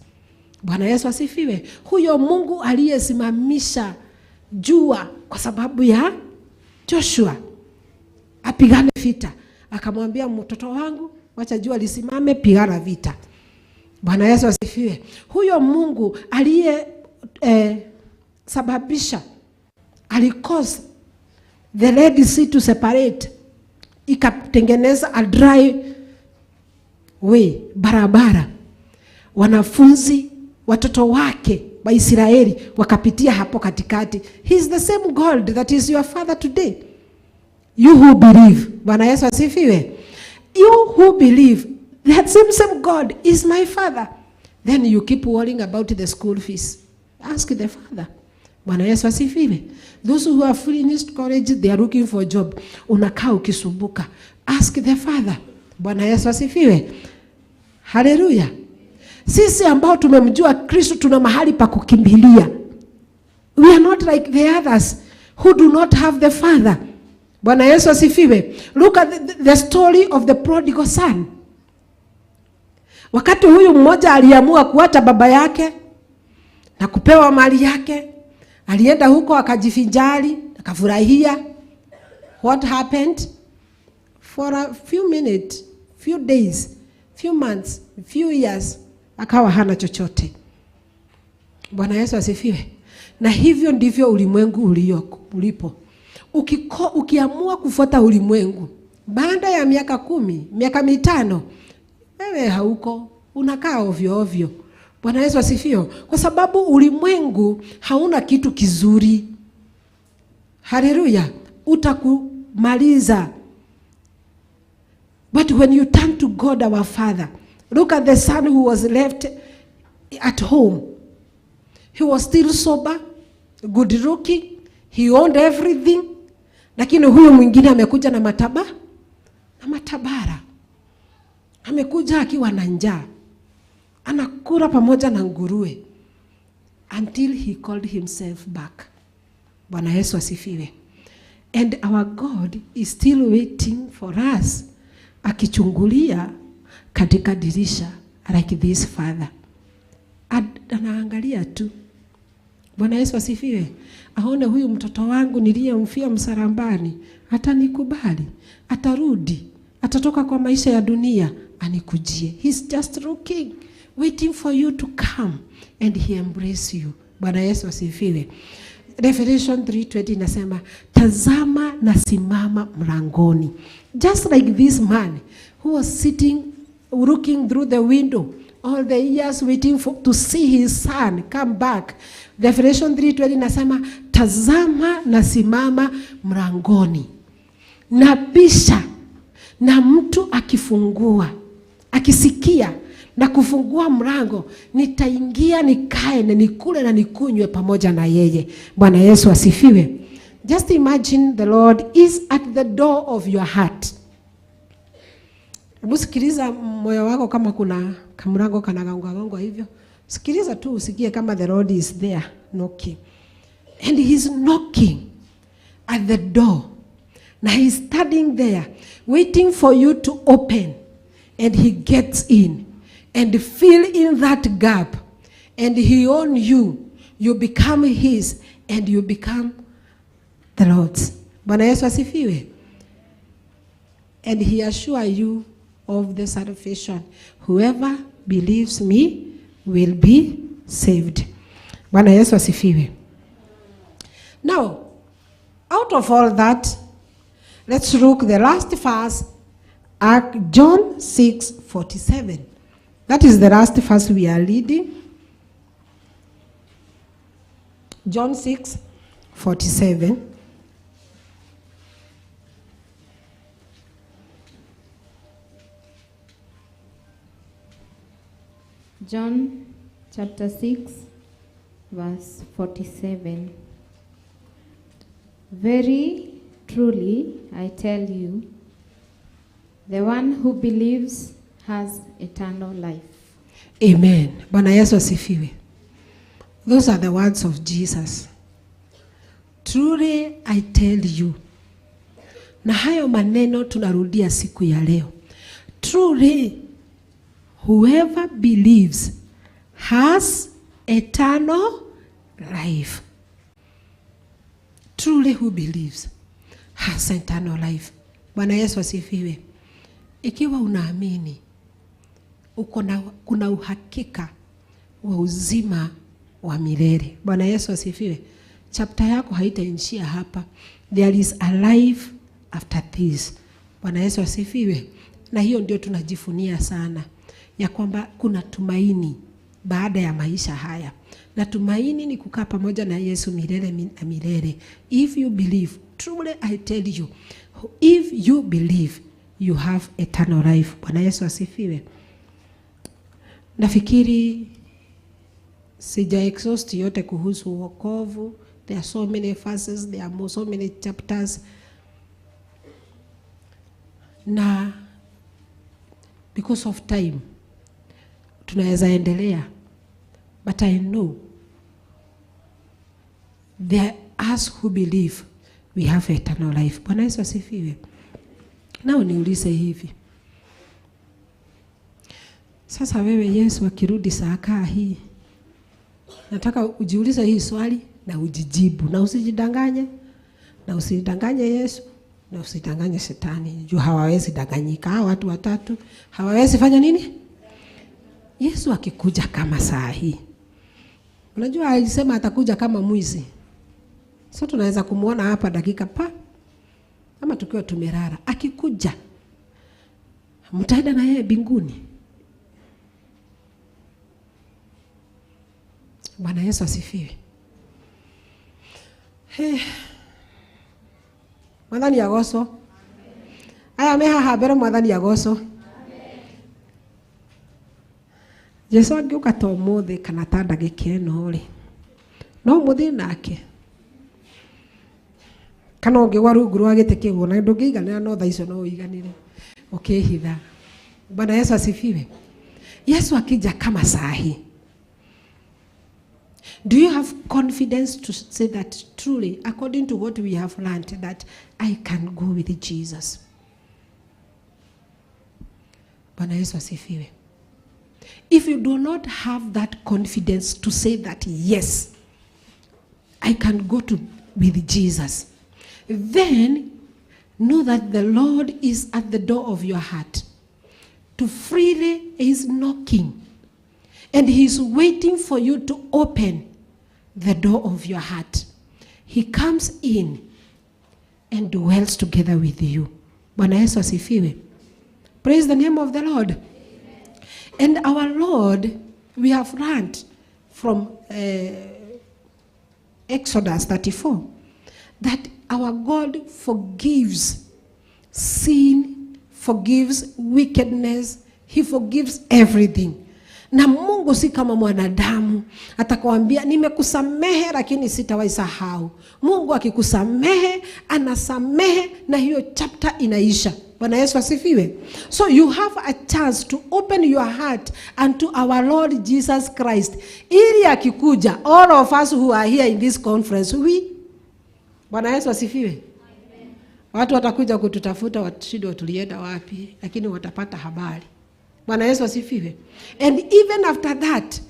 Bwana Yesu asifiwe. Huyo Mungu aliyesimamisha jua kwa sababu ya Joshua apigane vita, akamwambia mtoto wangu wacha jua lisimame, pigana vita. Bwana Yesu asifiwe. Huyo Mungu aliye sababisha, alicause the Red Sea to separate, ikatengeneza a dry way, barabara. Wanafunzi, watoto wake wa Israeli wakapitia hapo katikati. He is the same God that is your father today. You who believe. Bwana Yesu asifiwe. You who believe that same God is my father. Then you keep worrying about the school fees. Ask the father. Bwana Yesu asifiwe. Those who are finished college, they are looking for a job. Unakaa ukisumbuka. Ask the father. Bwana Yesu asifiwe. Hallelujah. Sisi ambao tumemjua Kristo tuna mahali pa kukimbilia. We are not like the others who do not have the father. Bwana Yesu asifiwe. Look at the story of the prodigal son. Wakati huyu mmoja aliamua kuacha baba yake na kupewa mali yake, alienda huko akajifinjari, akafurahia. What happened? For a few minutes, few days, few months, few years, akawa hana chochote. Bwana Yesu asifiwe. Na hivyo ndivyo ulimwengu ulipo. Ukiamua kufuata ulimwengu, baada ya miaka 10, miaka 5, wewe hauko, unakaa ovyo ovyo. Bwana Yesu asifiwe. Kwa sababu ulimwengu hauna kitu kizuri. Hallelujah. Utakumaliza. But when you turn to God our Father, look at the son who was left at home. He was still sober, good looking, he owned everything. Lakini huyu mwingine amekuja na matabara. Amekuja akiwa na njaa. Anakula pamoja na nguruwe. Until he called himself back. Bwana Yesu asifiwe. And our God is still waiting for us. Akichungulia katika dirisha like this father. Anaangalia tu. Bwana Yesu asifiwe. Aone huyu mtoto wangu niliyemfia msalabani atanikubali, atarudi, atatoka kwa maisha ya dunia anikujie. He's just looking, waiting for you to come and he embrace you. Bwana Yesu asifiwe. Revelation 3:20 inasema, tazama nasimama mlangoni. Just like this man who was sitting looking through the window all the years waiting to see his son come back. Revelation 3:20 inasema, tazama nasimama mlangoni. Nabisha, na mtu akifungua, akisikia na kufungua mlango, nitaingia nikae na nikule na nikunywe pamoja na yeye. Bwana Yesu asifiwe. Just imagine the Lord is at the door of your heart. Sikiliza moyo wako kama kuna kamlango kanagonga hivyo. Sikiliza tu usikie kama the Lord is there knocking. And he's knocking at the door. Now he's standing there waiting for you to open. And he gets in and fill in that gap. And he owns you. You become his and you become the Lord's. Bwana Yesu asifiwe. And he assure you of the salvation. Whoever believes me will be saved. Bwana Yesu asifiwe. Now, out of all that, let's look the last verse at John 6:47. That is the last verse we are reading. John 6:47. John chapter 6 verse 47. Very truly I tell you, the one who believes has eternal life. Amen. Bwana Yesu asifiwe. Those are the words of Jesus. Truly I tell you. Na hayo maneno tunarudia siku ya leo. Truly, whoever believes has eternal life. Truly who believes has eternal life. Bwana Yesu asifiwe. Ikiwa unaamini, kuna uhakika wa uzima wa milele. Bwana Yesu asifiwe. Chapter yako haitaishia hapa. There is a life after this. Bwana Yesu asifiwe. na hiyo ndio tunajifunia sana, ya kwamba kuna tumaini baada ya maisha haya. Na tumaini ni kukaa pamoja na Yesu milele na milele. If you believe, truly I tell you, if you believe, you have eternal life. Bwana Yesu asifiwe. Nafikiri sija exhaust yote kuhusu wokovu. There are so many verses, there are so many chapters. Na because of time tunaweza endelea, but I know there us who believe we have eternal life. Bwana Yesu asifiwe. Nao niulize hivi, sasa wewe Yesu akirudi saa kaa hii, nataka ujiulize hii swali na ujijibu, na usijidanganye, na usidanganye Yesu, na usidanganye shetani. Juu hawawezi danganyika. Hawa watu watatu hawawezi fanya nini? Yesu akikuja kama saa hii, unajua alisema atakuja kama mwizi. So tunaweza kumuona hapa dakika pa, ama tukiwa tumelala. Akikuja, mtaenda na yeye mbinguni. Bwana Yesu asifiwe. Mwathani yagoso. Aya meha habere mwathani yagoso. Jesu angiuka to mothe kana ta ndagika ino ri, no muthi nake kana ungigwa rungu rwa gite kiguo na ndungiiganira no tha icio no uiganire ukihitha. Bwana Yesu asifiwe. Yesu akija kama sahi, do you have confidence to say that truly, according to what we have learned, that I can go with Jesus? Bwana Yesu asifiwe. If you do not have that confidence to say that, yes, I can go with Jesus, then know that the Lord is at the door of your heart. To freely is knocking. And he is waiting for you to open the door of your heart. He comes in and dwells together with you. Bwana Yesu asifiwe. Praise the name of the Lord. And our Lord, we have learned from Exodus 34 that our God forgives sin, forgives wickedness, he forgives everything. Na Mungu si kama mwanadamu atakwambia nimekusamehe lakini sitawaisahau. Mungu akikusamehe anasamehe na hiyo chapter inaisha. Bwana Yesu asifiwe. So you have a chance to open your heart unto our Lord Jesus Christ. Ili akikuja, all of us who are here in this conference, Bwana Yesu asifiwe. Amen. Watu watakuja kututafuta washindwe tulienda wapi, lakini watapata habari. Bwana Yesu asifiwe. And even after that,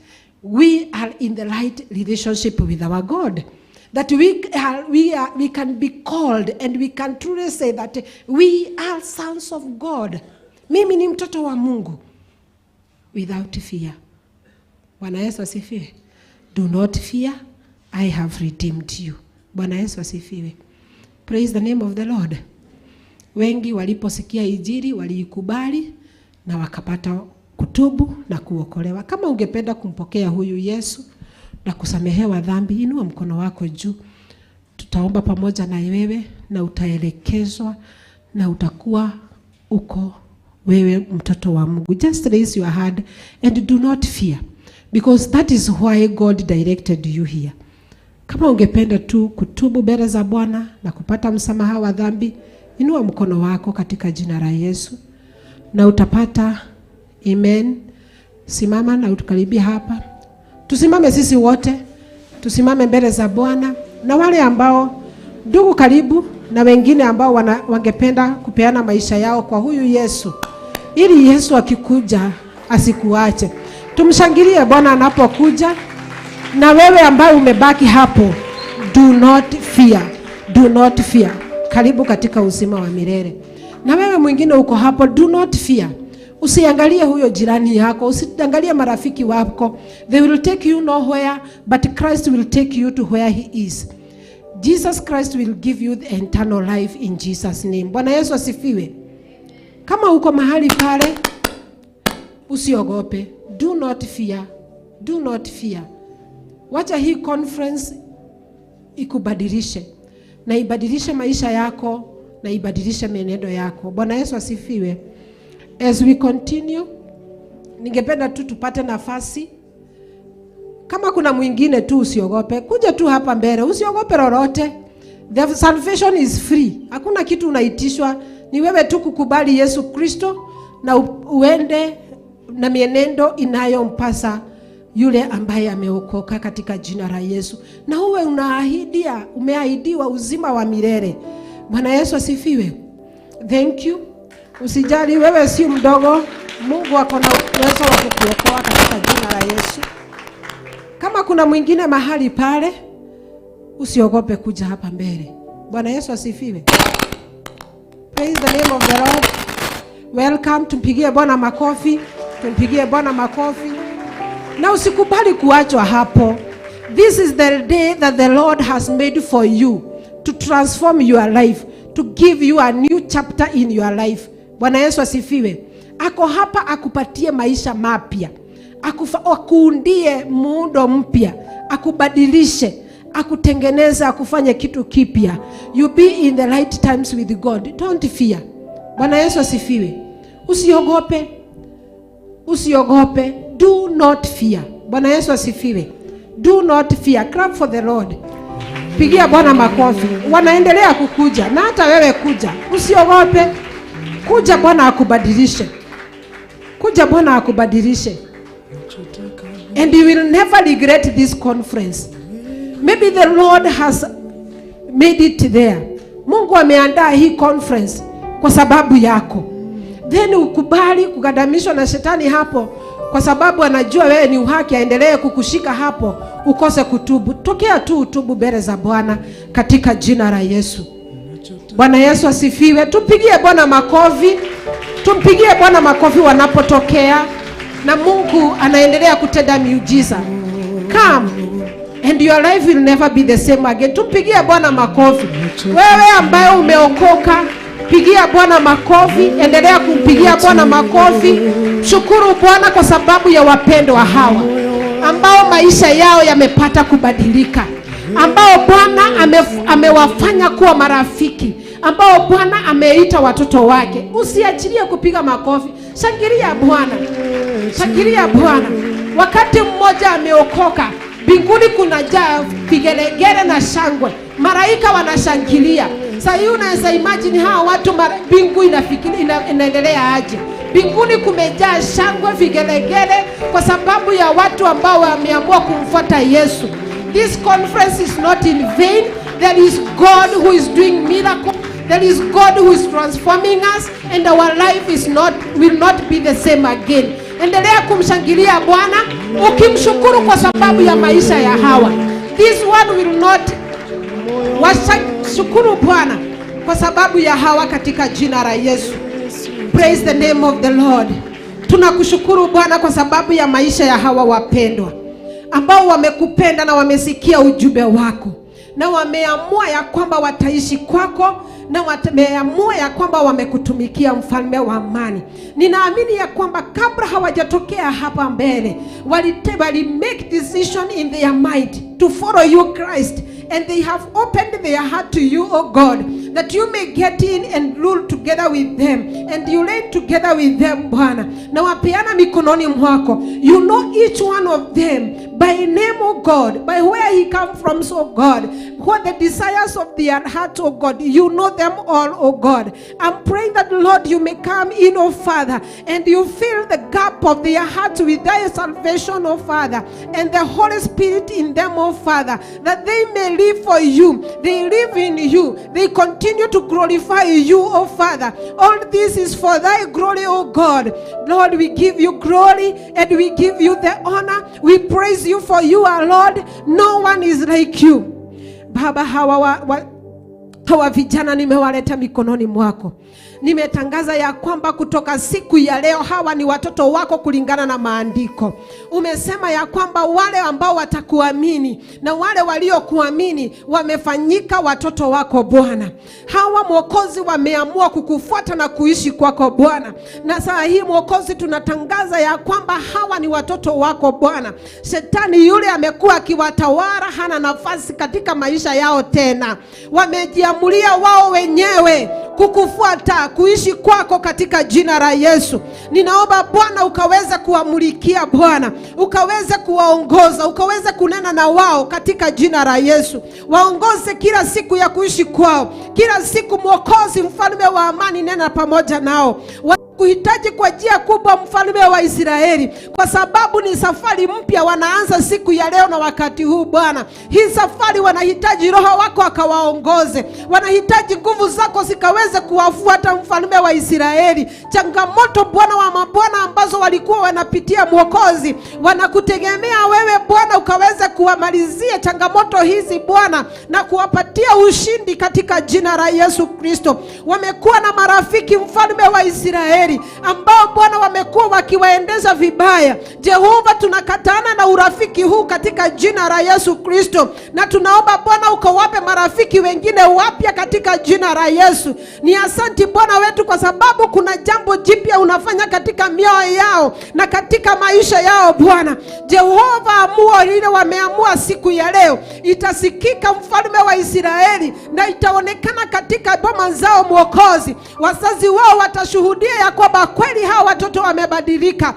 we are in the right relationship with our God. That we can be called and we can truly say that we are sons of God. Mimi ni mtoto wa Mungu. Without fear. Bwana Yesu asifiwe. Do not fear, I have redeemed you. Bwana Yesu asifiwe. Praise the name of the Lord. Wengi waliposikia injili waliikubali na wakapata kutubu na kuokolewa. Kama ungependa kumpokea huyu Yesu na kusamehewa dhambi, inua mkono wako juu. Tutaomba pamoja na wewe na utaelekezwa na utakuwa uko wewe mtoto wa Mungu. Just raise your hand and do not fear, because that is why God directed you here. Kama ungependa tu kutubu mbele za Bwana na kupata msamaha wa dhambi, inua mkono wako katika jina la Yesu na utapata. Amen. Simama na utukaribia hapa. Tusimame sisi wote. Tusimame mbele za Bwana. Na wale ambao ndugu karibu na wengine ambao wangependa kupeana maisha yao kwa huyu Yesu, ili Yesu akikuja asikuache. Tumshangilie Bwana anapokuja. Na wewe ambao umebaki hapo, do not fear. Do not fear. Karibu katika uzima wa milele. Na wewe mwingine uko hapo, do not fear. Usiangalie huyo jirani yako, usiangalie marafiki wako. They will take you nowhere, but Christ will take you to where he is. Jesus Christ will give you the eternal life in Jesus name. Bwana Yesu asifiwe. Kama kama uko mahali pale, usiogope. Do not fear. Do not fear. Wacha hii conference ikubadilishe, na ibadilishe maisha yako, na ibadilishe mienendo yako. Bwana Yesu asifiwe. As we continue, ningependa tu tupate nafasi. Kama kuna mwingine tu, usiogope. Kuja tu hapa mbele, usiogope lolote. The salvation is free. Hakuna kitu unaitishwa. Ni wewe tu kukubali Yesu Kristo na uende na mienendo inayompasa yule ambaye ameokoka katika jina la Yesu. Na uwe umeahidiwa uzima wa milele. Bwana Yesu asifiwe. Thank you. Usijali, wewe si mdogo. Mungu ako na uwezo wa kukuokoa katika jina la Yesu. Kama kuna mwingine mahali pale, usiogope kuja hapa mbele. Bwana Yesu asifiwe. Praise the name of the Lord. Welcome. Tumpigie Bwana makofi. Tumpigie Bwana makofi. Na usikubali kuachwa hapo. This is the day that the Lord has made for you to transform your life, to give you a new chapter in your life. Bwana Yesu asifiwe. Ako hapa akupatie maisha mapya. Akuundie muundo mpya. Akubadilishe. Akutengeneza, akufanye kitu kipya. You be in the right times with God. Don't fear. Bwana Yesu asifiwe. Usiogope. Usiogope. Do not fear. Bwana Yesu asifiwe. Do not fear. Clap for the Lord. Pigia Bwana makofi. Wanaendelea kukuja. Na hata wewe kuja. Usiogope. Kuja, Bwana akubadilishe. Kuja, Bwana akubadilishe. And you will never regret this conference. Maybe the Lord has made it there. Mungu ameandaa hii conference kwa sababu yako. Then ukubali kukadamishwa na shetani hapo, kwa sababu anajua wewe ni uhaki, aendelee kukushika hapo, ukose kutubu. Tokea tu utubu mbele za Bwana katika jina la Yesu. Bwana Yesu asifiwe. Tumpigie Bwana makofi. Tumpigie Bwana makofi wanapotokea, na Mungu anaendelea kutenda miujiza. Come and your life will never be the same again. Tumpigie Bwana makofi. Wewe ambaye umeokoka, pigia Bwana makofi. Endelea kumpigia Bwana makofi. Shukuru Bwana kwa sababu ya wapendwa hawa ambao maisha yao yamepata kubadilika, ambao Bwana amewafanya kuwa marafiki, ambao Bwana ameita watoto wake. Usiachilie kupiga makofi. Shangilia Bwana. Shangilia Bwana. Wakati mmoja ameokoka, mbinguni kunajaa vigelegele na shangwe. Malaika wanashangilia. Sasa unaweza imagine hawa watu, mbingu inaendelea aje? Mbinguni kumejaa shangwe, vigelegele kwa sababu ya watu ambao wameamua kumfuata Yesu. This conference is not in vain. There is God who is doing miracles. There is God who is transforming us, and our life will not be the same again. Endelea kumshangilia Bwana ukimshukuru kwa sababu ya maisha ya hawa. This one will not. Washukuru Bwana kwa sababu ya hawa katika jina la Yesu. Praise the name of the Lord. Tunakushukuru Bwana kwa sababu ya maisha ya hawa wapendwa ambao wamekupenda na wamesikia ujumbe wako, na wameamua ya kwamba wataishi kwako, na wameamua ya kwamba wamekutumikia mfalme wa amani. Ninaamini ya kwamba kabla hawajatokea hapa mbele, wali make decision in their mind to follow you Christ, and they have opened their heart to you, oh God, that you may get in and rule together with them, and you reign together with them, Bwana. Na wapeana mikononi mwako. You know each one of them by name, oh God, by where he come from, oh God, what the desires of their heart, oh God, you know them all, oh God. I'm praying that, Lord, you may come in, oh Father, and you fill the gap of their heart with thy salvation, oh Father, and the Holy Spirit in them, oh Father, that they may live for you. They live in you. They continue to glorify you, oh Father. All this is for thy glory, oh God. Lord, we give you glory and we give you the honor. We praise you, for you are Lord. No one is like you. Baba, hawa vijana nimewaleta mikononi mwako. Nimetangaza ya kwamba kutoka siku ya leo hawa ni watoto wako kulingana na maandiko. Umesema ya kwamba wale ambao watakuamini na wale waliokuamini wamefanyika watoto wako Bwana. Hawa Mwokozi wameamua kukufuata na kuishi kwako Bwana. Na saa hii Mwokozi tunatangaza ya kwamba hawa ni watoto wako Bwana. Shetani yule amekuwa akiwatawala hana nafasi katika maisha yao tena. Wamejiamulia wao wenyewe kukufuata, kuishi kwako katika jina la Yesu. Ninaomba Bwana ukaweze kuamulikia Bwana, ukaweze kuwaongoza, ukaweze kunena na wao katika jina la Yesu. Waongoze kila siku ya kuishi kwao. Kila siku Mwokozi, mfalme wa amani, nena pamoja nao. Kuhitaji kwa njia kubwa, mfalme wa Israeli, kwa sababu ni safari mpya wanaanza siku ya leo na wakati huu Bwana. Hii safari wanahitaji Roho wako akawaongoze. Wanahitaji nguvu zako zikaweze kuwafuata, mfalme wa Israeli. Changamoto Bwana wa mabwana ambazo walikuwa wanapitia Mwokozi, wanakutegemea wewe Bwana, ukaweze kuwamalizia changamoto hizi Bwana na kuwapatia ushindi katika jina la Yesu Kristo. Wamekuwa na marafiki, mfalme wa Israeli, ambao Bwana wamekuwa wakiwaendeza vibaya. Jehova, tunakatana na urafiki huu katika jina la Yesu Kristo, na tunaomba Bwana ukawape marafiki wengine wapya katika jina la Yesu. Ni asanti Bwana wetu, kwa sababu kuna jambo jipya unafanya katika mioyo yao na katika maisha yao Bwana. Jehova, amua lile wameamua siku ya leo itasikika, mfalme wa Israeli, na itaonekana katika boma zao Mwokozi. Wazazi wao watashuhudia ya kwamba kweli hawa watoto wamebadilika.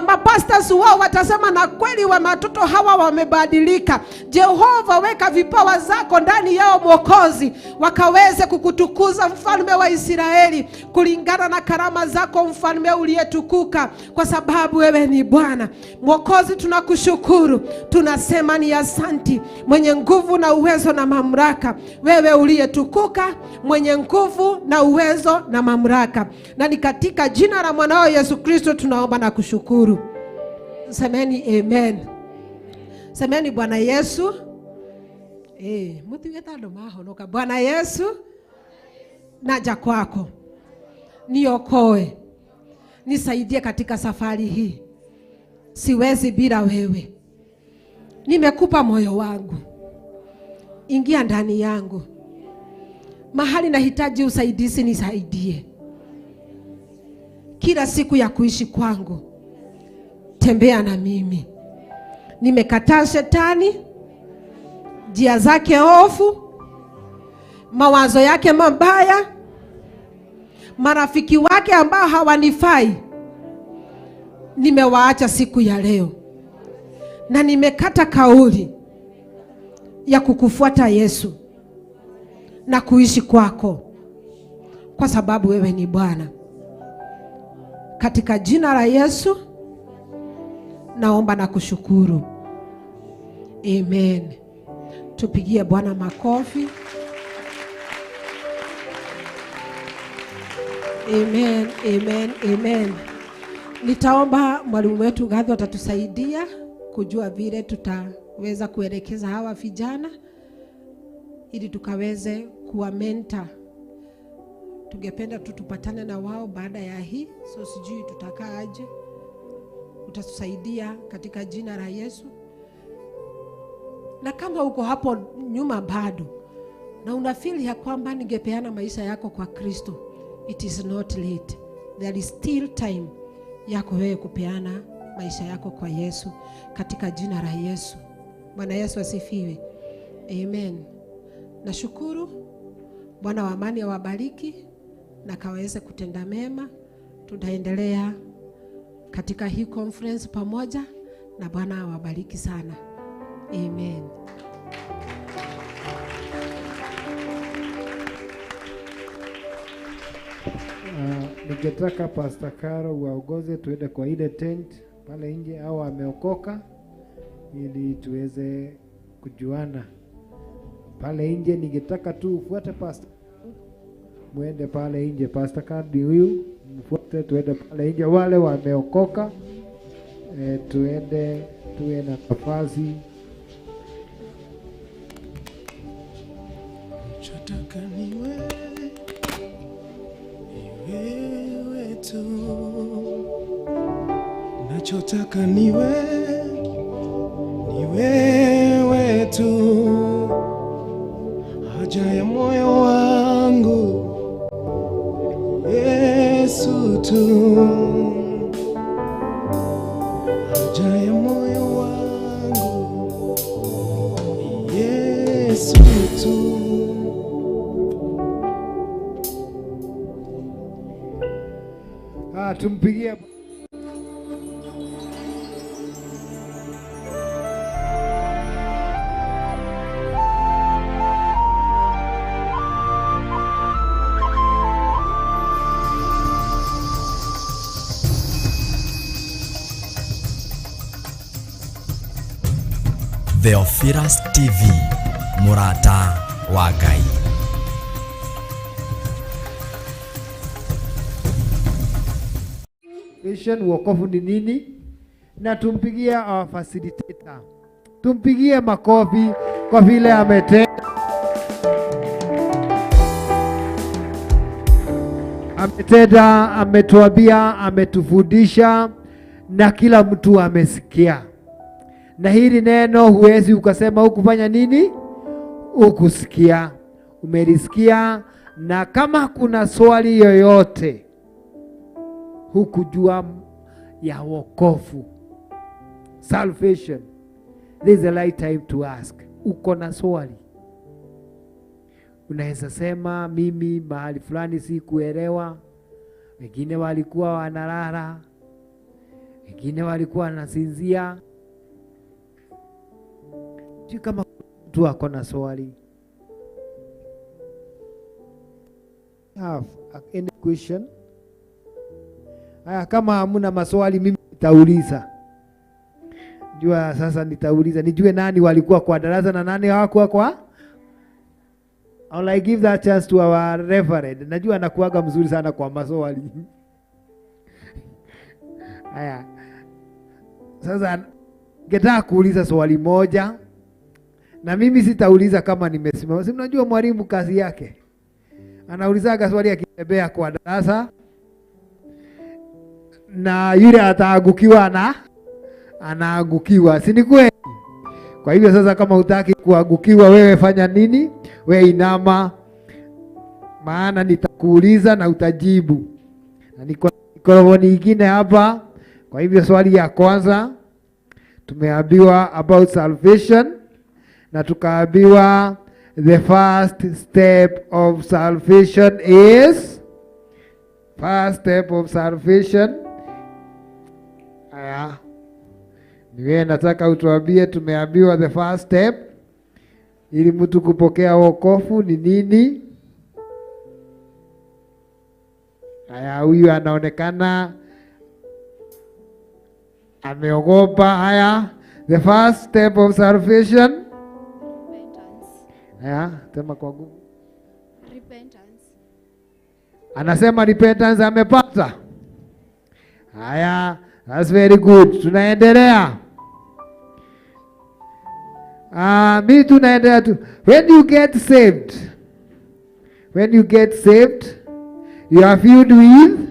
Mapastors wao watasema na kweli watoto hawa wamebadilika. Jehova, weka vipawa zako ndani yao Mwokozi, wakaweze kukutukuza mfalme wa Israeli kulingana na karama zako, mfalme uliyetukuka, kwa sababu wewe ni Bwana. Mwokozi, tunakushukuru, tunasema ni asanti, mwenye nguvu na uwezo na mamlaka, wewe uliyetukuka, mwenye nguvu na uwezo na mamlaka. Na ni katika jina la mwanao Yesu Kristo tunaomba na kushukuru. Semeni amen. Semeni Bwana Yesu. Bwana Yesu, naja kwako. Niokoe. Nisaidie katika safari hii. Siwezi bila wewe. Nimekupa moyo wangu. Ingia ndani yangu. Mahali nahitaji usaidizi nisaidie. Kila siku ya kuishi kwangu, tembea na mimi. Nimekataa shetani, njia zake ovu, mawazo yake mabaya, marafiki wake ambao hawanifai. Nimewaacha siku ya leo, na nimekata kauli ya kukufuata Yesu na kuishi kwako, kwa sababu wewe ni Bwana. Katika jina la Yesu naomba na kushukuru. Amen. Tupigie Bwana makofi. Amen, amen, amen. Nitaomba mwalimu wetu Gadho atatusaidia kujua vile tutaweza kuelekeza hawa vijana ili tukaweze kuwa mentor. Tungependa tupatane na wao baada ya hii, so sijui tutakaa aje. Utatusaidia katika jina la Yesu. Na kama uko hapo nyuma bado na unafeel ya kwamba ningepeana maisha yako kwa Kristo, it is not late. There is still time yako wewe kupeana maisha yako kwa Yesu katika jina la Yesu. Bwana Yesu asifiwe. Amen. Nashukuru. Bwana wa amani awabariki na kaweze kutenda mema. Tutaendelea katika hii conference pamoja, na Bwana awabariki sana. Amen. Ningetaka Pastor Karo uwaongoze tuende kwa ile tent pale nje, au ameokoka, ili tuweze kujuana pale nje. Ningetaka tu ufuate Pastor, muende pale nje. Pastor Kadi huyu mfuate, tuende pale nje. Wale wameokoka tuende, tuwe na nafasi. Nataka niwe tu, nachotaka ni wewe tu, haja ya moyo wangu Yesu tu, haja ya moyo wangu Yesu tu. Tumpigie Theophilus TV, murata wa Ngai. Wokovu ni nini? Na tumpigie our facilitator. Tumpigie makofi kwa vile ametenda, ametuambia, ametufundisha na kila mtu amesikia. Na hili neno huwezi ukasema hukufanya nini? Ukusikia. Umelisikia, na kama kuna swali yoyote hukujua ya wokovu, salvation, this is the right time to ask. Uko na swali, unaweza sema mimi mahali fulani si kuelewa. Wengine walikuwa wanalala, wengine walikuwa wanasinzia. Kama mtu ako na swali, have any question? Kama hamuna maswali, mimi nitauliza. Jua sasa nitauliza, nijue nani walikuwa kwa darasa na nani hawakuwa kwa. I'll give that chance to our reverend. Najua anakuaga mzuri sana kwa maswali. Haya. Sasa ningetaka kuuliza swali moja. Na mimi sitauliza kama nimesimama. Si mnajua mwalimu kazi yake, anaulizaga swali akitembea kwa darasa, na yule ataagukiwa anaagukiwa, si ni kweli? Kwa hivyo sasa, kama hutaki kuagukiwa, wewe fanya nini? Wewe inama, maana nitakuuliza na utajibu. Na niko nyingine hapa. Kwa hivyo swali ya kwanza, tumeambiwa about salvation, na tukaambiwa the first step of salvation is, first step of salvation. Aya, niwe nataka utuambie, tumeambiwa the first step ili mtu kupokea wokovu ni nini? Aya, huyu anaonekana ameogopa. Haya, the first step of salvation. Aya, sema kwa nguvu. Repentance. Anasema repentance amepata. Haya, that's very good. Tunaendelea. Mimi tunaendelea tu. When you get saved, you are filled with.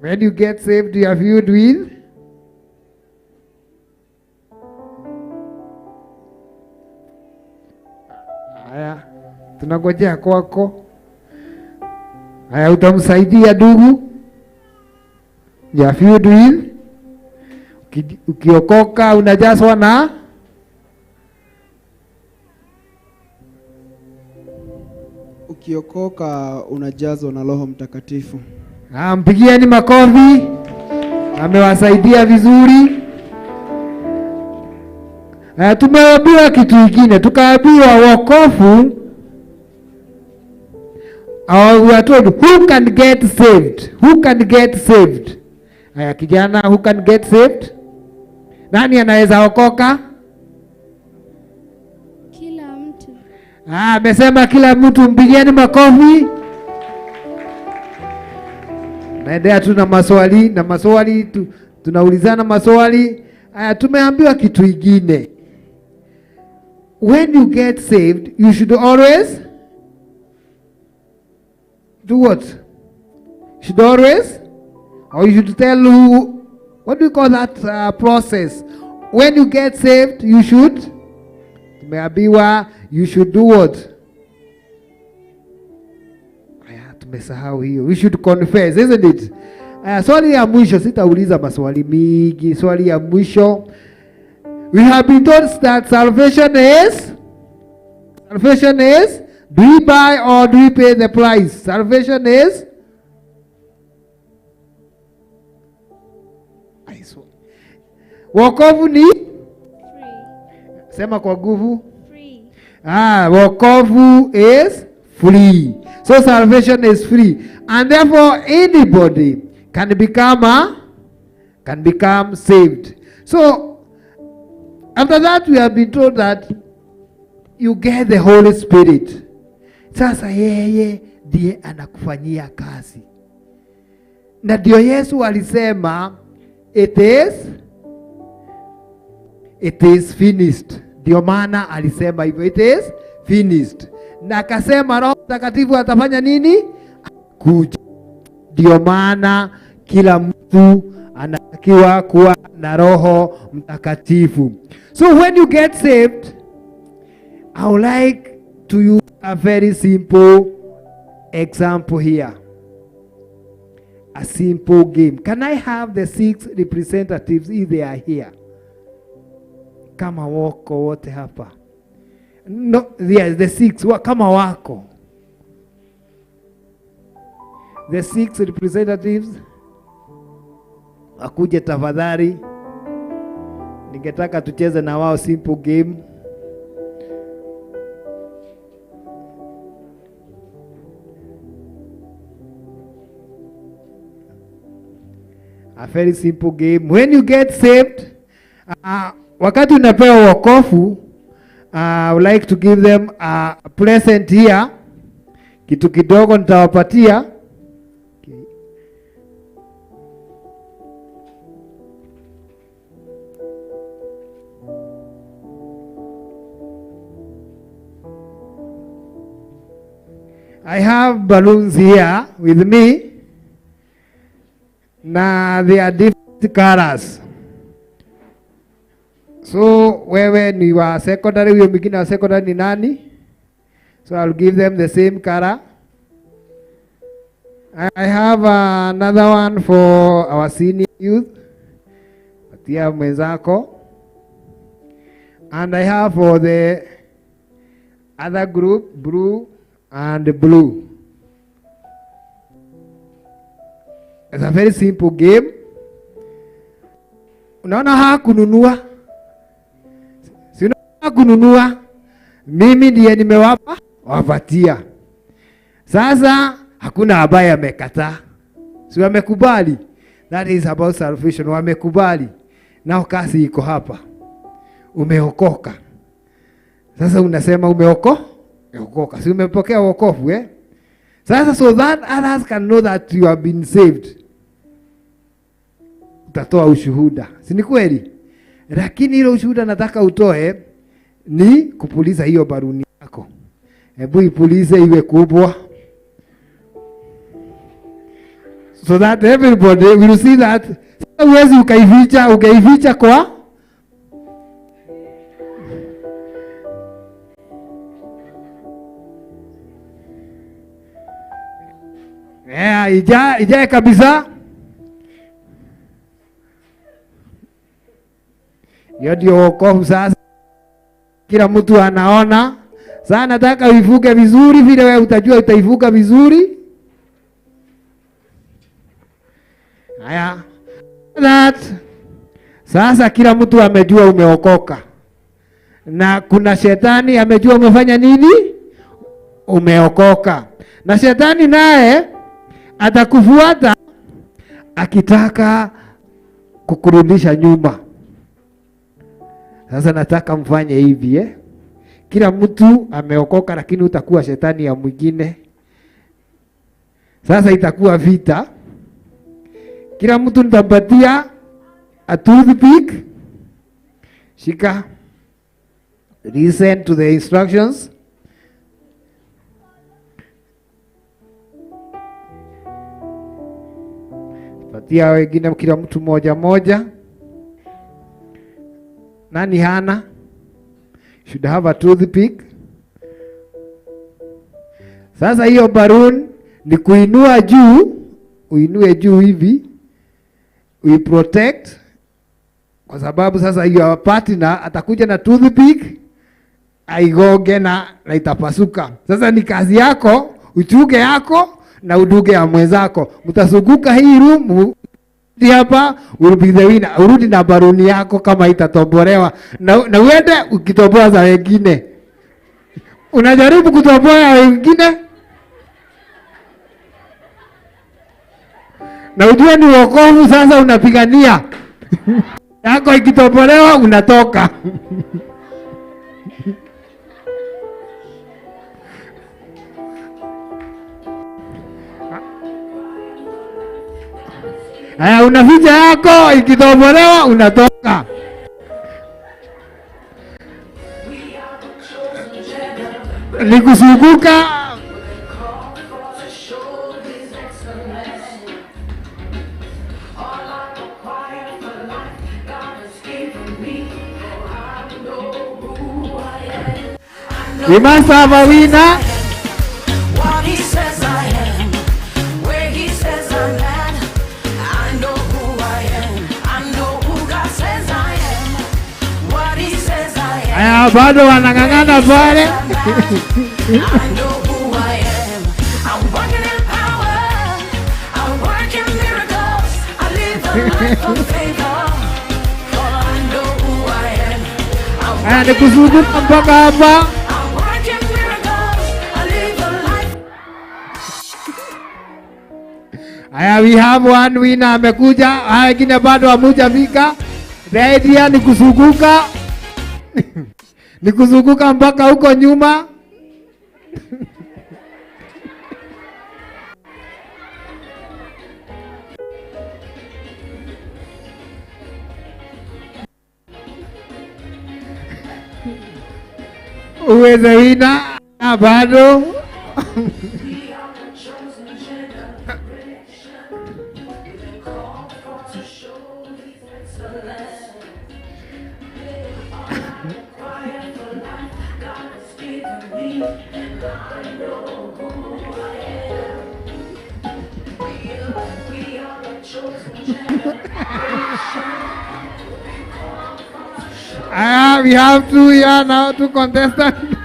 When you get saved, you are filled with. Haya, tunangojea kwako. Haya, utamsaidia ndugu. You are filled with. Ukiokoka unajazwa na. Ukiokoka unajazwa na Roho Mtakatifu. Mpigieni makofi. Amewasaidia vizuri. Tumeambiwa kitu kingine, tukaambiwa wokovu. We are told who can get saved? Who can get saved? Haya kijana, who can get saved? Nani anaweza okoka? Kila mtu. Amesema kila mtu, mpigieni makofi. Naendelea tu na maswali, tunaulizana maswali. Tumeambiwa kitu kingine. When you get saved, you should always do what? should always, or you should tell who, what do you call that process? When you get saved, you should, tumeambiwa, you should do what? Tumesahau hiyo. We should confess, isn't it? Swali ya mwisho, sitauliza maswali mingi. Swali ya mwisho, we have been told that salvation is, do we buy or do we pay the price? Salvation is, wokovu ni Free. sema kwa nguvu. Free. Wokovu is free. So salvation is free, and therefore anybody can become saved. So after that we have been told that you get the Holy Spirit. Sasa yeye ndiye anakufanyia kazi, na ndio Yesu alisema it is finished. Ndio maana alisema hivyo, it is finished. Na akasema Roho Mtakatifu atafanya nini? Kuja. Ndio maana kila mtu anatakiwa kuwa na Roho Mtakatifu. So when you get saved, I would like to use a very simple example here. A simple game. Can I have the 6 representatives if they are here? Kama wako wote hapa. No, yes, the 6 kama wako. The 6 representatives akuje tafadhali. Ningetaka tucheze na wao simple game. A very simple game. When you get saved, wakati unapewa wokovu, I would like to give them a present here. Kitu kidogo nitawapatia. Okay. I have balloons here with me. Na they are different colors. So wewe ni wa secondary, huyo mwingine wa secondary ni nani? So I'll give them the same color. I have another one for our senior youth. Patia mwenzako. And I have for the other group, blue and blue. It's a very simple game. Unaona hakununua? Si unaona kununua? Mimi ndiye nimewapa, wapatia. Sasa hakuna ambaye amekataa. Si wamekubali? That is about salvation. Wamekubali. Nao kazi iko hapa. Umeokoka. Sasa unasema umeokoka. Si umepokea wokovu eh? Sasa so that others can know that you have been saved. Utatoa ushuhuda. Si ni kweli? Lakini ile ushuhuda nataka utoe ni kupuliza hiyo baruni yako. Hebu ipulize iwe kubwa. So that everybody will see that. Sasa uwezi ukaificha kwa ijae kabisa. Hiyo ndio wokovu sasa. Kila mtu anaona. Sasa nataka uivuke vizuri vile wewe utajua utaivuka vizuri. Haya. That. Sasa kila mtu amejua umeokoka. Na kuna shetani amejua umefanya nini? Umeokoka. Na shetani naye atakufuata akitaka kukurudisha nyuma. Sasa nataka mfanye hivi Kila mtu ameokoka lakini utakuwa shetani ya mwingine. Sasa itakuwa vita. Kila mtu nitampatia a toothpick. Shika. Listen to the instructions. Patia wengine kila mtu moja moja. Nani hana? Should have a toothpick. Sasa hiyo balloon ni kuinua juu, uinue juu hivi. We protect. Kwa sababu sasa hiyo partner atakuja na toothpick, aigoge na itapasuka. Sasa ni kazi yako, uchuge yako na uduge ya mwenzako. Mtazunguka hii room hapa, urudi na baruni yako kama itatobolewa. Na uende ukitoboa za wengine. Unajaribu kutoboa wengine? Na ujue ni wokovu sasa unapigania. Yako ikitobolewa unatoka. Haya, unaficha yako ikitobolewa unatoka. Nikuzunguka. We must have a winner. What he says I am, where he says I'm at. I know who I am, I know who God says I am. What he says I am. Haya, bado wanang'ang'ana pale. I know who I am. I'm working in power, I'm working miracles. I live a life of favor. For I know who I am. Haya, nikuzunguka mpaka hapa. Haya, we have one winner amekuja. Haya, wengine bado hamujafika. The idea ni kuzunguka. Ni kuzunguka mpaka huko nyuma. Uweze winner bado. We have two here now, two contestants.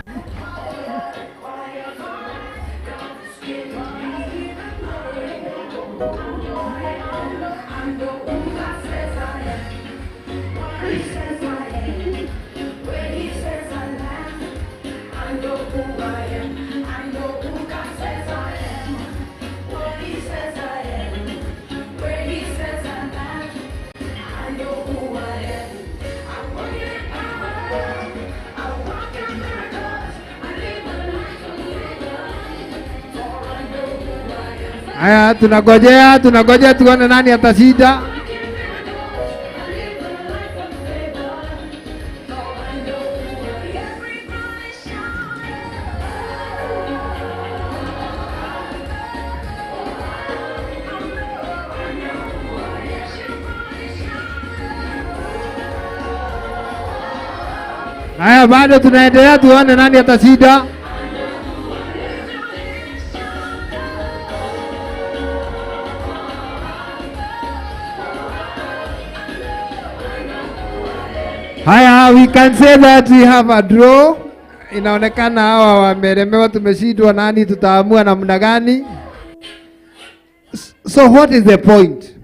Haya, tunagojea tuone nani atashinda. Haya, bado tunaendelea tuone nani atashinda. Haya, we can say that we have a draw. Inaonekana hawa wamelemewa, tumeshindwa. Nani tutaamua namna gani? So what is the point?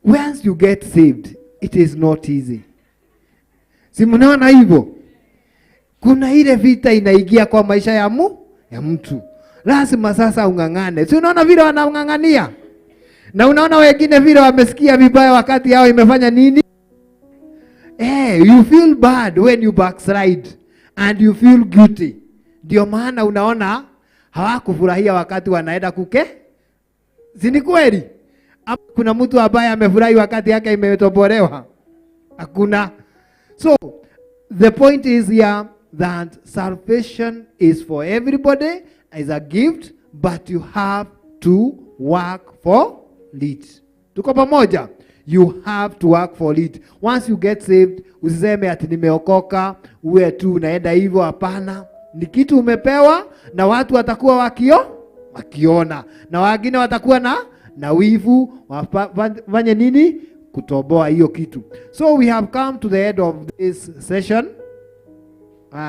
Once you get saved, it is not easy. Si mnaona hivyo? Kuna ile vita inaingia kwa maisha ya mtu. Lazima sasa ung'ang'ane. Si unaona vile wanaung'ang'ania? Na unaona wengine vile wamesikia vibaya wakati yao imefanya nini? You feel bad when you backslide and you feel guilty. Ndio maana unaona hawakufurahia wakati wanaenda kuke. Si ni kweli? Kuna mtu ambaye amefurahi wakati yake imetobolewa? Hakuna. So the point is here that salvation is for everybody, is a gift, but you have to work for it. Tuko pamoja? You have to work for it. Once you get saved, usiseme ati nimeokoka, uwe tu unaenda hivyo. Hapana. Ni kitu umepewa na watu watakuwa wakiona. Na wengine watakuwa na wivu, wafanye nini? Kutoboa hiyo kitu. So we have come to the end of this session.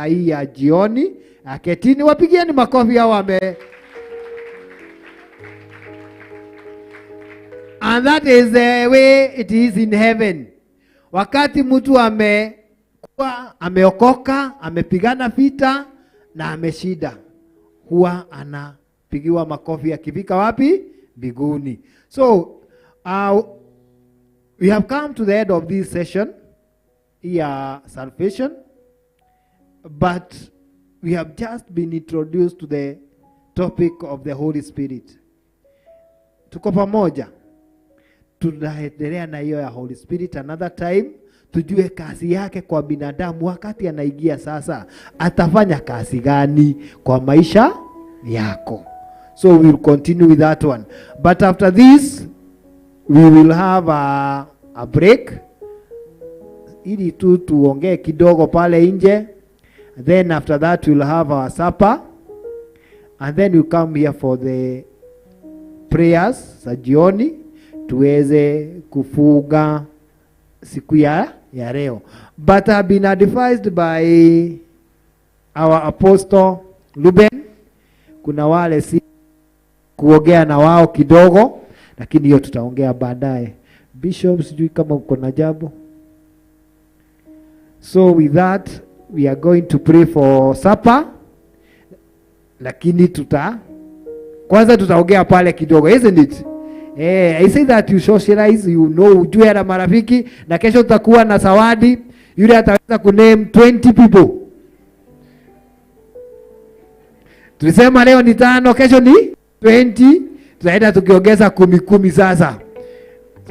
Hii ya jioni. Ketini, wapigieni makofi hao wame. And that is the way it is in heaven. Wakati mtu ameokoka, amepigana vita na ameshinda, huwa anapigiwa makofi akifika wapi? Mbinguni. So we have come to the end of this session, salvation, but we have just been introduced to the topic of the Holy Spirit. Tuko pamoja? Tunaendelea na hiyo ya Holy Spirit another time, tujue kazi yake kwa binadamu. Wakati anaingia sasa, atafanya kazi gani kwa maisha yako? So we'll continue with that one. But after this, we will have a break. Ili tu tuongee kidogo pale nje. Then after that, we'll have our supper. And then we'll come here for the prayers za jioni. Tuweze kufuga siku ya leo. But I've been advised by our apostle Ruben, kuna wale si kuongea na wao kidogo, lakini hiyo tutaongea baadaye. Bishop, sijui kama uko na jambo. So with that, we are going to pray for supper. Lakini kwanza tutaongea pale kidogo, isn't it? I say that you socialize, you know, ujue na marafiki, na kesho tutakuwa na zawadi. Yule ataweza kuname 20 people. Tulisema leo ni 5, kesho ni 20. Tutaenda tukiongeza 10 sasa.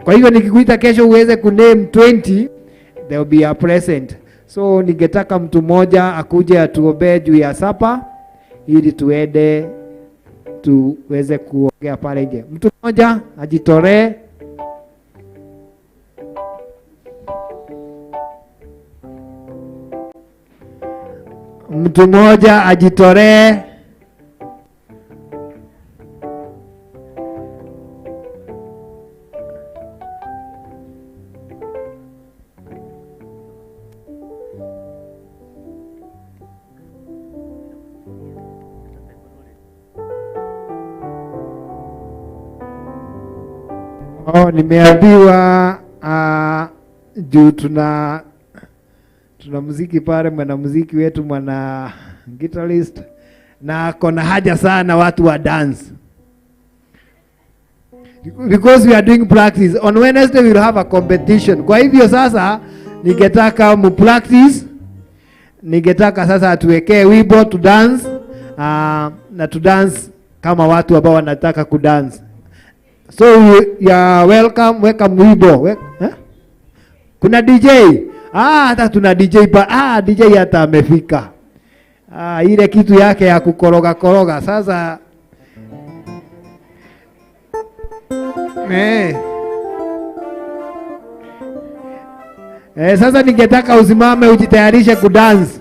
Kwa hivyo nikikuita kesho uweze kuname 20, there will be a present. So ningetaka mtu mmoja akuje atuombee juu ya supper ili tuende tuweze kuongea pale nje. Mtu mmoja ajitolee. Mtu mmoja ajitolee. Nimeambiwa juu tuna muziki pale, mwana muziki wetu, mwana guitarist, na kona haja sana watu wa dance, because we are doing practice. On Wednesday we will have a competition. Kwa hivyo sasa ningetaka mu practice, ningetaka sasa tuwekee wimbo tu dance, na tu dance kama watu ambao wanataka kudance. So you are welcome wimbo. Kuna DJ? Hata tuna DJ pa. DJ hata amefika. Ile kitu yake ya kukoroga. Sasa sasa ningetaka usimame ujitayarishe kudance.